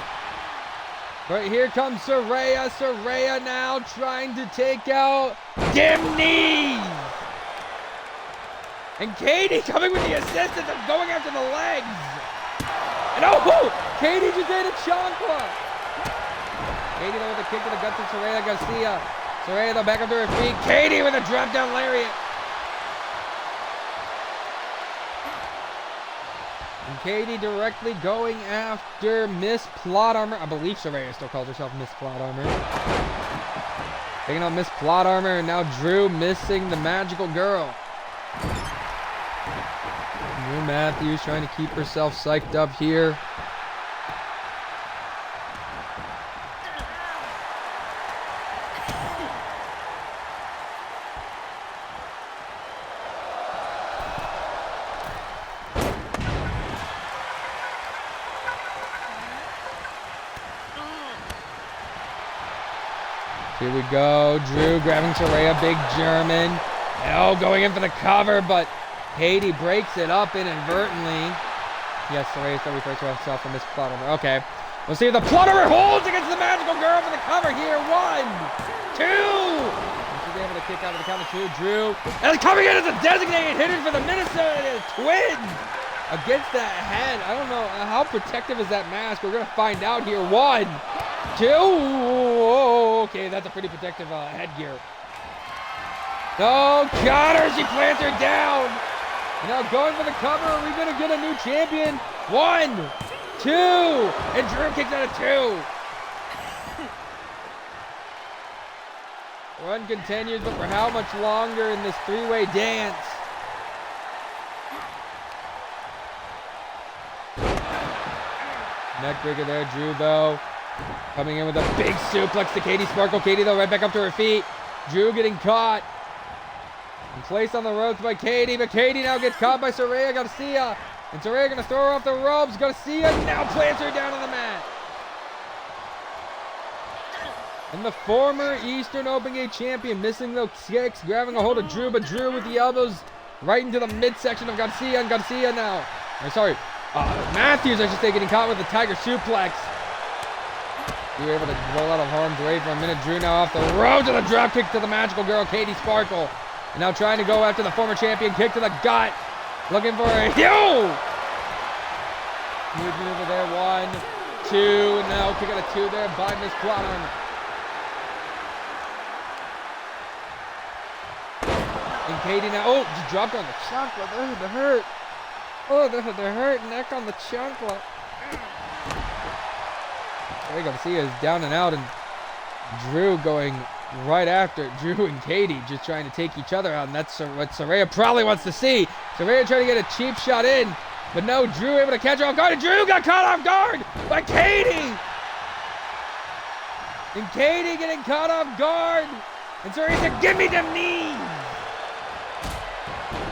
But here comes Saraya. Saraya now trying to take out Dimney. And Katie coming with the assistance and going after the legs. And oh, Katie just did a chancla. Katie though with a kick to the gut to Saraya Garcia. Saraya though back up to her feet. Katie with a drop down lariat. And Katie directly going after Miss Plot Armor. I believe Saraya still calls herself Miss Plot Armor. Taking out Miss Plot Armor, and now Drew missing the magical girl. Drew Matthews trying to keep herself psyched up here. Here we go. Drew grabbing Saraya, big German. Oh, going in for the cover, but Katie breaks it up inadvertently. Yes, Saraya still refers to herself from Miss Plot Armor. Okay. We'll see if the Plot Armor holds against the magical girl for the cover here. 1, 2. And she's able to kick out of the count of 2. Drew. And coming in as a designated hitter for the Minnesota Twins. Against that head. I don't know. How protective is that mask? We're going to find out here. 1, 2. Oh, okay, that's a pretty protective headgear. Oh, got her. She plants her down. And now going for the cover. Are we going to get a new champion? 1, 2. And Drew kicks out of 2. Run continues, but for how much longer in this three-way dance? Neckbreaker there, Drew though. Coming in with a big suplex to Katie Sparkle. Katie though right back up to her feet. Drew getting caught. And placed on the ropes by Katie, but Katie now gets caught by Saraya Garcia. And Saraya gonna throw her off the ropes. Garcia now plants her down on the mat. And the former Eastern Open Gate champion missing those kicks, grabbing a hold of Drew, but Drew with the elbows right into the midsection of Garcia, and Garcia now. Matthews, I should say, getting caught with the Tiger suplex. We were able to roll out of harm's way for a minute. Drew now off the ropes with a drop kick to the magical girl, Katie Sparkle. And now trying to go after the former champion, kick to the gut. Looking for a heel. Huge maneuver there, 1, 2. And now kick out of 2 there by Miss Plot Armor. And Katie now, oh, just dropped on the chunkla. The hurt. Oh, the hurt neck on the chunkla. There you go. See, is down and out, and Drew going right after Drew and Katie, just trying to take each other out, and that's what Saraya probably wants to see. Saraya trying to get a cheap shot in, but no, Drew able to catch her off guard, and Drew got caught off guard by Katie. And Katie getting caught off guard, and Saraya said, "Give me them knees."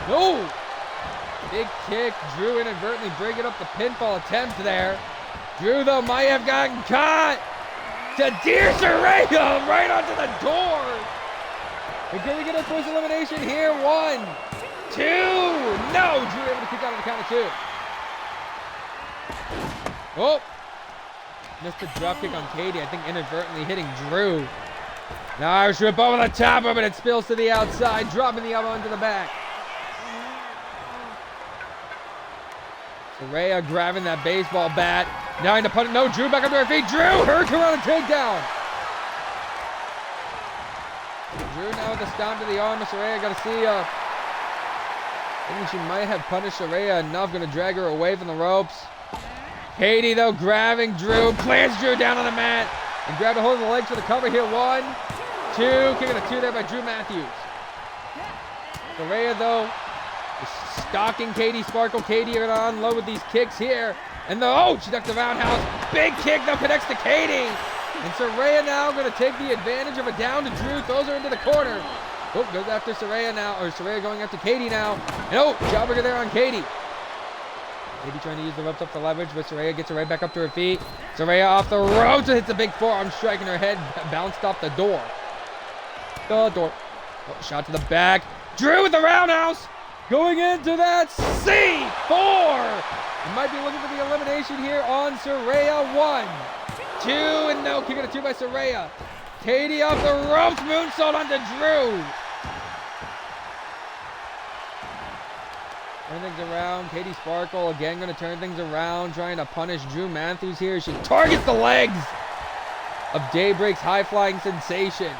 No. Big kick. Drew inadvertently bringing up the pinfall attempt there. Drew, though, might have gotten caught. To Dear Saraya right onto the door. And can we get a first elimination here? 1, 2. No. Drew able to kick out of the count of 2. Oh. Missed the drop kick on Katie. I think inadvertently hitting Drew. Now Irish whip over the top of it. It spills to the outside. Dropping the elbow into the back. Saraya grabbing that baseball bat. Now into put it. No, Drew back up to her feet. Drew, hurricanrana takedown. Drew now with the stomp to the arm of Saraya Garcia. I think she might have punished Saraya enough. Going to drag her away from the ropes. Katie, though, grabbing Drew. Plants Drew down on the mat. And grab a hold of the legs for the cover here. 1, 2. Kicking a 2 there by Drew Matthews. Saraya, though, stalking Katie Sparkle. Katie going to unload with these kicks here. And she ducked the roundhouse. Big kick though connects to Katie. And Saraya now going to take the advantage of a down to Drew. Throws her into the corner. Oh, goes after Saraya now. Or Saraya going after Katie now. And jawbreaker there on Katie. Katie trying to use the ropes up for leverage, but Saraya gets her right back up to her feet. Saraya off the ropes and hits a big forearm strike, and her head bounced off the door. Shot to the back. Drew with the roundhouse. Going into that C4. We might be looking for the elimination here on Saraya. 1, 2, and no. Kick it a 2 by Saraya. Katie off the ropes. Moonsault onto Drew. Turn things around. Katie Sparkle again going to turn things around. Trying to punish Drew Matthews here. She targets the legs of Daybreak's high-flying sensation.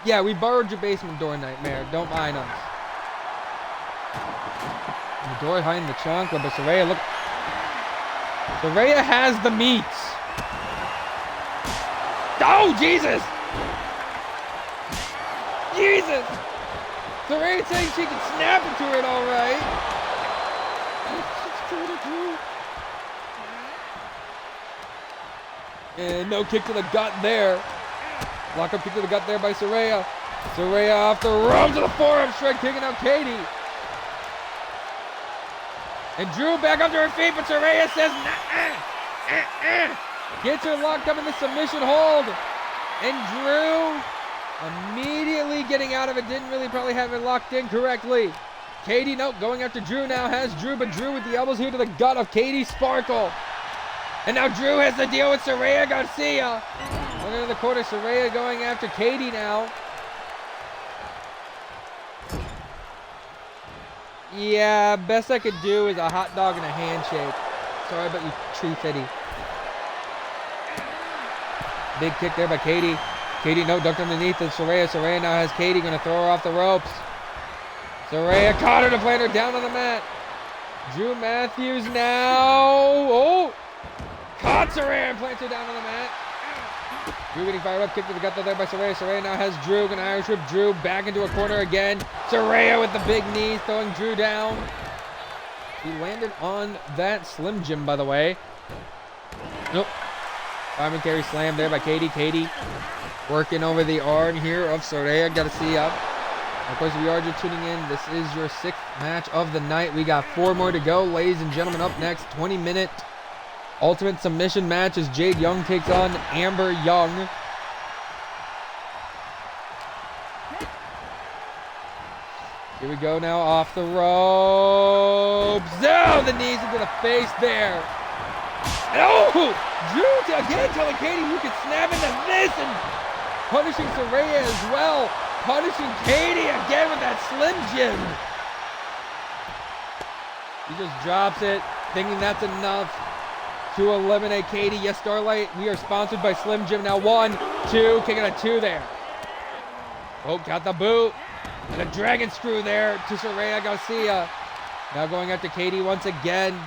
Yeah, we borrowed your basement door, Nightmare. Don't mind us. The door behind the trunk, but Saraya, look. Saraya has the meats. Oh, Jesus! Jesus! Saraya saying she can snap into it, all right. And no kick to the gut there. Lock up kick to the gut there by Saraya. Saraya off the ropes to the forearm strike, kicking out Katie. And Drew back up to her feet, but Saraya says, nah, gets her locked up in the submission hold. And Drew immediately getting out of it, didn't really probably have it locked in correctly. Katie, nope, going after Drew now, has Drew, but Drew with the elbows here to the gut of Katie Sparkle. And now Drew has to deal with Saraya Garcia. Going into the corner, Saraya going after Katie now. Yeah, best I could do is a hot dog and a handshake. Sorry about you, Tree Fitty. Big kick there by Katie. Katie, no, ducked underneath it. Saraya now has Katie, going to throw her off the ropes. Saraya caught her to plant her down on the mat. Drew Matthews now. Oh! Caught Saraya and plants her down on the mat. Drew getting fired up, kick to the gut there by Saraya. Saraya now has Drew, gonna Irish whip Drew back into a corner again. Saraya with the big knees, throwing Drew down. He landed on that Slim Jim, by the way. Nope. Fireman carry slam there by Katie. Katie working over the arm here of Saraya. Gotta see up. Of course, if you are just tuning in, this is your 6th match of the night. We got 4 more to go, ladies and gentlemen. Up next, 20-minute ultimate submission match as Jade Young takes on Amber Young. Here we go now, off the ropes. Oh, the knees into the face there. And oh, Drew again telling Katie you can snap into this and punishing Saraya as well. Punishing Katie again with that Slim Jim. He just drops it, thinking that's enough to eliminate Katie. Yes, Starlight, we are sponsored by Slim Jim. Now 1, 2, kicking a 2 there. Oh, got the boot. And a dragon screw there to Saraya Garcia. Now going after Katie once again.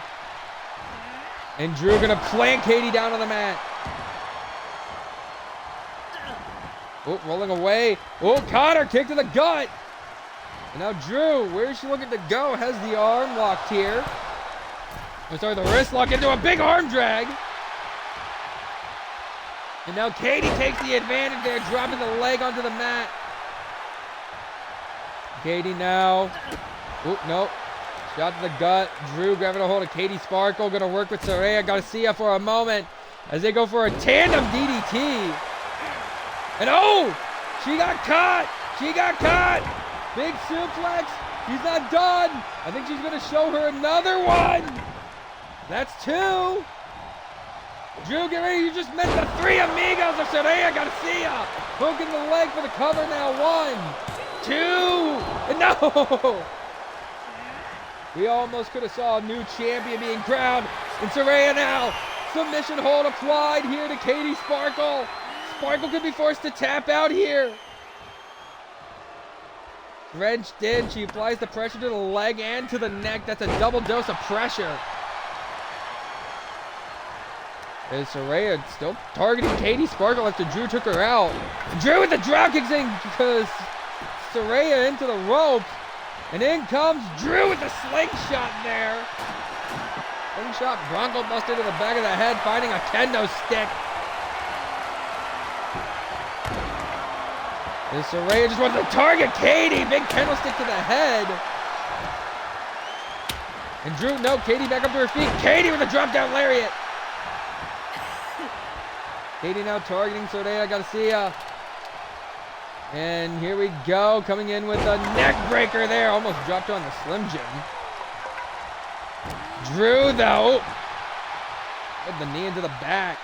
And Drew gonna plant Katie down on the mat. Oh, rolling away. Oh, caught her, kick to the gut. And now Drew, where is she looking to go? Has the arm locked here. Oh, sorry, the wrist lock into a big arm drag. And now Katie takes the advantage there, dropping the leg onto the mat. Katie now. Oh, no. Shot to the gut. Drew grabbing a hold of Katie Sparkle. Going to work with Saraya Garcia for a moment as they go for a tandem DDT. And oh, she got caught. She got caught. Big suplex. She's not done. I think she's going to show her another one. That's 2. Drew, get ready. You just met the 3 amigos of Saraya Garcia. Hooking the leg for the cover now. 1, 2, and no. We almost could have saw a new champion being crowned. And Saraya now. Submission hold applied here to Katie Sparkle. Sparkle could be forced to tap out here. Wrenched in. She applies the pressure to the leg and to the neck. That's a double dose of pressure. And Saraya still targeting Katie Sparkle after Drew took her out. Drew with the drop kick saying because Saraya into the ropes. And in comes Drew with the slingshot there. Slingshot Bronco buster to the back of the head, finding a kendo stick. And Saraya just wants to target Katie. Big kendo stick to the head. And Drew, no, Katie back up to her feet. Katie with a drop down lariat. Katie now targeting Saraya Garcia. And here we go, coming in with a neck breaker there. Almost dropped her on the Slim Jim. Drew, though, with the knee into the back.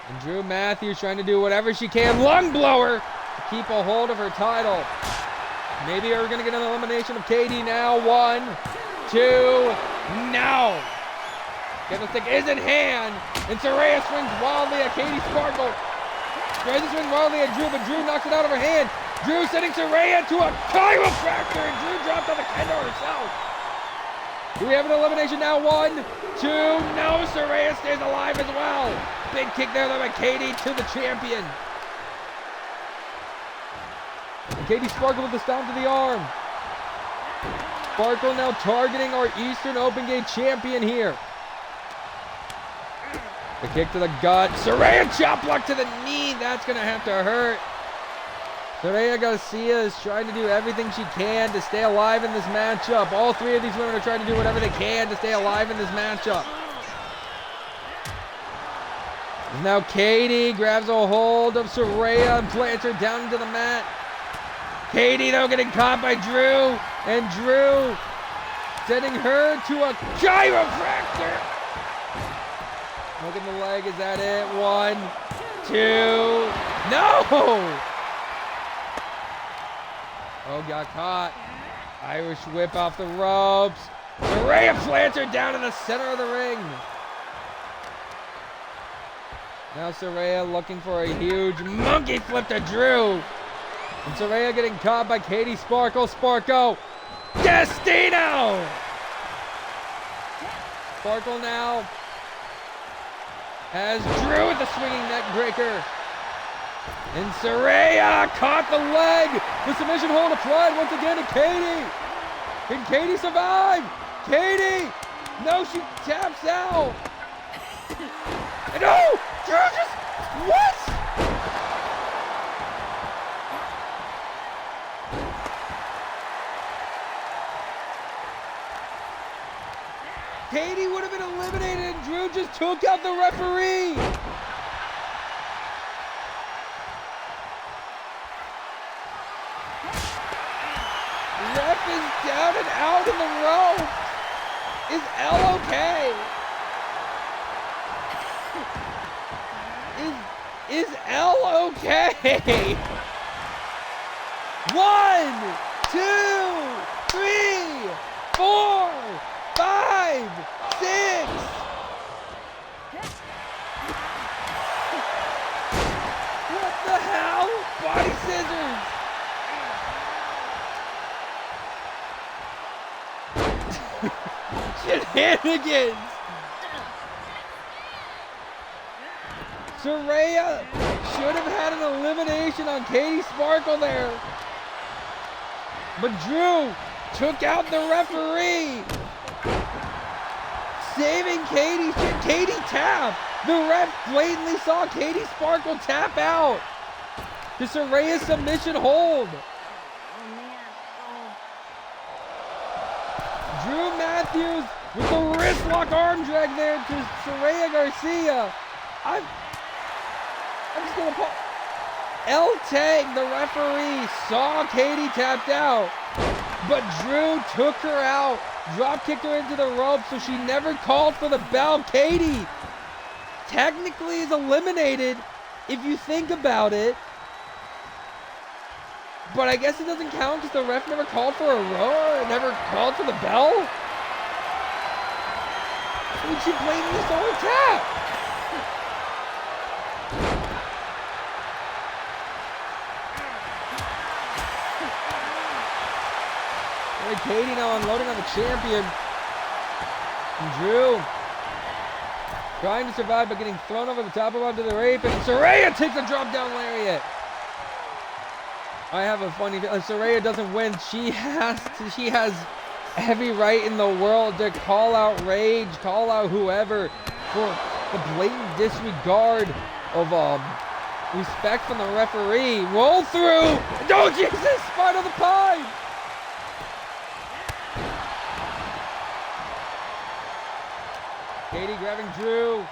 And Drew Matthews trying to do whatever she can. Lung blower to keep a hold of her title. Maybe we're going to get an elimination of Katie now. 1, 2, no. Candlestick is in hand, and Saraya swings wildly at Katie Sparkle. Tries to swing wildly at Drew, but Drew knocks it out of her hand. Drew sending Saraya to a chiropractor, and Drew dropped on the kendo herself. Do we have an elimination now? 1, 2, no, Saraya stays alive as well. Big kick there though by Katie to the champion. And Katie Sparkle with the stomp to the arm. Sparkle now targeting our Eastern Open Gate champion here. The kick to the gut. Saraya chop block to the knee. That's going to have to hurt. Saraya Garcia is trying to do everything she can to stay alive in this matchup. All three of these women are trying to do whatever they can to stay alive in this matchup. Now Katie grabs a hold of Saraya and plants her down into the mat. Katie, though, getting caught by Drew. And Drew sending her to a chiropractor. Look at the leg. Is that it? 1, 2. No! Oh, got caught. Irish whip off the ropes. Saraya plants her down in the center of the ring. Now Saraya looking for a huge monkey flip to Drew. And Saraya getting caught by Katie Sparkle. Sparkle. Destino! Sparkle now has Drew with the swinging neck breaker. And Saraya caught the leg. The submission hold applied once again to Katie. Can Katie survive? Katie! No, she taps out. No! Drew just... What? Katie would have been eliminated and Drew just took out the referee. Ref is down and out in the rope. Is L okay? Is L okay? 1, 2, 3, 4, 5, 6. What the hell? Body scissors. Shenanigans. Saraya should have had an elimination on Katie Sparkle there. But Drew took out the referee. Saving Katie. Katie tap. The ref blatantly saw Katie Sparkle tap out. The Saraya submission hold. Drew Matthews with the wrist lock arm drag there to Saraya Garcia. I'm just gonna pause. El Tag, the referee, saw Katie tapped out, but Drew took her out, drop kicked her into the rope, so she never called for the bell. Katie technically is eliminated if you think about it, but I guess it doesn't count because the ref never called for a roar, never called for the bell. I mean, she blatantly saw her tap. Katie now unloading on the champion. And Drew trying to survive by getting thrown over the top of onto the rape. And Saraya takes a drop down lariat. I have a funny feeling. If Saraya doesn't win, she has every right in the world to call out Rage, call out whoever for the blatant disregard of respect from the referee. Roll through. Oh Jesus! Spine of the pine. Katie grabbing Drew.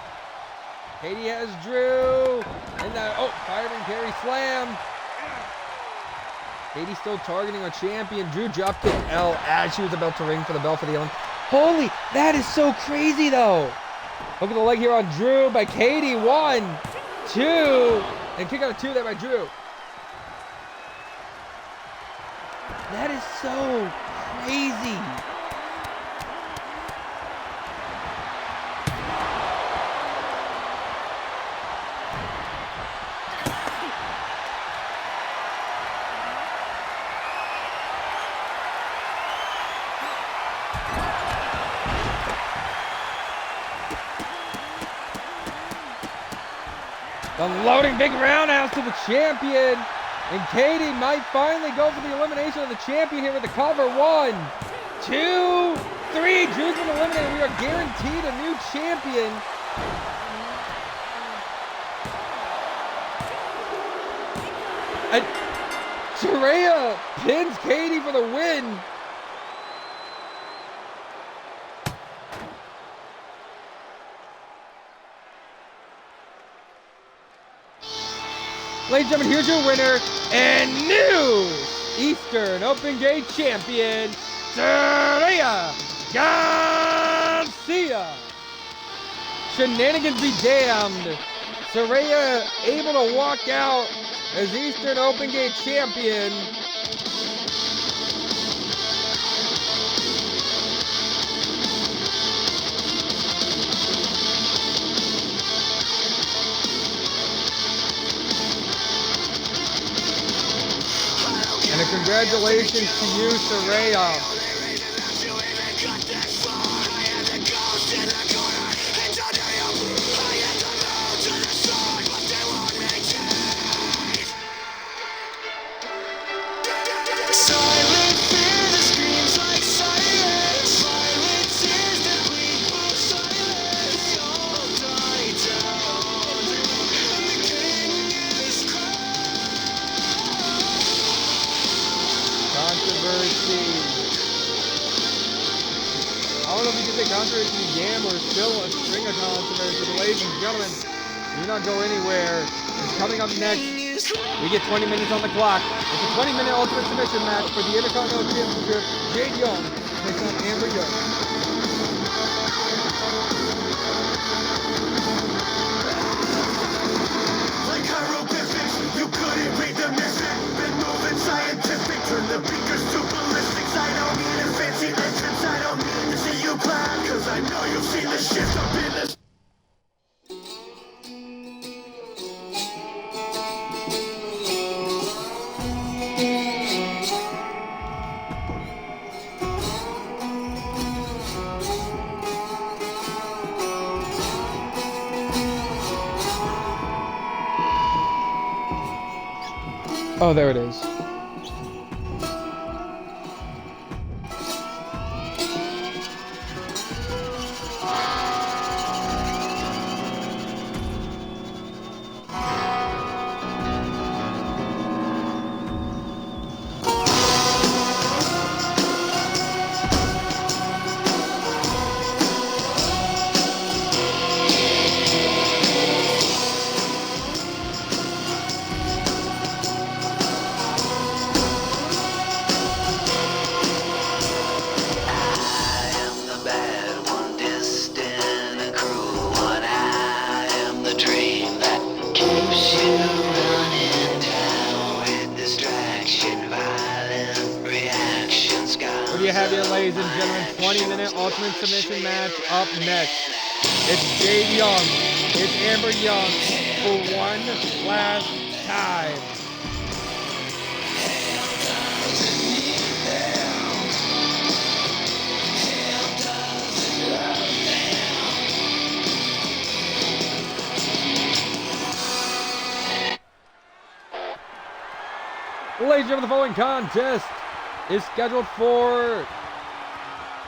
Katie has Drew. And fireman carry slam. Katie still targeting our champion. Drew drop kicked L as she was about to ring for the bell for the Olympics. Holy, that is so crazy though. Look at the leg here on Drew by Katie. 1, 2. And kick out of 2 there by Drew. That is so crazy. The loading big roundhouse to the champion. And Katie might finally go for the elimination of the champion here with the cover. 1, 2, 3. Drew's been eliminated. We are guaranteed a new champion. And Saraya pins Katie for the win. Ladies and gentlemen, here's your winner and new Eastern Open Gate champion, Saraya Garcia. Shenanigans be damned. Saraya able to walk out as Eastern Open Gate champion. And a congratulations to you, Saraya. Controversy. I don't know if you can say controversy began or still a string of controversy. But ladies and gentlemen, do not go anywhere. It's coming up next. We get 20 minutes on the clock. It's a 20-minute ultimate submission match for the Intercontinental Championship. Jade Young takes on Amber Young. Like hieroglyphics, you couldn't read the mission. Been moving scientific, turn the beakers to ballistics. I don't need a fancy entrance, I don't need to see you clap, cause I know you've seen the shift up in the Oh, there it is. What do you have here, ladies and gentlemen? 20-minute ultimate submission match up next. It's Jade Young. It's Amber Young for one last time. Ladies and gentlemen, the following contest is scheduled for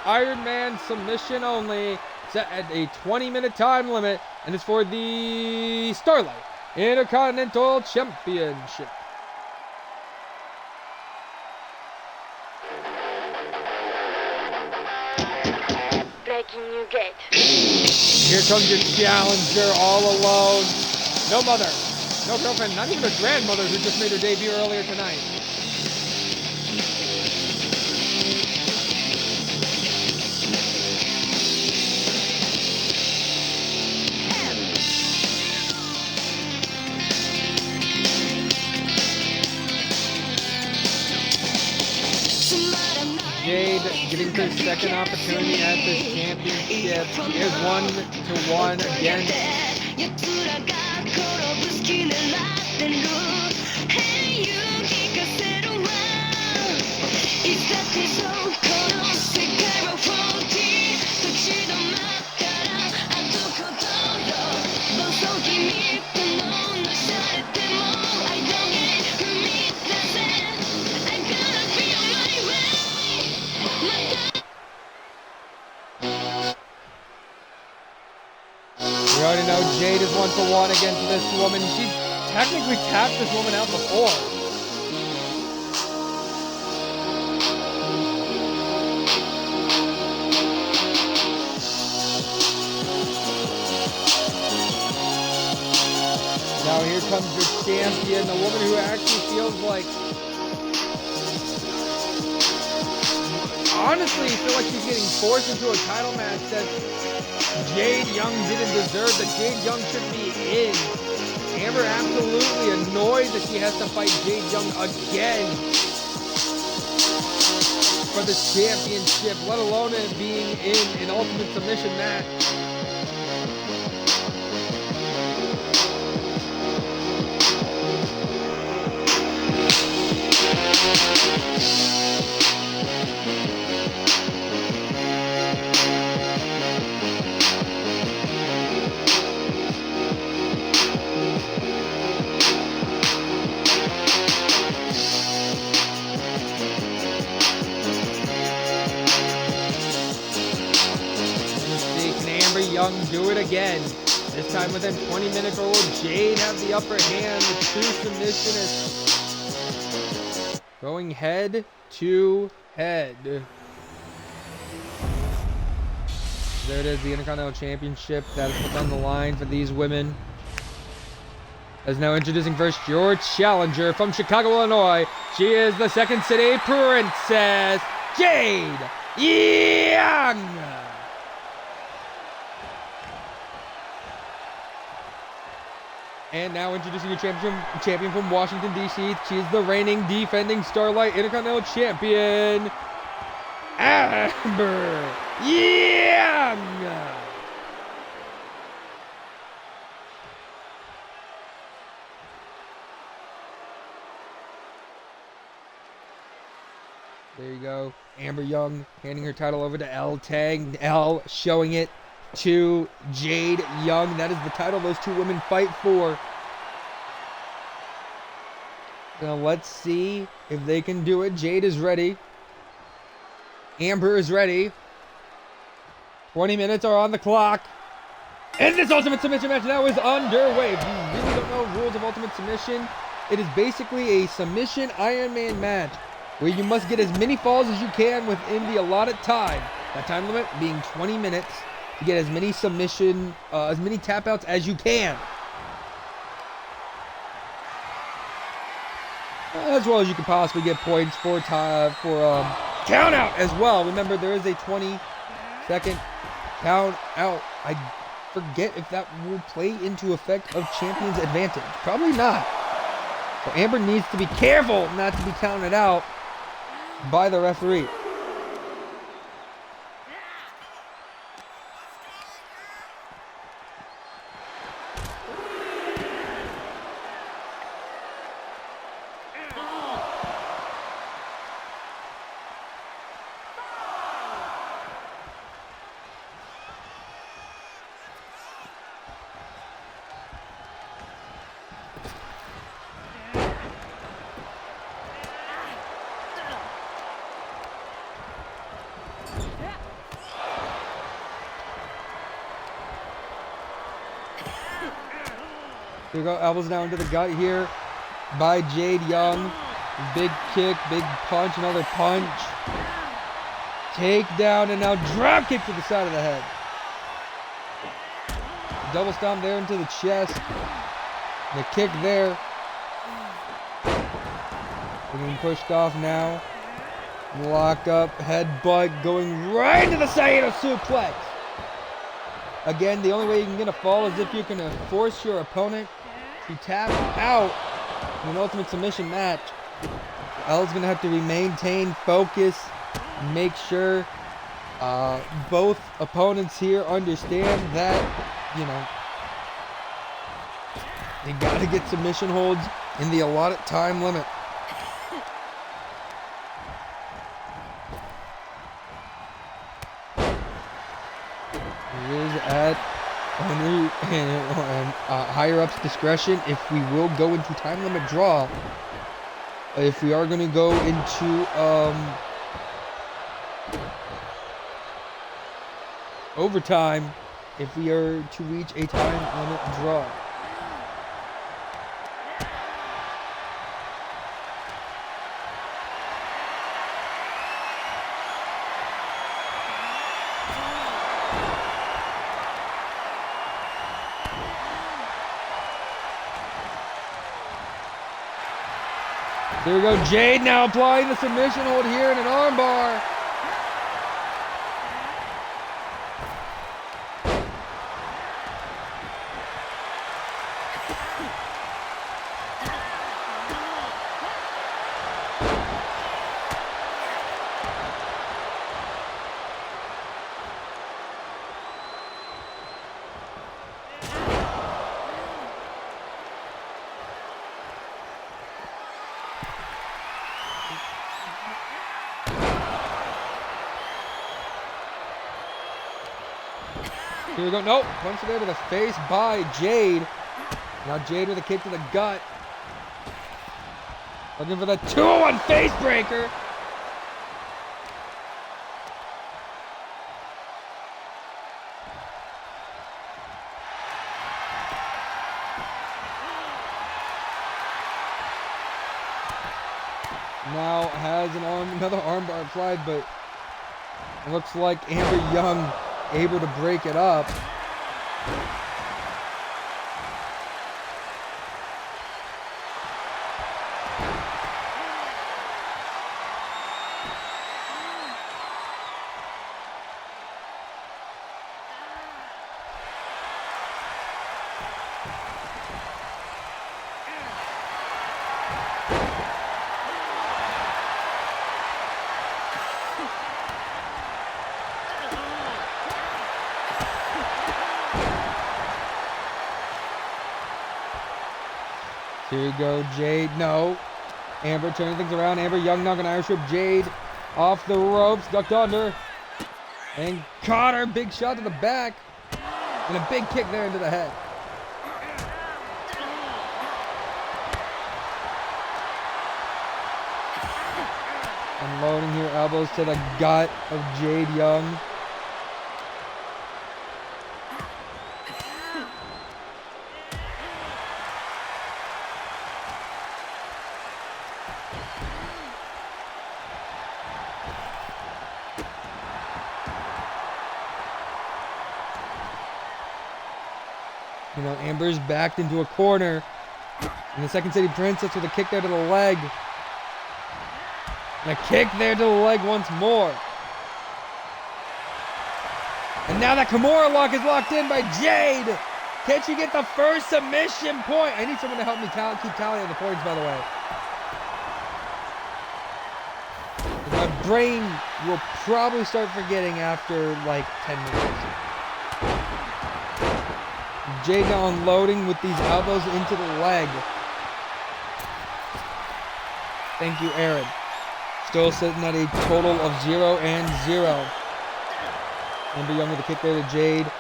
Iron Man submission only, set at a 20-minute time limit, and it's for the Starlight Intercontinental Championship. Breaking new gate. Here comes your challenger all alone. No mother, no girlfriend, not even a grandmother who just made her debut earlier tonight. Jade getting her second opportunity at this championship is 1-1 against Jade is 1-for-1 against this woman. She technically tapped this woman out before. Now here comes your champion, the woman who actually feels like, honestly, feel like she's getting forced into a title match that Jade Young didn't deserve, that Jade Young should be in. Amber absolutely annoyed that she has to fight Jade Young again for the championship, let alone it being in an ultimate submission match. Young do it again. This time within 20 minutes, or will Jade have the upper hand? The true submission is going head to head. There it is, the Intercontinental Championship that is put on the line for these women. As now introducing first your challenger from Chicago, Illinois. She is the Second City Princess, Jade Young. And now introducing your champion from Washington, D.C. She's the reigning, defending Starlight Intercontinental Champion, Amber Young. There you go. Amber Young handing her title over to Elle Tang. Elle showing it to Jade Young. That is the title those two women fight for. Now let's see if they can do it. Jade is ready. Amber is ready. 20 minutes are on the clock. And this Ultimate Submission match now is underway. If you really don't know rules of Ultimate Submission, it is basically a submission Iron Man match where you must get as many falls as you can within the allotted time. That time limit being 20 minutes. To get as many submission, as many tap outs as you can. As well as you can possibly get points for count out as well. Remember, there is a 20-second count out. I forget if that will play into effect of champion's advantage. Probably not. So Amber needs to be careful not to be counted out by the referee. Here we go, elbows down to the gut here by Jade Young. Big kick, big punch, another punch. Takedown, and now drop kick to the side of the head. Double stomp there into the chest. The kick there. Getting pushed off now. Lock up, headbutt, going right into the Saito suplex. Again, the only way you can get a fall is if you can force your opponent to tap out in an Ultimate Submission match. Elle's going to have to maintain focus, make sure both opponents here understand that, you know, they got to get submission holds in the allotted time limit. It is at higher-ups discretion if we will go into time limit draw. If we are going to go into overtime, if we are to reach a time limit draw. There we go. Jade now applying the submission hold here in an armbar. Here we go. Nope. Punch there to the face by Jade. Now Jade with a kick to the gut. Looking for the 2-1 face breaker. Now has another armbar applied, but it looks like Amber Young able to break it up. Here you go, Jade. No. Amber turning things around. Amber Young now gonna Irish whip Jade off the ropes. Ducked under. And caught her. Big shot to the back. And a big kick there into the head. Unloading here. Elbows to the gut of Jade Young. You know, Amber's backed into a corner. And the Second City Princess with a kick there to the leg. And a kick there to the leg once more. And now that Kimura lock is locked in by Jade. Can she get the first submission point? I need someone to help me keep tally on the points, by the way. My brain will probably start forgetting after like 10 minutes. Jade now unloading with these elbows into the leg. Thank you, Aaron. Still sitting at a total of 0-0. Amber Young with a kick there to Jade.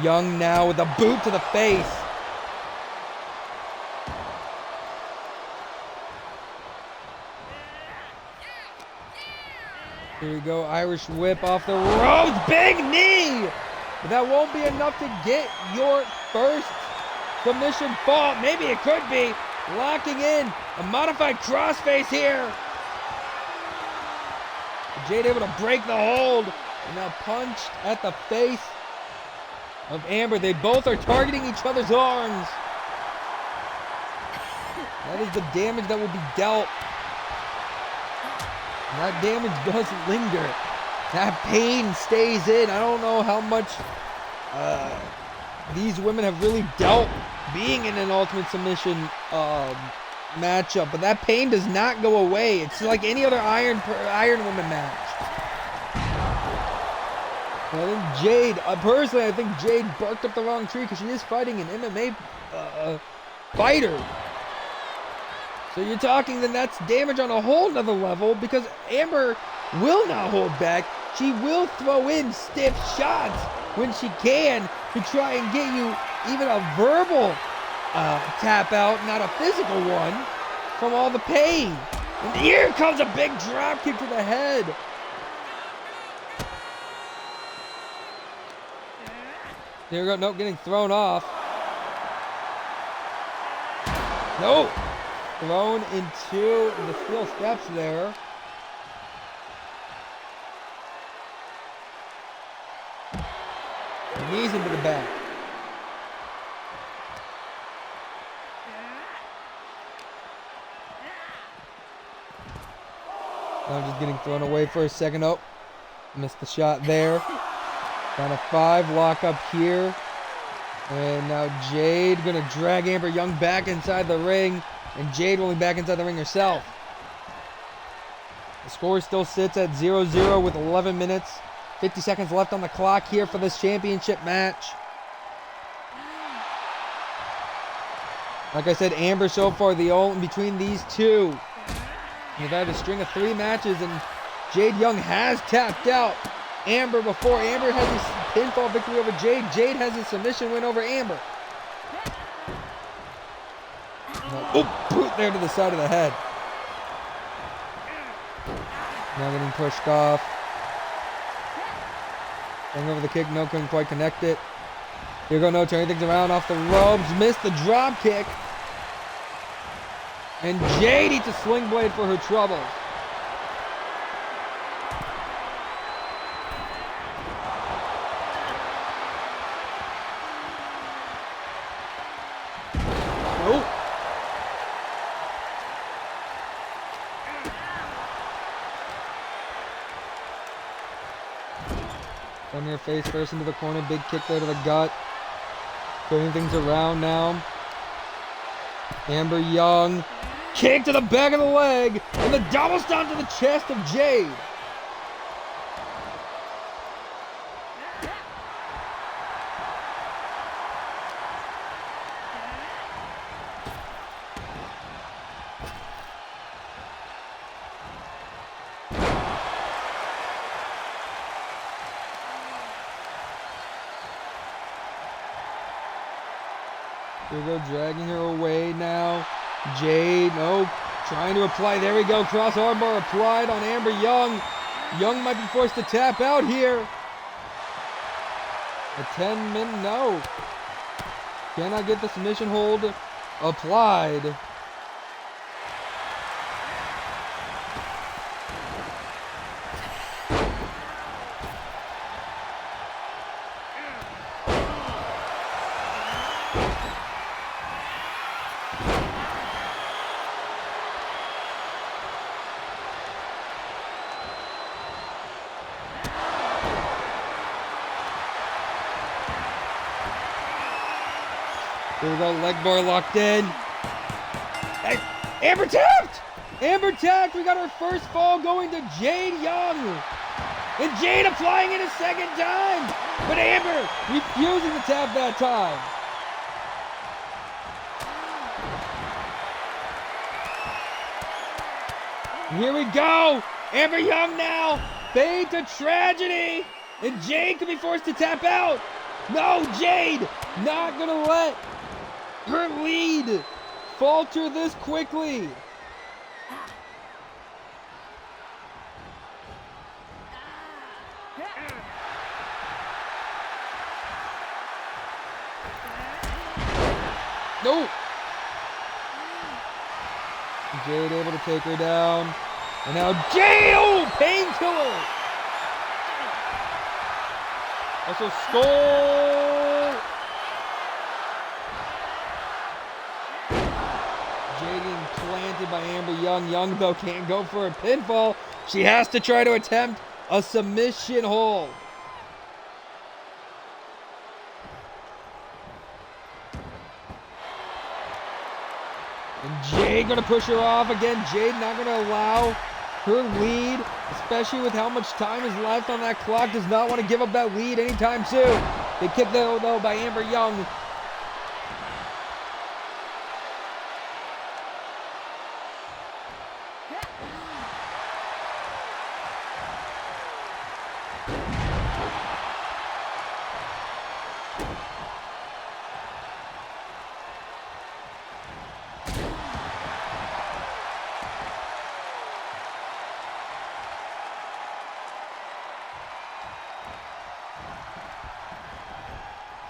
Young now with a boot to the face. Here we go, Irish whip off the ropes. Big knee! But that won't be enough to get your first submission fall. Maybe it could be. Locking in a modified crossface here. Jade able to break the hold. And now punched at the face of Amber. They both are targeting each other's arms. That is the damage that will be dealt. And that damage does linger. That pain stays in. I don't know how much these women have really dealt being in an ultimate submission matchup, but that pain does not go away. It's like any other Iron Woman match. I think Jade, personally, I think Jade barked up the wrong tree because she is fighting an MMA fighter. So you're talking then that's damage on a whole nother level because Amber will not hold back. She will throw in stiff shots when she can to try and get you even a verbal tap out, not a physical one, from all the pain. And here comes a big drop kick to the head. There we go. Nope, getting thrown off. Nope. Thrown into the steel steps there. Knees into the back. Now just getting thrown away for a second. Oh, missed the shot there. Down to 5, lock up here. And now Jade gonna drag Amber Young back inside the ring. And Jade will be back inside the ring herself. The score still sits at 0-0 with 11 minutes, 50 seconds left on the clock here for this championship match. Like I said, Amber so far the only between these two. They've had a string of 3 matches, and Jade Young has tapped out Amber before. Amber has a pinfall victory over Jade. Jade has a submission win over Amber. Oh, boot there to the side of the head. Now getting pushed off. Going over the kick, no, couldn't quite connect it. Here we go, no, turning things around off the ropes. Missed the drop kick. And Jade eats a sling blade for her troubles. Nope. On your face first into the corner, big kick there to the gut. Turning things around now. Amber Young, kick to the back of the leg, and the double stomp to the chest of Jade. Here we go, dragging her away now. Jade, no, trying to apply. There we go, cross armbar applied on Amber Young. Young might be forced to tap out here. A 10-minute, no. Cannot get the submission hold applied. Here we go, leg bar locked in. Hey, Amber tapped! Amber tapped! We got our first fall going to Jade Young. And Jade applying it a second time. But Amber refusing to tap that time. Here we go. Amber Young now. Fade to tragedy. And Jade could be forced to tap out. No, Jade not gonna let her lead falter this quickly. No. Jade able to take her down. And now Jade, oh, painkiller. Also Skull. Jade getting planted by Amber Young. Young, though, can't go for a pinfall. She has to try to attempt a submission hold. And Jade gonna push her off again. Jade not gonna allow her lead, especially with how much time is left on that clock. Does not want to give up that lead anytime soon. Big kick though by Amber Young.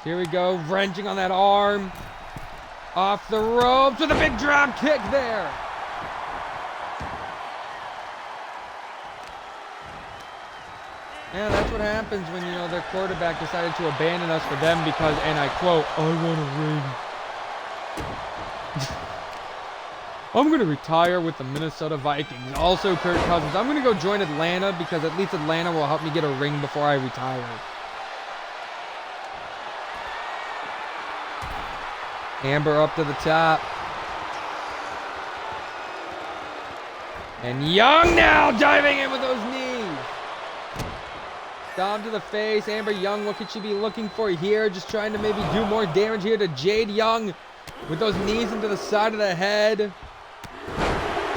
Here we go, wrenching on that arm. Off the ropes with a big drop kick there. Yeah, that's what happens when, you know, their quarterback decided to abandon us for them because, and I quote, I want a ring. I'm going to retire with the Minnesota Vikings. Also, Kirk Cousins. I'm going to go join Atlanta because at least Atlanta will help me get a ring before I retire. Amber up to the top. And Young now diving in with those knees. Stomp to the face. Amber Young, what could she be looking for here? Just trying to maybe do more damage here to Jade Young with those knees into the side of the head.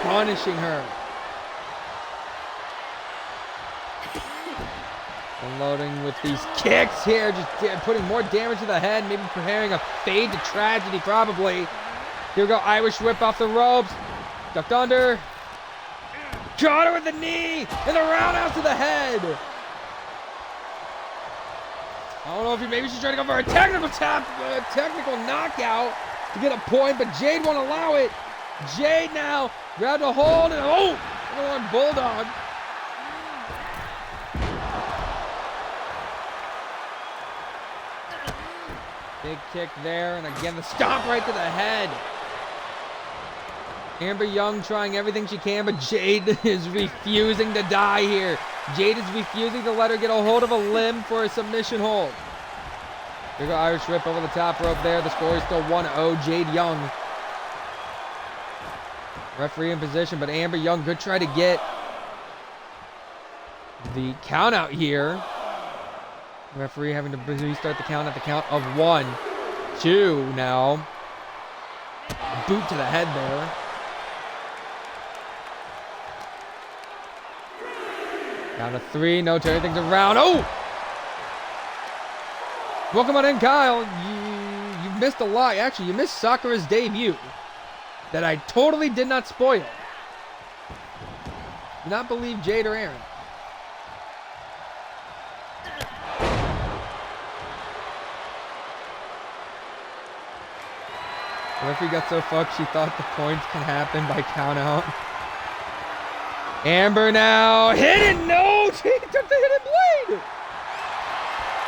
Punishing her. Unloading with these kicks here, just putting more damage to the head, maybe preparing a fade to tragedy probably. Here we go, Irish whip off the ropes. Ducked under. Caught her with the knee, and the roundhouse to the head. I don't know if maybe she's trying to go for a technical technical knockout to get a point, but Jade won't allow it. Jade now grabbed a hold, and oh, another bulldog. Big kick there, and again the stomp right to the head. Amber Young trying everything she can, but Jade is refusing to die here. Jade is refusing to let her get a hold of a limb for a submission hold. Here we go, Irish whip over the top rope there. The score is still 1-0, Jade Young. Referee in position, but Amber Young could try to get the count out here. Referee having to restart the count at the count of 1, 2 now. Boot to the head there. Down to 3, no, turning things around. Oh! Welcome on in, Kyle. You missed a lot. Actually, you missed Sakura's debut that I totally did not spoil. Do not believe Jade or Aaron. The referee got so fucked she thought the points can happen by count out. Amber now hidden. No, she took the hidden blade.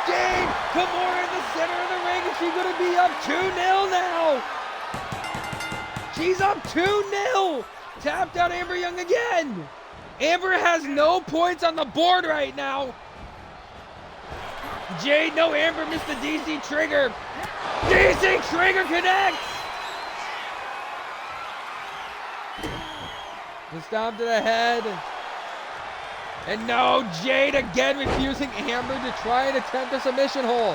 Jade, come more in the center of the ring, and she's gonna be up 2-0 now. She's up 2-0. Tapped out Amber Young again. Amber has no points on the board right now. Jade, no, Amber missed the DC trigger. DC trigger connects. The stomp to the head. And no, Jade again refusing Amber to try and attempt a submission hold.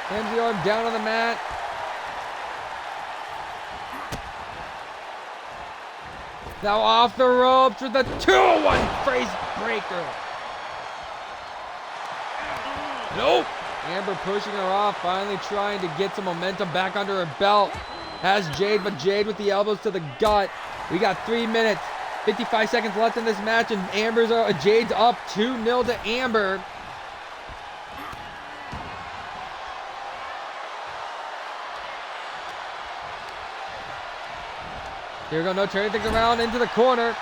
Hands the arm down on the mat. Now off the ropes with the 2-1 face breaker. Nope. Amber pushing her off, finally trying to get some momentum back under her belt. Has Jade, but Jade with the elbows to the gut. We got 3 minutes, 55 seconds left in this match, and Jade's up 2-0 to Amber. Here we go, no, turning things around into the corner.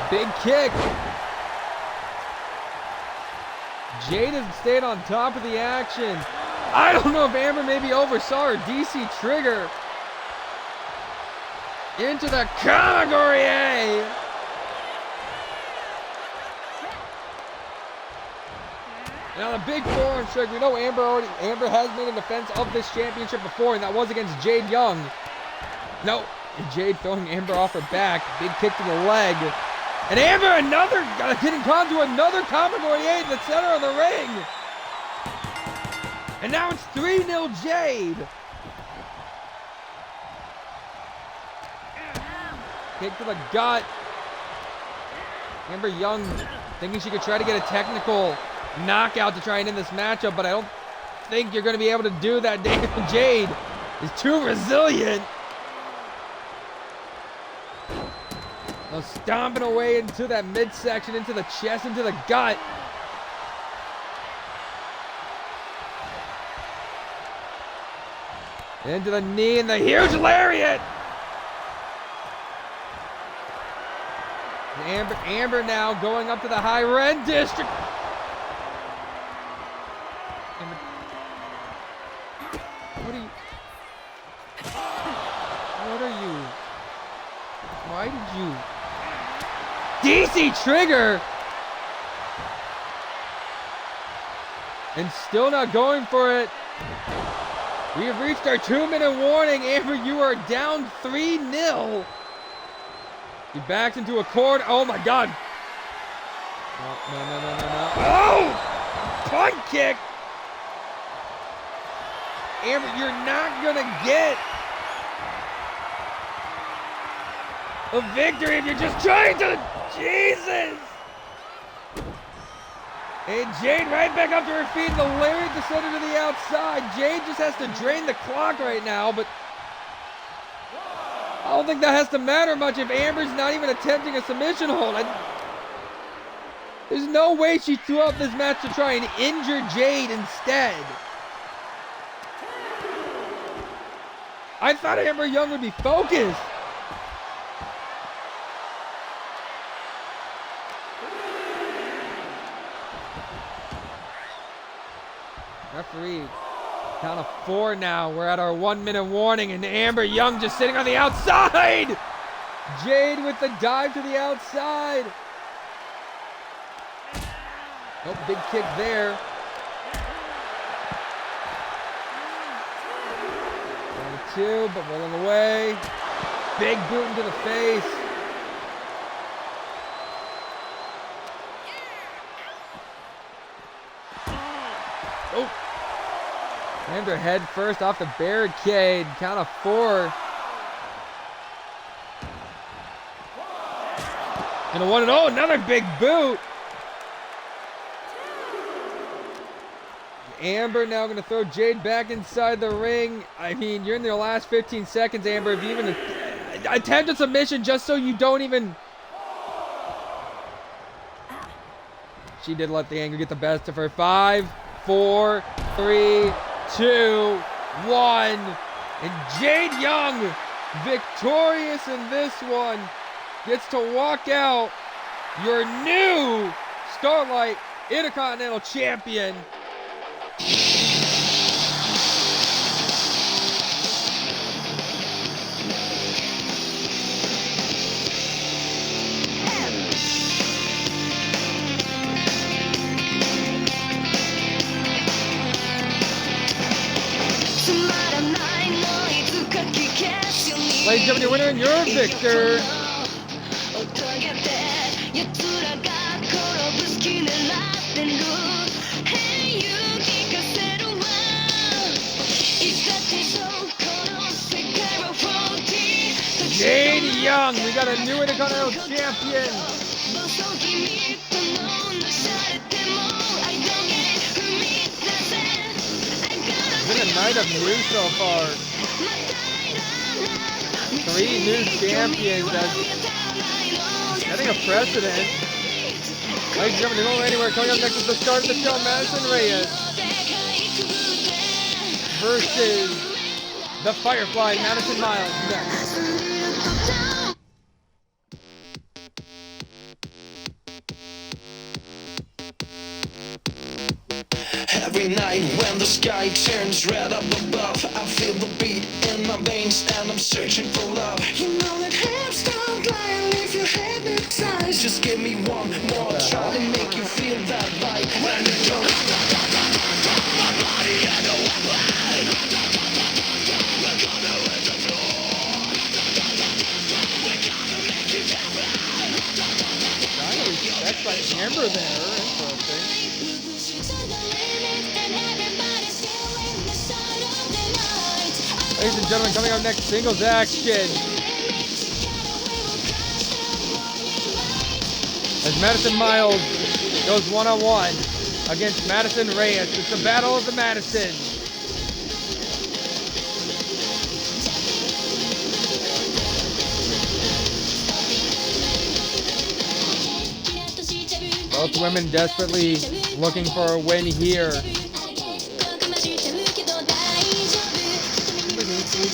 Big kick. Jade has stayed on top of the action. I don't know if Amber maybe oversaw her DC trigger. Into the Kamagorier. Now the big forearm strike. We know Amber has made a defense of this championship before, and that was against Jade Young. No, Jade throwing Amber off her back. Big kick to the leg. And Amber getting caught to another Kamagorier in the center of the ring. And now it's 3-0 Jade. Kick to the gut. Amber Young thinking she could try to get a technical knockout to try and end this matchup, but I don't think you're going to be able to do that. Jade is too resilient. Now stomping away into that midsection, into the chest, into the gut. Into the knee and the huge lariat. Amber now going up to the high red district. Amber. What are you? Why did you? DC trigger. And still not going for it. We have reached our 2-minute warning. Amber, you are down 3-0. He backs into a cord. Oh my God. No. Oh! Punt kick. Amber, you're not going to get a victory if you're just trying to. Jesus. And Jade right back up to her feet. The lariat descended to the outside. Jade just has to drain the clock right now, but I don't think that has to matter much if Amber's not even attempting a submission hold. There's no way she threw out this match to try and injure Jade instead. I thought Amber Young would be focused. Referee, count of 4 now. We're at our 1-minute warning, and Amber Young just sitting on the outside. Jade with the dive to the outside. Oh, big kick there. 1-2, but rolling away. Big boot into the face. Oh. Amber head first off the barricade. Count of 4. And a 1-0. Another big boot. Amber now going to throw Jade back inside the ring. I mean, you're in the last 15 seconds, Amber. If you even attempt a submission just so you don't even. She did let the anger get the best of her. 5, 4, 3, 2, 1. And Jade Young, victorious in this one, gets to walk out your new Starlight Intercontinental Champion. Ladies and gentlemen, your winner and your victor. Jade Young, we got a new Intercontinental Champion. It's been a night of news so far. 3 new champions. That's setting a precedent. Ladies and gentlemen, don't go anywhere. Coming up next is the start of the show. Madison Reyes versus the Firefly, Madison Miles. Next. Every night when the sky turns red up above, I feel the beat in my veins and I'm searching for love. You know that hips don't lie and leave you hypnotized. Just give me one more try to make you feel that vibe. When you don't my body and the weapon, we're gonna hit the floor. We're gonna make it happen. I know that's like Amber there. Interesting. Ladies and gentlemen, coming up next, singles action. As Madison Miles goes one-on-one against Madison Reyes. It's the Battle of the Madison. Both women desperately looking for a win here. Who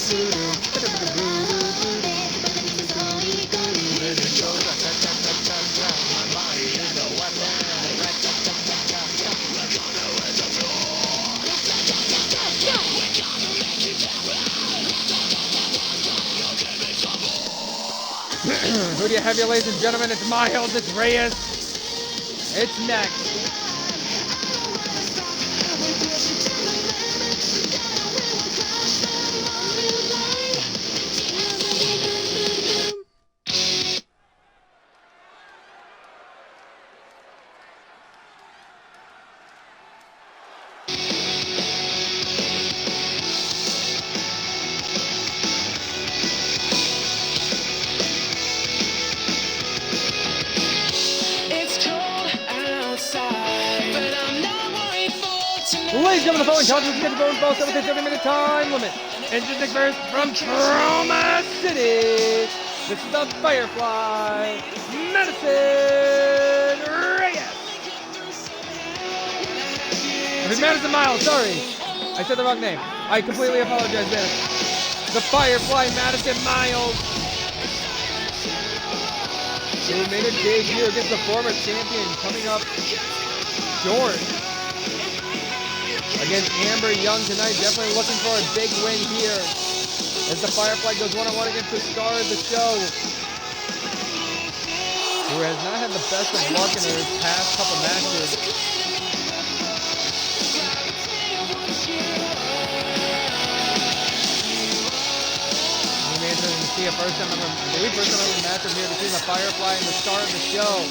do you have here, ladies and gentlemen? It's Miles, it's Reyes. It's next. Ladies and gentlemen, the following contest is going to go in both 30-minute time limit. Introducing first from Trauma City. This is the Firefly, Madison Reyes. It's Madison Miles, sorry. I said the wrong name. I completely apologize there. The Firefly, Madison Miles. Who made a debut against the former champion coming up short. Against Amber Young tonight, definitely looking for a big win here. As the Firefly goes one-on-one against the star of the show, who has not had the best of luck in her past couple matches. We may see a first time ever matchup here between the Firefly and the star of the show.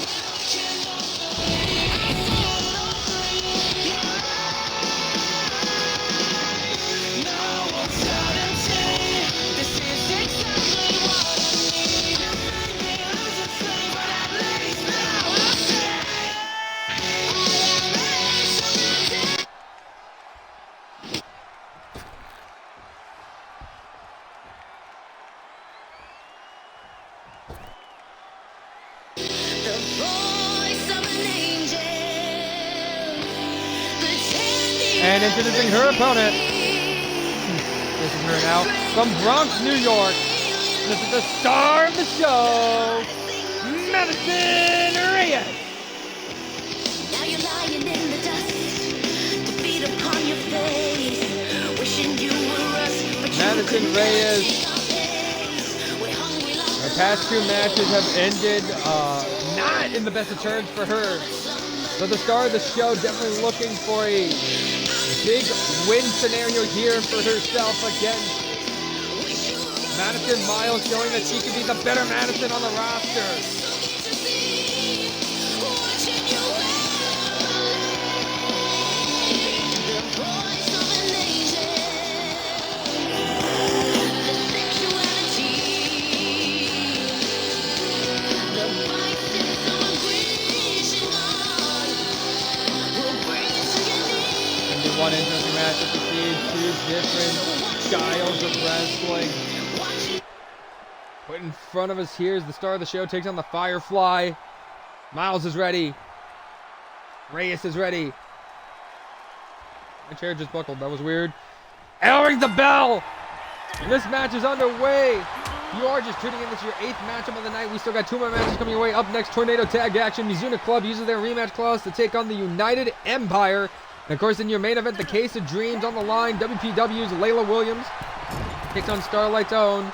And introducing her opponent, this is her now, from Bronx, New York, this is the star of the show, Madison Reyes. Now you're lying in the dust, defeat upon your face, wishing you were us, but Madison Reyes, her past two matches have ended not in the best of terms for her. So the star of the show definitely looking for a big win scenario here for herself against Madison Miles, showing that she can be the better Madison on the roster. One interesting matchup to see, two different styles of wrestling. Put in front of us here is the star of the show, takes on the Firefly. Miles is ready. Reyes is ready. My chair just buckled, that was weird. Elle rings the bell! And this match is underway. You are just tuning in, this is your 8th matchup of the night. We still got 2 more matches coming your way. Up next, Tornado Tag Action. Mizuna Club uses their rematch clause to take on the United Empire. And of course, in your main event, the Case of Dreams on the line. WPW's Layla Williams takes on Starlight's own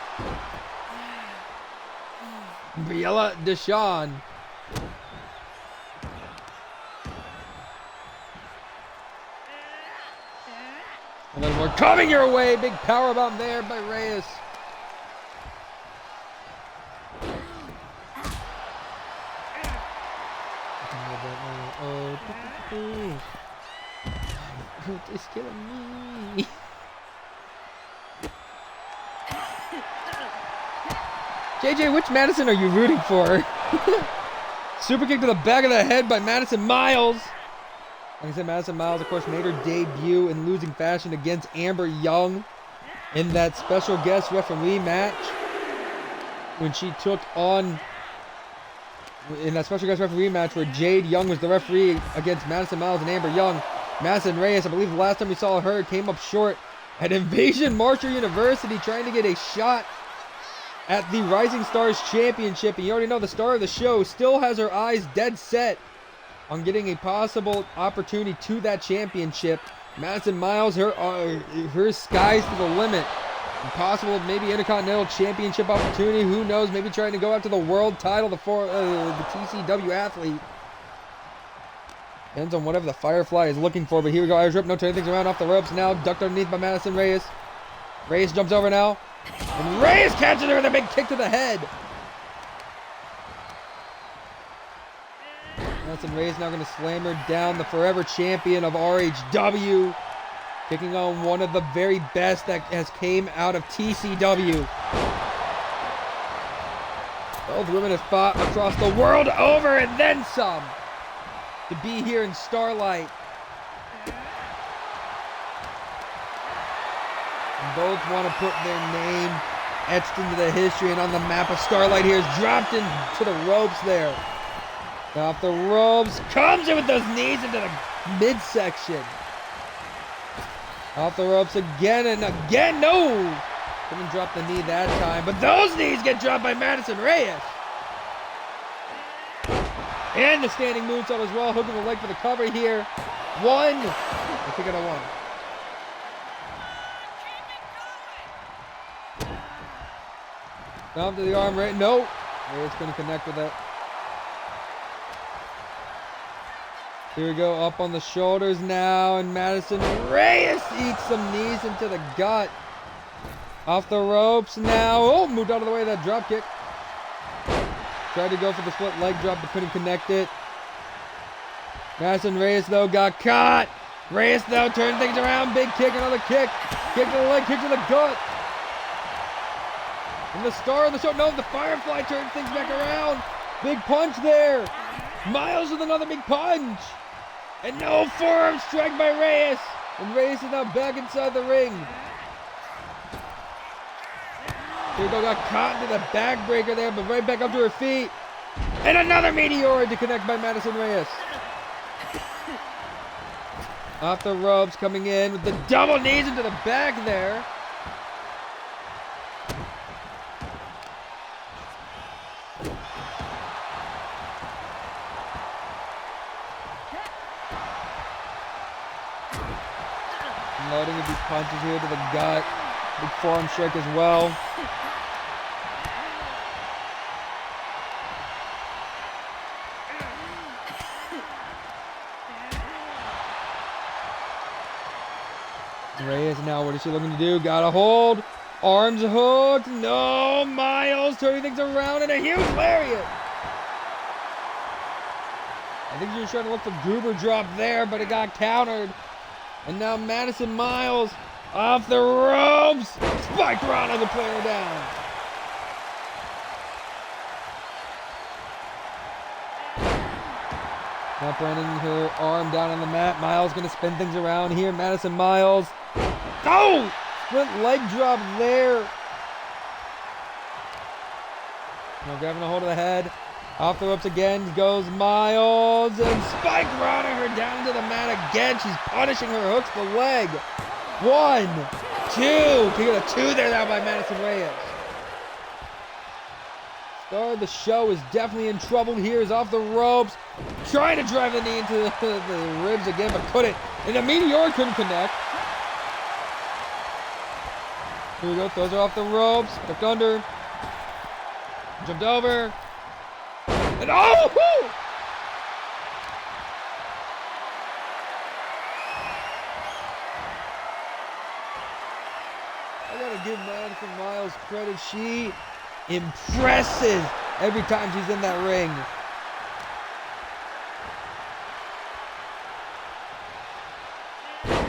Briella Deshawn. And then we're coming your way. Big powerbomb there by Reyes. It's killing me. JJ, which Madison are you rooting for? Super kick to the back of the head by Madison Miles. Like I said, Madison Miles, of course, made her debut in losing fashion against Amber Young in that special guest referee match when she took on, in that special guest referee match where Jade Young was the referee against Madison Miles and Amber Young. Madison Reyes, I believe the last time we saw her, came up short at Invasion Marcher University, trying to get a shot at the Rising Stars Championship. And you already know the star of the show still has her eyes dead set on getting a possible opportunity to that championship. Madison Miles, her sky's to the limit. Possible maybe Intercontinental Championship opportunity. Who knows? Maybe trying to go after the world title, the TCW athlete. Depends on whatever the Firefly is looking for. But here we go. Irish Rip. No turning things around off the ropes now. Ducked underneath by Madison Reyes. Reyes jumps over now. And Reyes catches her with a big kick to the head. Madison Reyes now going to slam her down. The forever champion of RHW. Taking on one of the very best that has came out of TCW. Both women have fought across the world over and then some to be here in Starlight. And both want to put their name etched into the history and on the map of Starlight here. Is dropped into the ropes there. Off the ropes. Comes in with those knees into the midsection. Off the ropes again and again. No! Couldn't drop the knee that time. But those knees get dropped by Madison Reyes. And the standing moonsault as well. Hooking the leg for the cover here. One. I think I won. Down to the arm right. No. Reyes going to connect with it. Here we go, up on the shoulders now, and Madison Reyes eats some knees into the gut. Off the ropes now. Oh, moved out of the way of that drop kick. Tried to go for the split leg drop, but couldn't connect it. Madison Reyes, though, got caught. Reyes, though, turned things around. Big kick, another kick. Kick to the leg, kick to the gut. And the star of the show, no, the Firefly turned things back around. Big punch there. Miles with another big punch. And no forearm strike by Reyes. And Reyes is now back inside the ring. Here we go, got caught into the backbreaker there, but right back up to her feet. And another meteor to connect by Madison Reyes. Off the ropes, coming in with the double knees into the back there. Loading with these punches here to the gut. Big forearm strike as well. Reyes now, what is she looking to do? Got a hold. Arms hooked. No, Miles turning things around in a huge lariat. I think she was trying to look for Goober drop there, but it got countered. And now Madison Miles off the ropes. Spike Rana to play her down. Now bringing her arm down on the mat. Miles going to spin things around here. Madison Miles. Oh! Split leg drop there. Now grabbing a hold of the head. Off the ropes again goes Miles, and Spike Rana her down to the mat again. She's punishing her, hooks the leg. 1, 2. We got a 2 there now by Madison Reyes. Star of the show is definitely in trouble here. Is off the ropes, trying to drive the knee into the ribs again, but couldn't. And the meteor couldn't connect. Here we go, throws her off the ropes, ducked under, jumped over. And oh! Whoo! I gotta give Madison Miles credit. She impresses every time she's in that ring.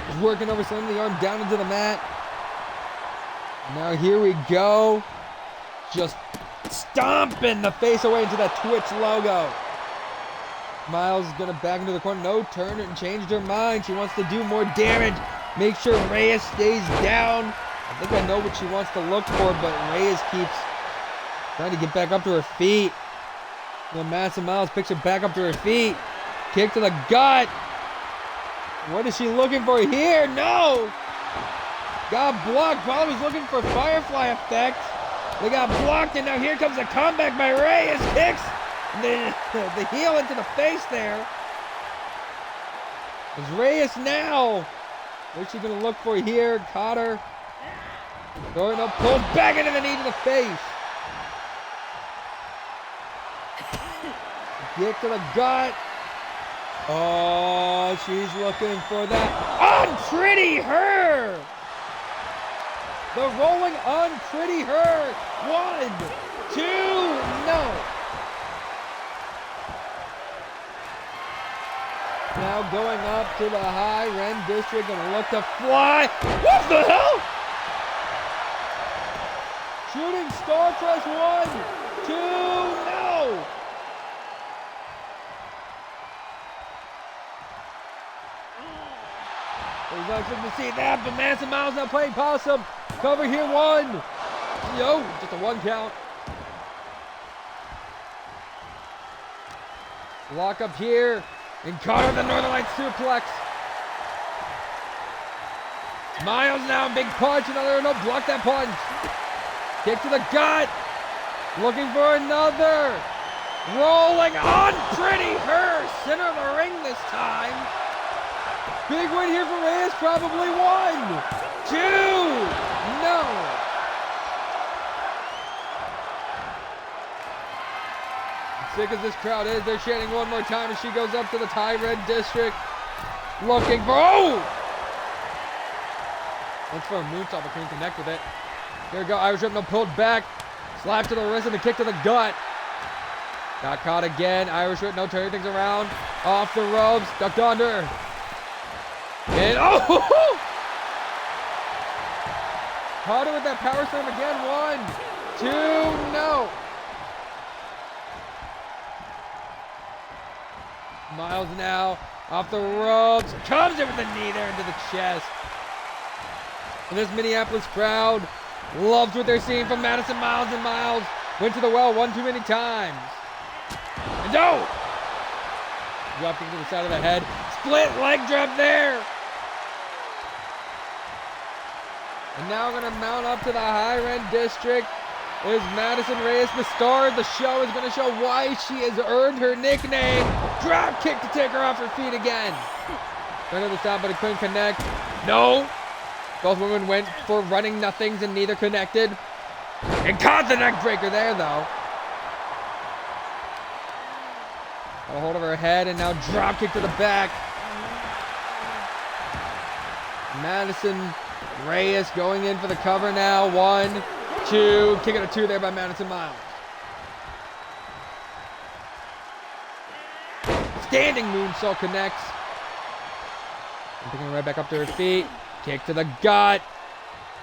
She's working over slamming the arm down into the mat. Now here we go. Just stomping the face away into that Twitch logo. Miles is going to back into the corner. No, turn it and changed her mind. She wants to do more damage. Make sure Reyes stays down. I think I know what she wants to look for, but Reyes keeps trying to get back up to her feet. Then Madison Miles picks her back up to her feet. Kick to the gut. What is she looking for here? No! Got blocked while he was looking for Firefly effect. They got blocked, and now here comes a comeback by Reyes. Kicks the heel into the face there. It's Reyes now. What's she going to look for here? Caught her. Throwing up, pulls back into the knee to the face. Kick to the gut. Oh, she's looking for that. Unpretty her. The rolling Unpretty her. 1, 2, no. Now going up to the high Ren district, gonna look to fly. What the hell? Shooting star press 1, 2, no. I was not expecting to see that, but Manson Miles now playing possum. Cover here 1. Yo, just a 1 count. Lock up here. And caught her the Northern Lights suplex. Miles now, big punch. Another, no, block that punch. Kick to the gut. Looking for another. Rolling on Pretty her. Center of the ring this time. Big win here for Reyes. Probably 1, 2. No. Sick as this crowd is, they're chanting one more time as she goes up to the Thai Red District. Looking for, oh! Looks for a moonsault, but couldn't connect with it. Here we go, Irish Whip, no, pulled back. Slap to the wrist and a kick to the gut. Got caught again. Irish Whip, no, turning things around. Off the ropes, ducked under. And, oh! Caught her with that power slam again. 1, 2, no. Miles now off the ropes, comes in with a knee there into the chest. And this Minneapolis crowd loves what they're seeing from Madison Miles, and Miles went to the well one too many times. And no! Drop kick to the side of the head, split leg drop there. And now we're gonna mount up to the high Ren district. Is Madison Reyes, the star of the show, is going to show why she has earned her nickname. Drop kick to take her off her feet again. Trying to the stop, but it couldn't connect. No. Both women went for running nothings and neither connected. And caught the neck breaker there, though. Got a hold of her head and now drop kick to the back. Madison Reyes going in for the cover now. 1, 2, kick out a 2 there by Madison Miles. Standing moonsault connects. And picking her right back up to her feet. Kick to the gut.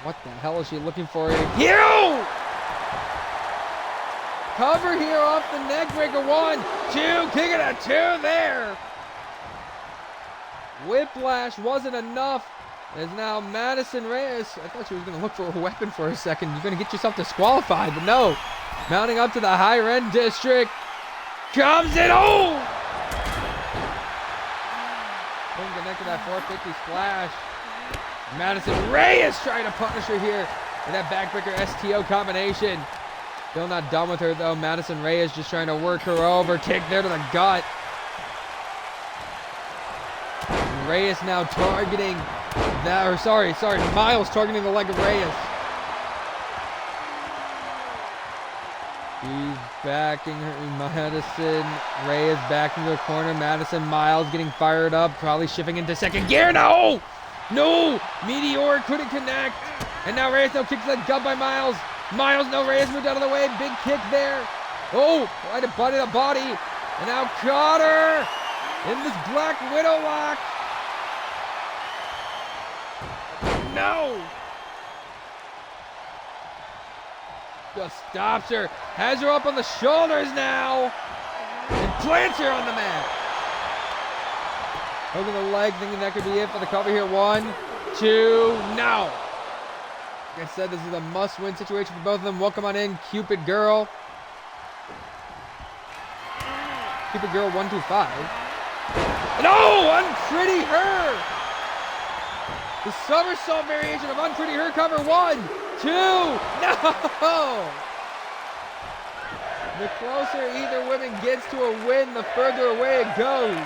What the hell is she looking for here? Cover here off the neck breaker. 1, 2, kick it a 2 there. Whiplash wasn't enough. Is now Madison Reyes. I thought she was going to look for a weapon for a second. You're going to get yourself disqualified, but no. Mounting up to the high Ren district. Comes in. Oh! Couldn't connect to that 450 splash. Madison Reyes trying to punish her here with that backbreaker STO combination. Still not done with her, though. Madison Reyes just trying to work her over. Kick there to the gut. And Reyes now targeting that, or sorry, Miles targeting the leg of Reyes. He's backing her, Madison Reyes back into the corner. Madison Miles getting fired up, probably shifting into second gear. No! No! Meteor couldn't connect. And now Reyes now kicks the gut by Miles. Miles, no, Reyes moved out of the way. Big kick there. Oh, right to butt of the body. And now caught her in this Black Widow lock. No! Just stops her. Has her up on the shoulders now. And plants her on the mat. Over the leg, thinking that could be it for the cover here. 1, 2, no. Like I said, this is a must-win situation for both of them. Welcome on in, Cupid Girl. Cupid Girl 125. No! Unpretty her! The somersault variation of Unpretty Her cover. 1, 2. No! The closer either woman gets to a win, the further away it goes.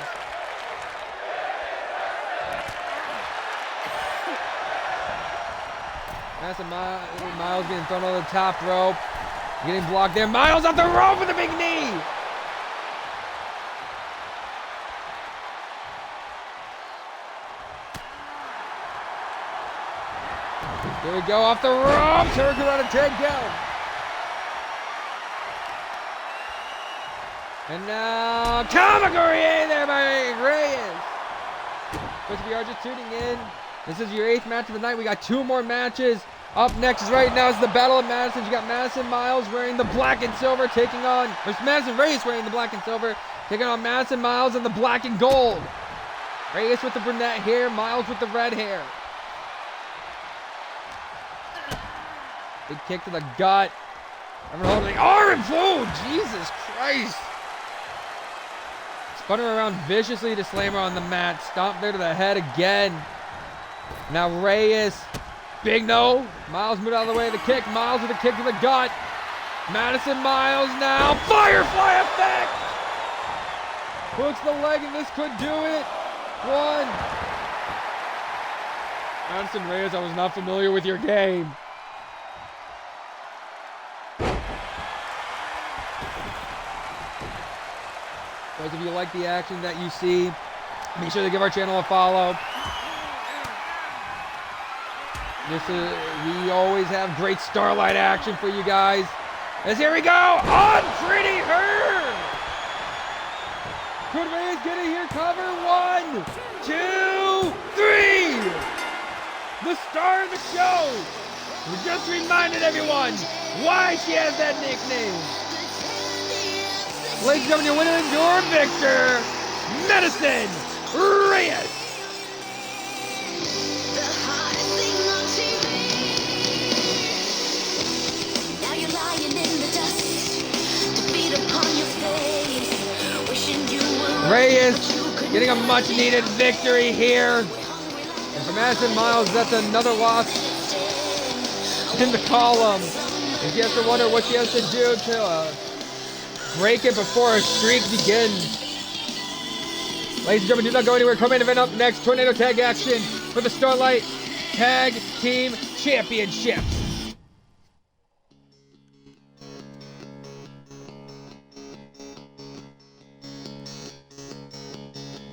That's a Miles getting thrown on the top rope. Getting blocked there. Miles off the rope with a big knee. Here we go off the ropes. Hurricane on a takedown. And now Kamaguri there by Reyes. But if you are just tuning in, this is your 8th match of the night. We got 2 more matches. Up next right now is the Battle of Madison. You got Madison Miles wearing the black and silver taking on, or Madison Reyes wearing the black and silver taking on Madison Miles in the black and gold. Reyes with the brunette hair, Miles with the red hair. Big kick to the gut. I'm holding the arm. Oh, Jesus Christ. Spun her around viciously to slam her on the mat. Stomped there to the head again. Now Reyes. Big no. Miles moved out of the way of the kick. Miles with a kick to the gut. Madison Miles now. Firefly effect. Hooks the leg and this could do it. 1. Madison Reyes, I was not familiar with your game. Guys, if you like the action that you see, make sure to give our channel a follow. We always have great Starlight action for you guys. As here we go, Unpretty Her. Could Reyes get it here? Cover 1, 2, 3. The star of the show. We just reminded everyone why she has that nickname. Ladies and gentlemen, your winner and your victor, Madison Reyes. The hottest thing on TV. Now you're lying in the dust, defeat upon your face, wishing you were Reyes getting a much needed victory here. And for Madison Miles, that's another loss in the column. And she has to wonder what she has to do to break it before a streak begins. Ladies and gentlemen, do not go anywhere. Co-main event up next. Tornado tag action for the Starlight Tag Team Championships.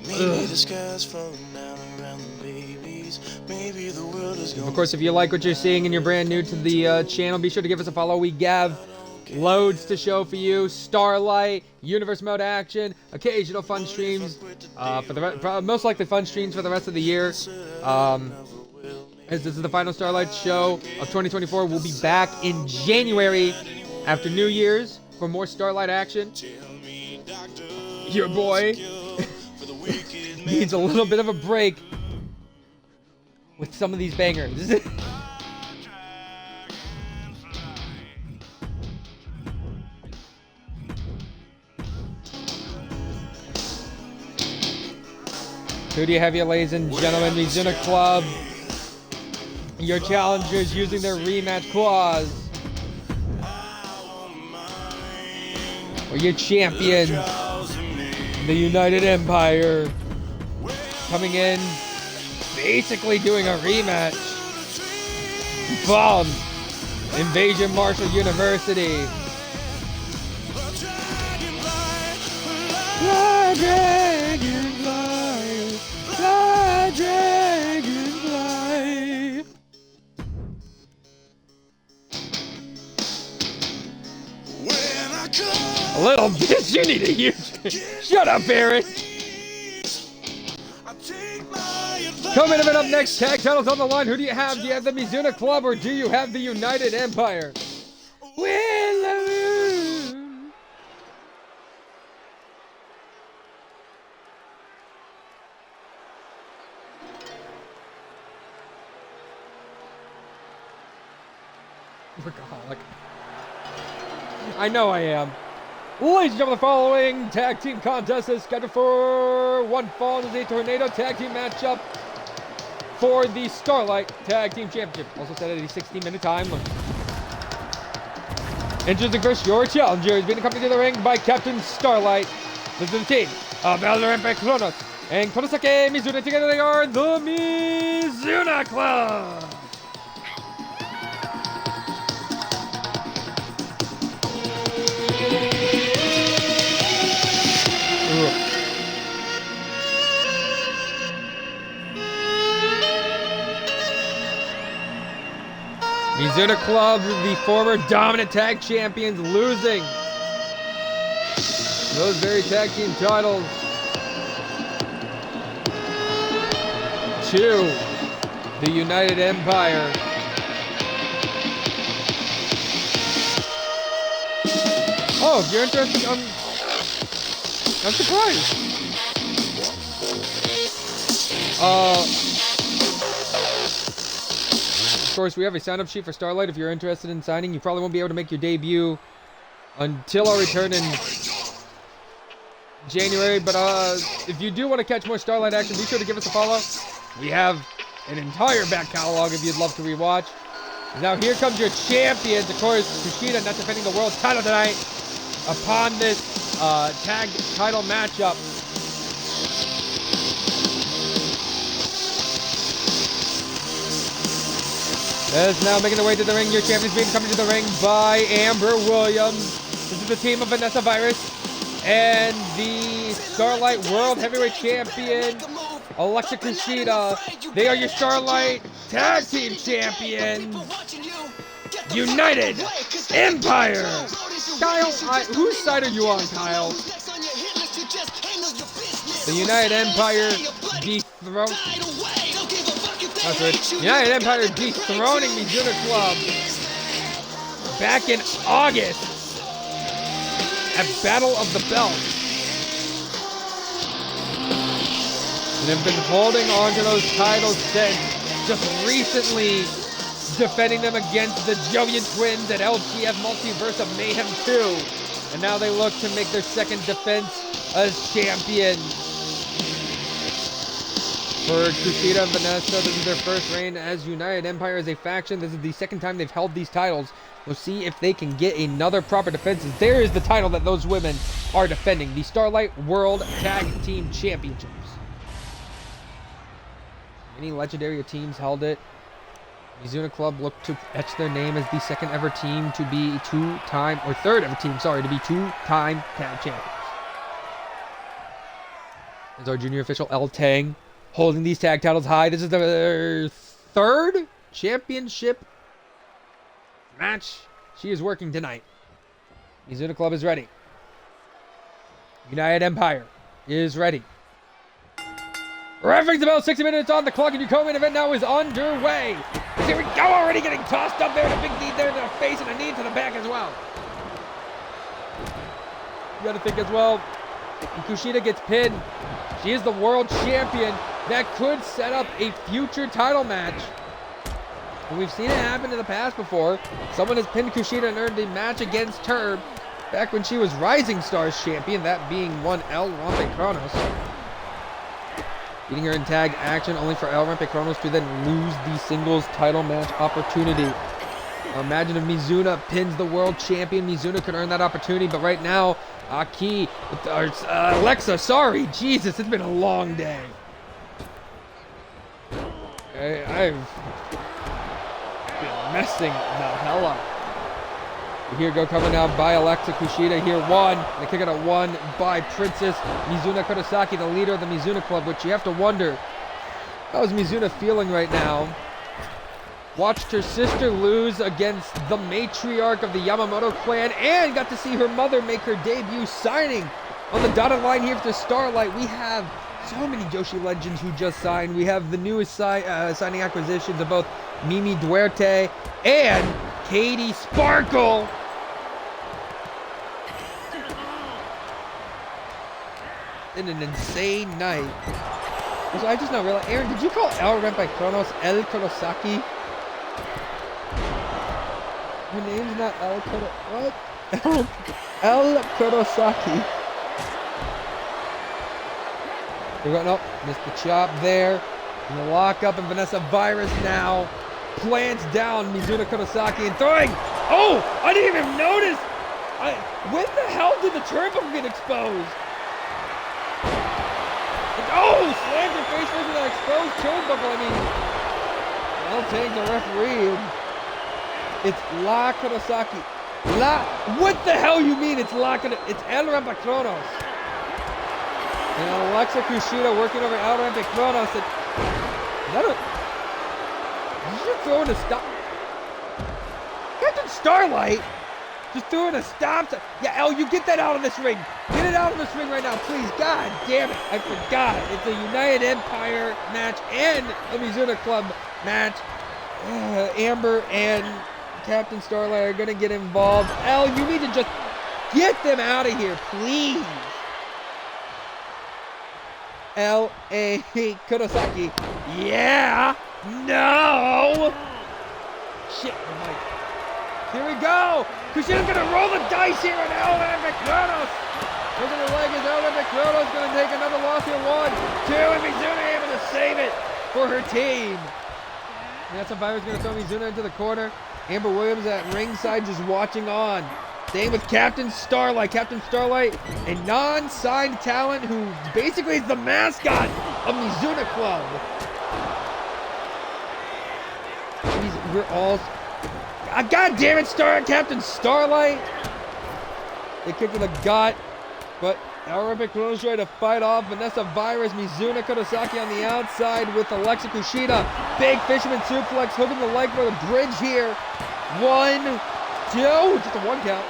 Maybe the sky's falling down around the babies. Maybe the world is going. Of course, if you like what you're seeing and you're brand new to the channel, be sure to give us a follow. We have loads to show for you. Starlight, Universe Mode action, occasional fun streams, for the most likely fun streams for the rest of the year. As this is the final Starlight show of 2024, we'll be back in January after New Year's for more Starlight action. Your boy needs a little bit of a break with some of these bangers. Who do you have here, ladies and gentlemen? Mizuna Club. Your challengers using their rematch clause. Or your champions, the United Empire. Coming in, basically doing a rematch from Invasion Marshall University. Fly, dragonfly, fly, dragonfly. A little bitch, you need to hear. Shut up, Aaron. Coming up next, tag titles on the line. Who do you have? Do you have the Mizuna Club or do you have the United Empire? Win the moon. Workaholic. I know I am. Ladies and gentlemen, the following tag team contest is scheduled for one fall. Is a tornado tag team matchup for the Starlight Tag Team Championship. Also set at a 16-minute time limit. Introducing first, your challenger is being accompanied to the ring by Captain Starlight. This is the team of El Rampe Kronos and Kurosake Mizuna. Together they are the Mizuna Club. Mizuna Club, the former dominant tag champions, losing those very tag team titles to the United Empire. Oh, if you're interested, I'm surprised. Of course, we have a sign-up sheet for Starlight. If you're interested in signing, you probably won't be able to make your debut until our return in January. But if you do want to catch more Starlight action, be sure to give us a follow. We have an entire back catalog if you'd love to rewatch. Now here comes your champions. Of course, Kushida not defending the world title tonight upon this tag title matchup. As now making their way to the ring, your champions being coming to the ring by Amber Williams. This is the team of Vanessa Virus and the Starlight World Heavyweight Champion, Alexa Kushida. They are your Starlight Tag Team Champions, United Empire. Kyle, whose side are you on, Kyle? The United Empire dethroned. That's right. United Empire dethroning Mizuna Club back in August at Battle of the Belts. And have been holding on to those titles since, just recently defending them against the Jovian Twins at LTF Multiverse of Mayhem 2. And now they look to make their second defense as champions. For Kushida and Vanessa, this is their first reign as United Empire as a faction. This is the second time they've held these titles. We'll see if they can get another proper defense. There is the title that those women are defending, the Starlight World Tag Team Championships. Many legendary teams held it. Mizuna Club looked to etch their name as the second ever team to be third ever team, to be two-time tag champions. As our junior official, El Tang, holding these tag titles high. This is their third championship match she is working tonight. Mizuna Club is ready. United Empire is ready. Referee's about 60 minutes on the clock, and your co-main event now is underway. Here we go, already getting tossed up there, and a big knee there to the face and a knee to the back as well. You gotta think as well, when Kushida gets pinned, she is the world champion. That could set up a future title match. And we've seen it happen in the past before. Someone has pinned Kushida and earned a match against her back when she was Rising Stars champion, that being one El Rampe Kronos. Beating her in tag action, only for El Rampe Kronos to then lose the singles title match opportunity. Imagine if Mizuna pins the world champion. Mizuna could earn that opportunity, but right now, Alexa, sorry, Jesus, it's been a long day. I've been messing the hell up. Here go coming out by Alexa Kushida. Here one. They kick out a one by Princess Mizuna Kurosaki, the leader of the Mizuna Club, which you have to wonder, how is Mizuna feeling right now? Watched her sister lose against the matriarch of the Yamamoto clan and got to see her mother make her debut signing on the dotted line here for Starlight. We have so many Joshi legends who just signed. We have the newest signing acquisitions of both Mimi Duarte and Katie Sparkle. In an insane night. So I just not realized, Aaron, did you call El Rampe Kronos El Kurosaki? Her name's not El Kurosaki. What? El Kurosaki. We're going up. Missed the chop there. And the lock up, and Vanessa Virus now plants down Mizuna Kurosaki and throwing. Oh, I didn't even notice. When the hell did the turnbuckle get exposed? Oh, slammed her face first with that exposed turnbuckle. I mean, I'll take the referee. It's La Kurosaki. What the hell you mean it's La Kurosaki? It's El Rampacronos. And Alexa Kushida working over El Rampacronos. Did you just throw in a stop? Captain Starlight just threw in a stop. Yeah, El, you get that out of this ring. Get it out of this ring right now, please. God damn it. I forgot. It's a United Empire match and a Mizuna Club match. Amber and Captain Starlight are going to get involved. El, you need to just get them out of here, please. L.A. Kurosaki. Yeah. No. Shit, the mic. Here we go. Kushida's going to roll the dice here on El Rampacronos. Look at the leg as El Rampacronos going to take another loss here. 1, 2, and Mizuna able to save it for her team. That's a Virus going to throw Mizuna into the corner. Amber Williams at ringside just watching on. Same with Captain Starlight. Captain Starlight, a non-signed talent who basically is the mascot of Mizuna Club. We're all... God damn it, Captain Starlight! They kicked to the gut, but Arabic Rose trying to fight off Vanessa Virus. Mizuna Kurosaki on the outside with Alexa Kushida. Big fisherman suplex, hooking the leg for the bridge here. 1, 2, just a 1 count.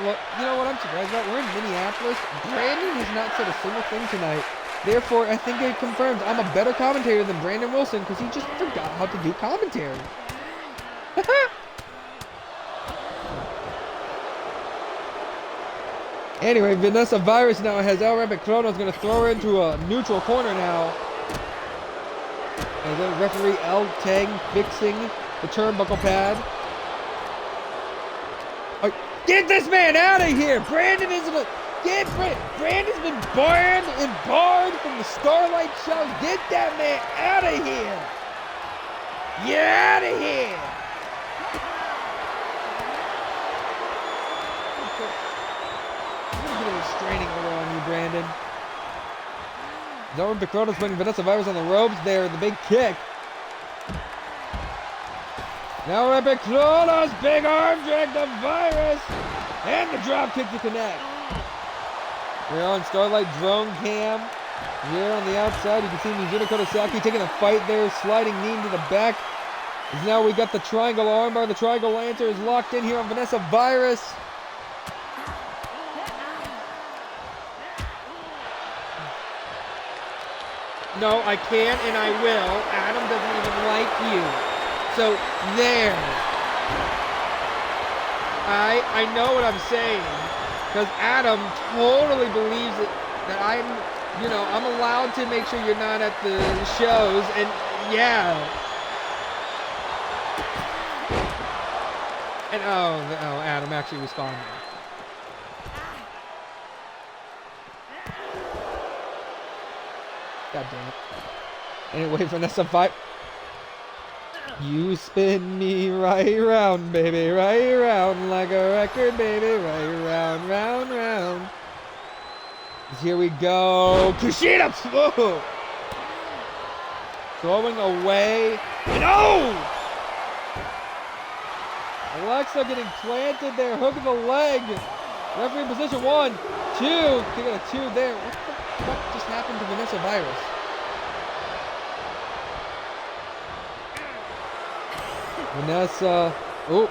Well, you know what I'm surprised about? We're in Minneapolis. Brandon has not said a single thing tonight. Therefore, I think it confirms I'm a better commentator than Brandon Wilson because he just forgot how to do commentary. Anyway, Vanessa Virus now has El Rampacronos going to throw her into a neutral corner now. And then referee El Tang fixing the turnbuckle pad. Get this man out of here! Brandon isn't a... Brandon's been banned and barred from the Starlight shows. Get that man out of here! Get out of here! I'm gonna get a restraining order on you, Brandon. Zoran Picroto's putting Vanessa Virus on the ropes there. The big kick. Now Picroto's big arm drag the Virus. And the drop kick to connect. We're on Starlight drone cam. Here on the outside, you can see Mizuna Kurosaki taking a fight there, sliding knee into the back. As now we got the triangle armbar. The triangle lancer is locked in here on Vanessa Virus. No, I can and I will. Adam doesn't even like you. So, there. I know what I'm saying. Because Adam totally believes that I'm allowed to make sure you're not at the shows. And, yeah. And, oh, Adam actually responded. God damn it. Anyway, Vanessa fight. You spin me right round, baby, right round like a record, baby, right round, round, round. Here we go. Kushida! Whoa. Throwing away. And oh! Alexa getting planted there, hooking the leg. Referee in position 1, 2. Kick out a 2 there. What the fuck just happened to Vanessa Virus? Vanessa, oh,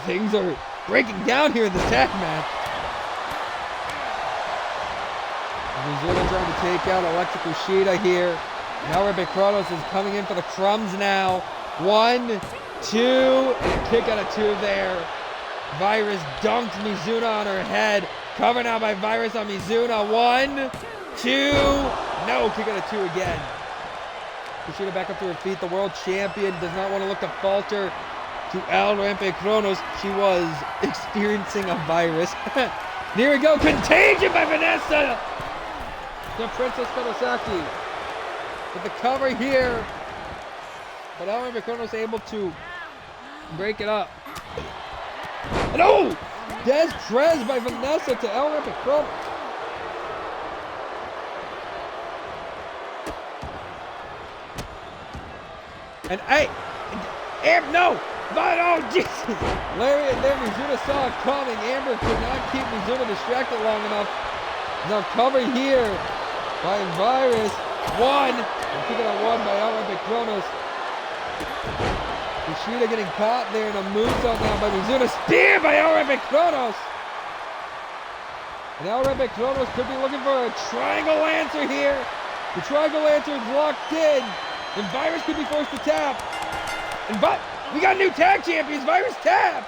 things are breaking down here in the tag match. Mizuna trying to take out Alexa Kushida here. Now Rebecca Kronos is coming in for the crumbs now. 1, 2, and a kick out of 2 there. Virus dunked Mizuna on her head. Covered now by Virus on Mizuna. 1, 2, no, kick out of 2 again. Kushida back up to her feet. The world champion does not want to look to falter to El Rampacronos. She was experiencing a virus. Here we go. Contagion by Vanessa. to Princess Kurosaki with the cover here. But El Rey able to break it up. And oh! Des Prez by Vanessa to El Rey. And hey! No! Oh, Jesus! Larry and then Mizuna saw it coming. Amber could not keep Mizuna distracted long enough. Now cover here by Virus. One. And keeping it on one by Olympic Kronos. Kushida getting caught there in a moonsault now by Mizuna. Spear by Olympic Kronos. And Olympic Kronos could be looking for a triangle answer here. The triangle answer is locked in. And Virus could be forced to tap. But we got new tag champions. Virus tap.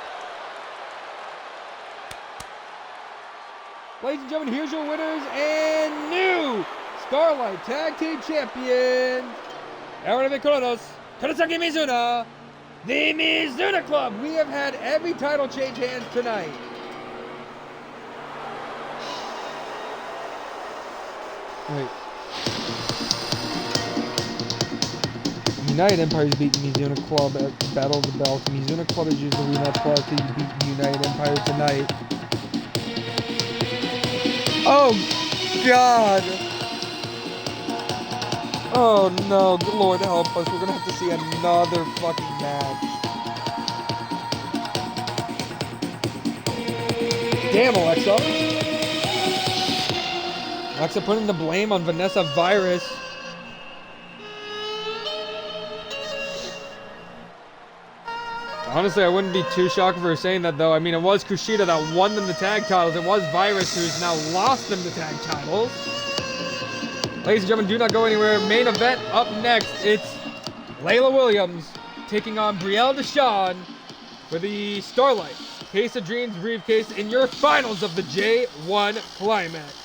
Ladies and gentlemen, here's your winners and new Starlight Tag Team Champions. Aaron Kronos, Kurosaki Mizuna, the Mizuna Club. We have had every title change hands tonight. Wait. United Empire's beaten Mizuna Club at Battle of the Belts. Mizuna Club has used the rematch clause to beat United Empire tonight. Oh, God. Oh, no. Good Lord help us. We're going to have to see another fucking match. Damn, Alexa. Alexa putting the blame on Vanessa Virus. Honestly, I wouldn't be too shocked for her saying that, though. I mean, it was Kushida that won them the tag titles. It was Virus who's now lost them the tag titles. Ladies and gentlemen, do not go anywhere. Main event up next. It's Layla Williams taking on Brielle Deshawn for the Starlight Case of Dreams briefcase in your finals of the J1 Climax.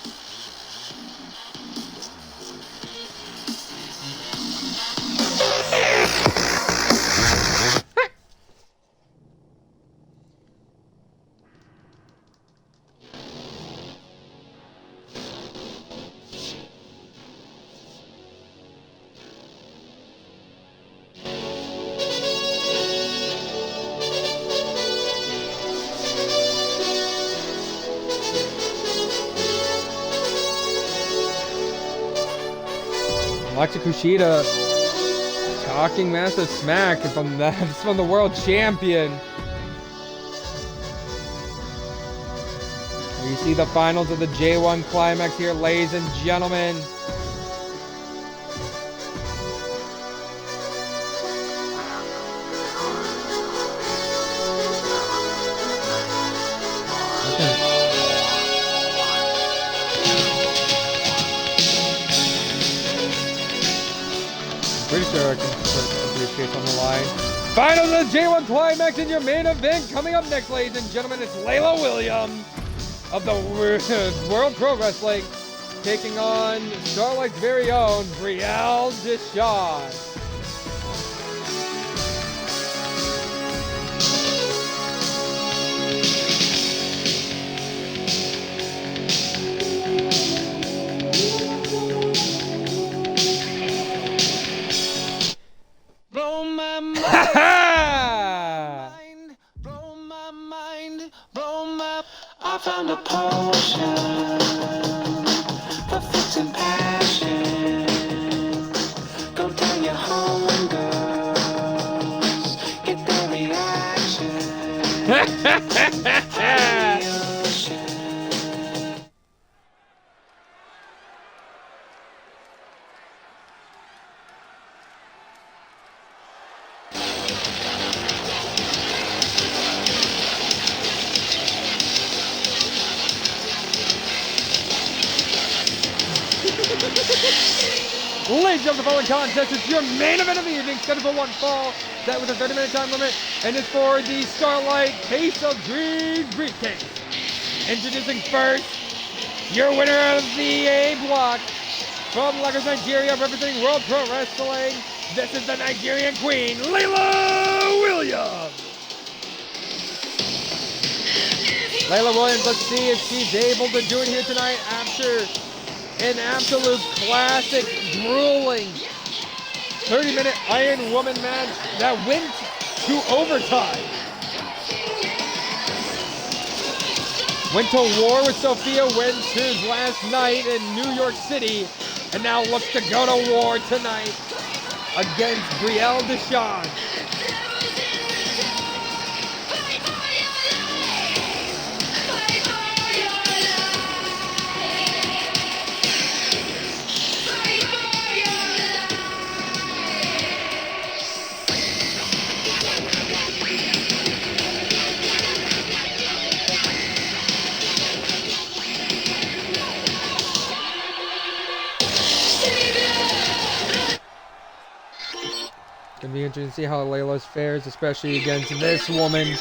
Alexa Kushida talking massive smack from the world champion. We see the finals of the J1 Climax here, ladies and gentlemen. Pretty sure I can put the briefcase on the line. Finals of the J1 Climax in your main event. Coming up next, ladies and gentlemen, it's Layla Williams of the World Pro Wrestling taking on Starlight's very own Brielle Deshawn. Blow my mind, blow my mind, blow my. I found a potion for fixing passion. Go tell your homegirls, get their reaction. Ladies and gentlemen, the following contest is your main event of the evening, scheduled for one fall, set with a 30-minute time limit, and it's for the Starlight Case of Dreams briefcase. Introducing first, your winner of the A block, from Lagos, Nigeria, representing World Pro Wrestling, this is the Nigerian Queen, Layla Williams. Layla Williams, let's see if she's able to do it here tonight after An absolute classic, grueling 30-minute Iron Woman match that went to overtime. Went to war with Sophia Winters last night in New York City, and now looks to go to war tonight against Brielle Deschamps. Gonna be interesting to see how Layla fares, especially against this woman.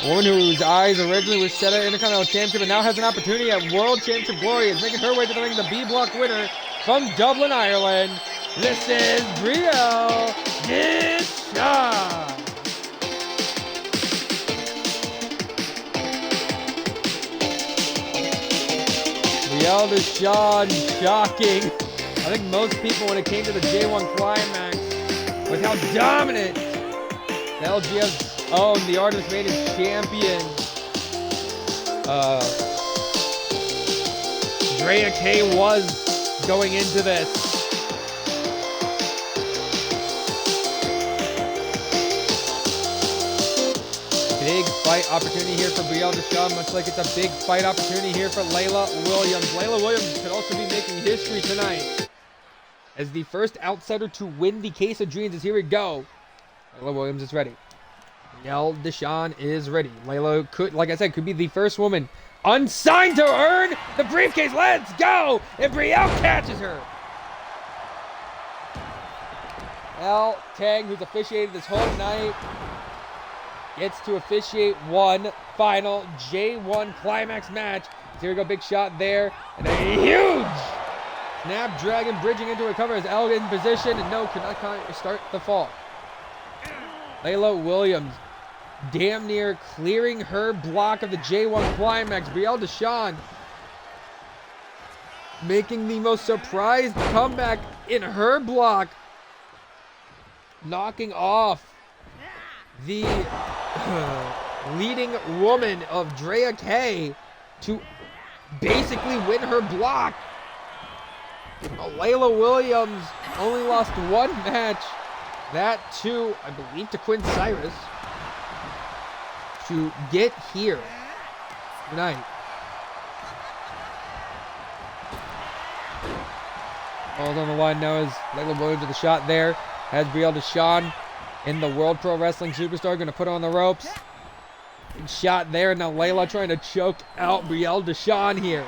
A woman whose eyes originally was set at Intercontinental Championship and now has an opportunity at World Championship glory. Is making her way to the ring, the B Block winner from Dublin, Ireland. This is Brielle Deschamps. Brielle Deschamps, shocking. I think most people, when it came to the J1 Climax, with how dominant the LGF's own, the Artist Maiden champion, Drea K was going into this. Big fight opportunity here for Brielle Deschamps, much like it's a big fight opportunity here for Layla Williams. Layla Williams could also be making history tonight as the first outsider to win the Case of Dreams. As here we go. Layla Williams is ready. Brielle Deschamps is ready. Layla could, like I said, could be the first woman unsigned to earn the briefcase. Let's go! And Brielle catches her. Al Tang, who's officiated this whole night, gets to officiate one final J1 Climax match. So here we go, big shot there. And a huge Snapdragon bridging into a cover as El in position, and no, cannot start the fall. Layla Williams damn near clearing her block of the J1 Climax. Brielle Deschamps making the most surprised comeback in her block, knocking off the leading woman of Drea K to basically win her block. Layla Williams only lost one match, that to, I believe, to Quinn Cyrus, to get here tonight. All on the line now is Layla Williams with the shot there. Has Brielle Deschamps in the World Pro Wrestling Superstar, going to put her on the ropes. Big shot there. Now Layla trying to choke out Brielle Deschamps here.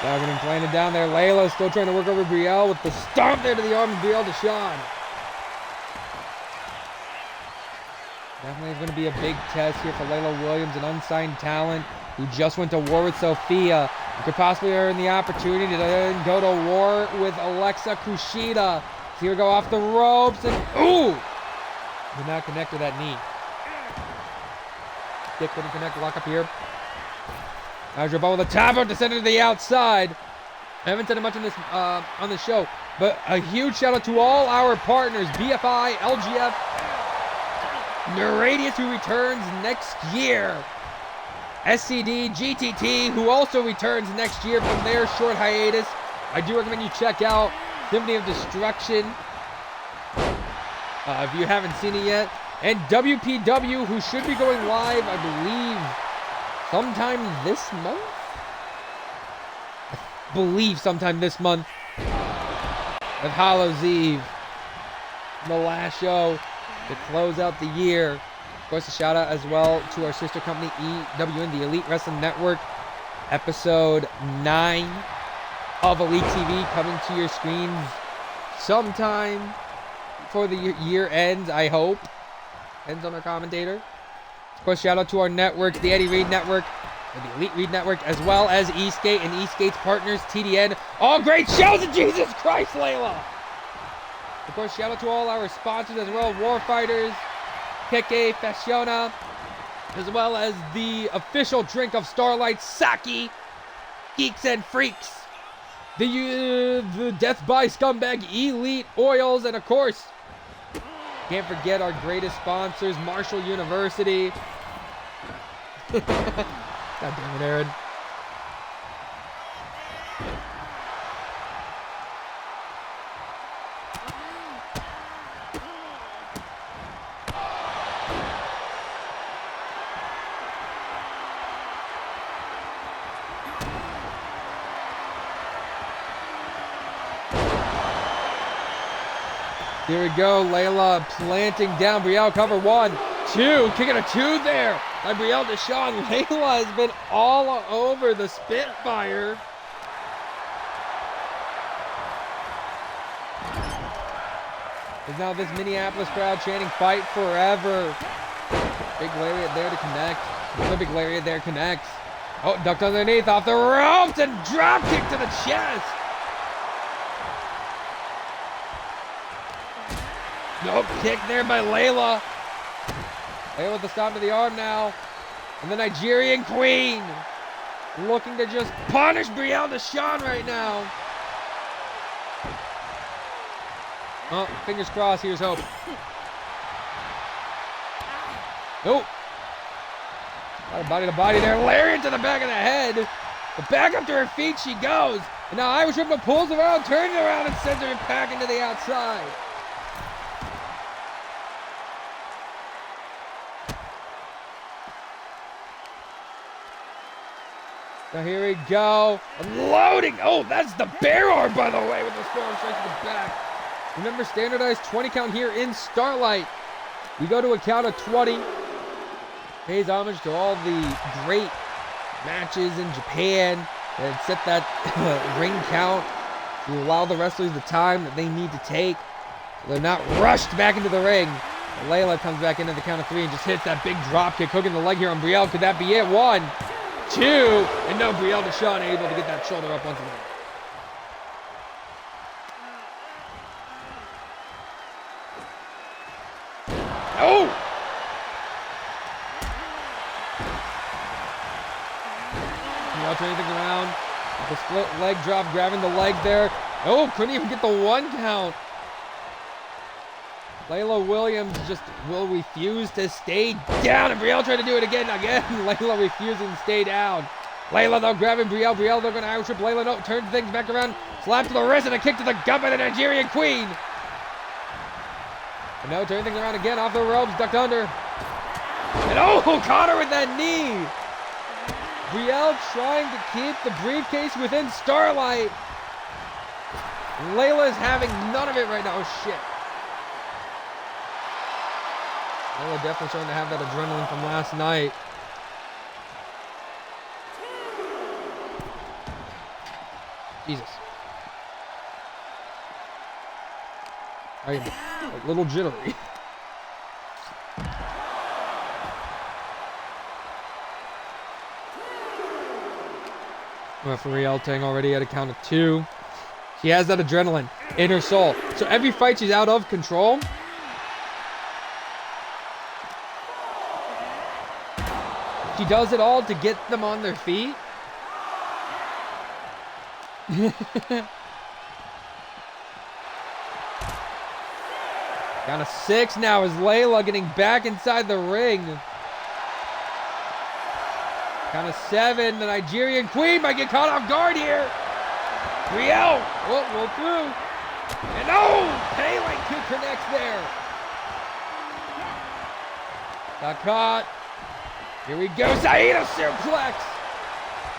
Dogging and playing it down there. Layla still trying to work over Brielle with the stomp there to the arm of Brielle Deschamps. Definitely is going to be a big test here for Layla Williams, an unsigned talent who just went to war with Sophia. Who could possibly earn the opportunity to then go to war with Alexa Kushida. So here we go off the ropes and ooh! Did not connect with that knee. Kick couldn't connect, lock up here. Adrian with the top rope to send it to the outside. I haven't said it much on this show, but a huge shout out to all our partners, BFI, LGF, Neuradius, who returns next year, SCD, GTT, who also returns next year from their short hiatus. I do recommend you check out Symphony of Destruction if you haven't seen it yet. And WPW, who should be going live, I believe, sometime this month? I believe sometime this month. Of Hallows Eve. The last show to close out the year. Of course, a shout out as well to our sister company, EWN, the Elite Wrestling Network. Episode 9 of Elite TV coming to your screens sometime before the year ends, I hope. Ends on our commentator. Of course, shout out to our networks, the Eddie Reed Network, and the Elite Reed Network, as well as Eastgate and Eastgate's partners, TDN. All great shows, and Jesus Christ, Layla! Of course, shout out to all our sponsors as well, Warfighters, Pique, Fashiona, as well as the official drink of Starlight, Sake, Geeks and Freaks, the Death by Scumbag, Elite Oils, and of course, can't forget our greatest sponsors, Marshall University. God damn it, Aaron. Here we go, Layla planting down. Brielle cover 1, 2, kicking a 2 there by Brielle Deshawn. Layla has been all over the Spitfire. There's now this Minneapolis crowd chanting "Fight Forever." Big lariat there to connect. Another big lariat there connects. Oh, ducked underneath off the ropes and drop kick to the chest. Nope, kick there by Layla. Layla with the stomp to the arm now. And the Nigerian Queen looking to just punish Brielle Deshawn right now. Oh, fingers crossed, here's hope. Nope. Body to body there. Lariat to the back of the head. But back up to her feet she goes. And now Irish Ripper pulls around, turns around, and sends her back into the outside. Now here we go. Unloading. Oh, that's the bear arm, by the way, with the storm strike to the back. Remember, standardized 20 count here in Starlight. We go to a count of 20. Pays homage to all the great matches in Japan that set that ring count to allow the wrestlers the time that they need to take. So they're not rushed back into the ring. Layla comes back into the count of 3 and just hits that big drop kick, hooking the leg here on Brielle. Could that be it? 1, 2, and no, Brielle Deshawn able to get that shoulder up once again. Oh! Brielle turning things around. The split leg drop, grabbing the leg there. Oh, couldn't even get the 1 count. Layla Williams just will refuse to stay down, and Brielle tried to do it again. Layla refusing to stay down. Layla, though, grabbing Brielle. Brielle, they're going to Irish Whip. Layla, no, turns things back around. Slap to the wrist and a kick to the gut by the Nigerian Queen. And now turning things around again, off the ropes, ducked under. And oh, caught her with that knee. Brielle trying to keep the briefcase within Starlight. Layla's having none of it right now. Oh, shit. Layla definitely starting to have that adrenaline from last night. Jesus. I am a little jittery. Referee Eltang already at a count of 2. She has that adrenaline in her soul. So every fight she's out of control. She does it all to get them on their feet. Down to 6 now is Layla getting back inside the ring. Count of 7. The Nigerian Queen might get caught off guard here. Brielle. Oh, roll through. And oh, Pele kick connects there. Got caught. Here we go. Saida suplex.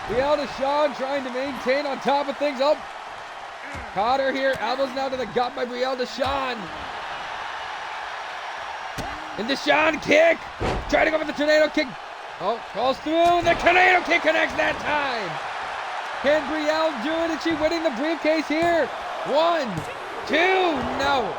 Brielle Deshawn trying to maintain on top of things. Up. Caught her here. Elbows now to the gut by Brielle Deshawn. And Deshawn kick. Trying to go for the tornado kick. Oh, falls through. The tornado kick connects that time. Can Brielle do it? Is she winning the briefcase here? 1, 2, no.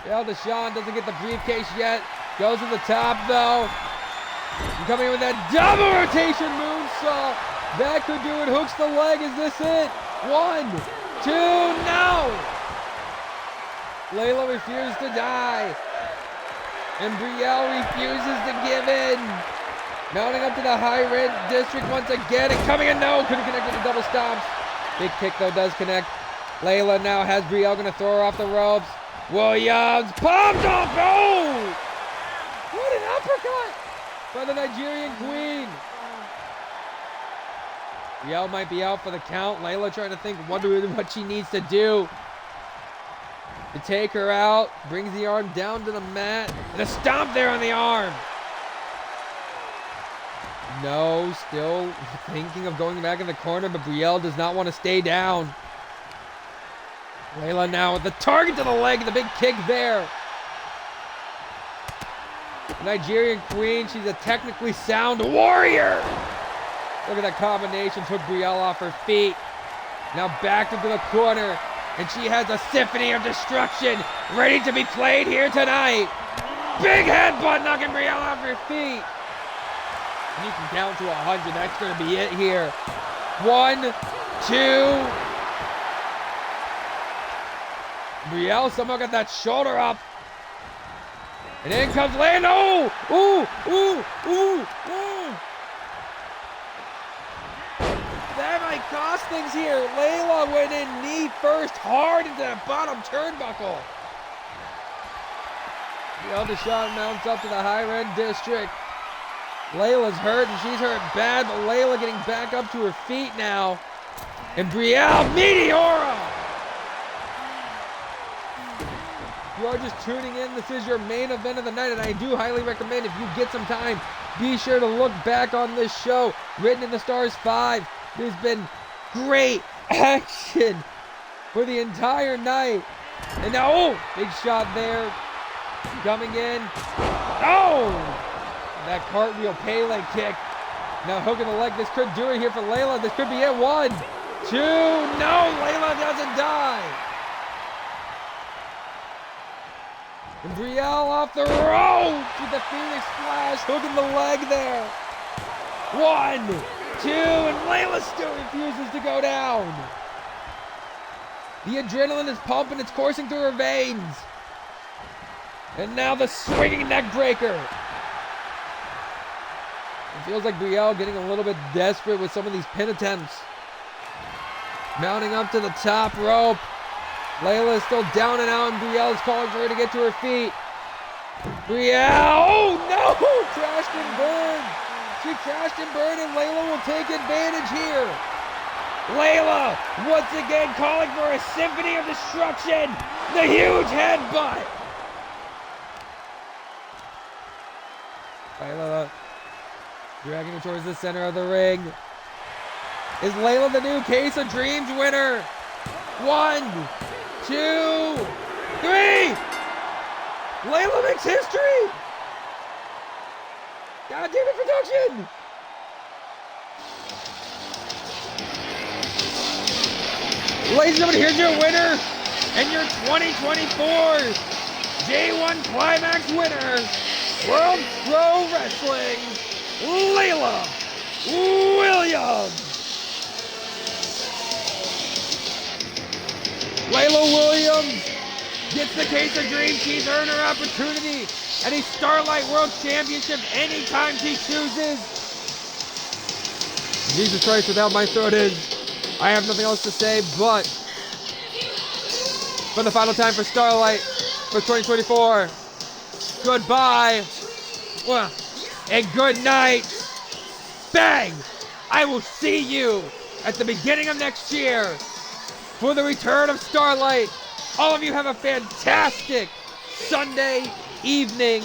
Well, Deshawn doesn't get the briefcase yet. Goes to the top though. And coming in with that double rotation moonsault. That could do it. Hooks the leg. Is this it? 1, 2, no. Layla refuses to die. And Brielle refuses to give in. Mounting up to the high red district once again. And coming in, no. Couldn't connect with the double stomps. Big kick though does connect. Layla now has Brielle going to throw her off the ropes. Williams popped off. Oh! What an uppercut by the Nigerian Queen. Brielle might be out for the count. Layla trying to think what she needs to do to take her out. Brings the arm down to the mat. And a stomp there on the arm. No, still thinking of going back in the corner, but Brielle does not want to stay down. Layla now with the target to the leg, the big kick there. Nigerian Queen, she's a technically sound warrior. Look at that combination, took Brielle off her feet. Now back into the corner, and she has a symphony of destruction ready to be played here tonight. Big headbutt knocking Brielle off her feet. And you can count to 100, that's gonna be it here. 1, 2. Brielle somehow got that shoulder up. And in comes Layla. Oh! Ooh! Ooh! Ooh! Ooh! That might cost things here. Layla went in knee first hard into that bottom turnbuckle. The eldest shot mounts up to the high red district. Layla's hurt and she's hurt bad, but Layla getting back up to her feet now. And Brielle Meteora! If you are just tuning in, this is your main event of the night, and I do highly recommend, if you get some time, be sure to look back on this show. Written in the Stars 5. There's been great action for the entire night. And now, oh, big shot there. Coming in. Oh! That cartwheel Pele kick. Now hooking the leg. This could do it here for Layla. This could be it. 1, 2. No, Layla doesn't die. And Brielle off the ropes with the Phoenix Splash, hooking the leg there. 1, 2, and Layla still refuses to go down. The adrenaline is pumping, it's coursing through her veins. And now the swinging neck breaker. It feels like Brielle getting a little bit desperate with some of these pin attempts. Mounting up to the top rope. Layla is still down and out, and Brielle is calling for her to get to her feet. Brielle, oh no! Crashed and burned. She crashed and burned, and Layla will take advantage here. Layla, once again, calling for a symphony of destruction. The huge headbutt. Layla dragging her towards the center of the ring. Is Layla the new Case of Dreams winner? 1, 2, 3! Layla makes history! God damn it, production! Ladies and gentlemen, here's your winner and your 2024 J1 Climax winner, World Pro Wrestling, Layla Williams! Layla Williams gets the Case of Dreams. She's earned her opportunity at a Starlight World Championship anytime she chooses. Jesus Christ, without my throat in, I have nothing else to say, but for the final time for Starlight for 2024, goodbye, and good night. Bang! I will see you at the beginning of next year for the return of Starlight. All of you have a fantastic Sunday evening.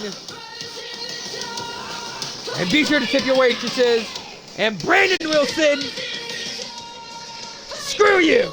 And be sure to tip your waitresses. And Brandon Wilson, screw you!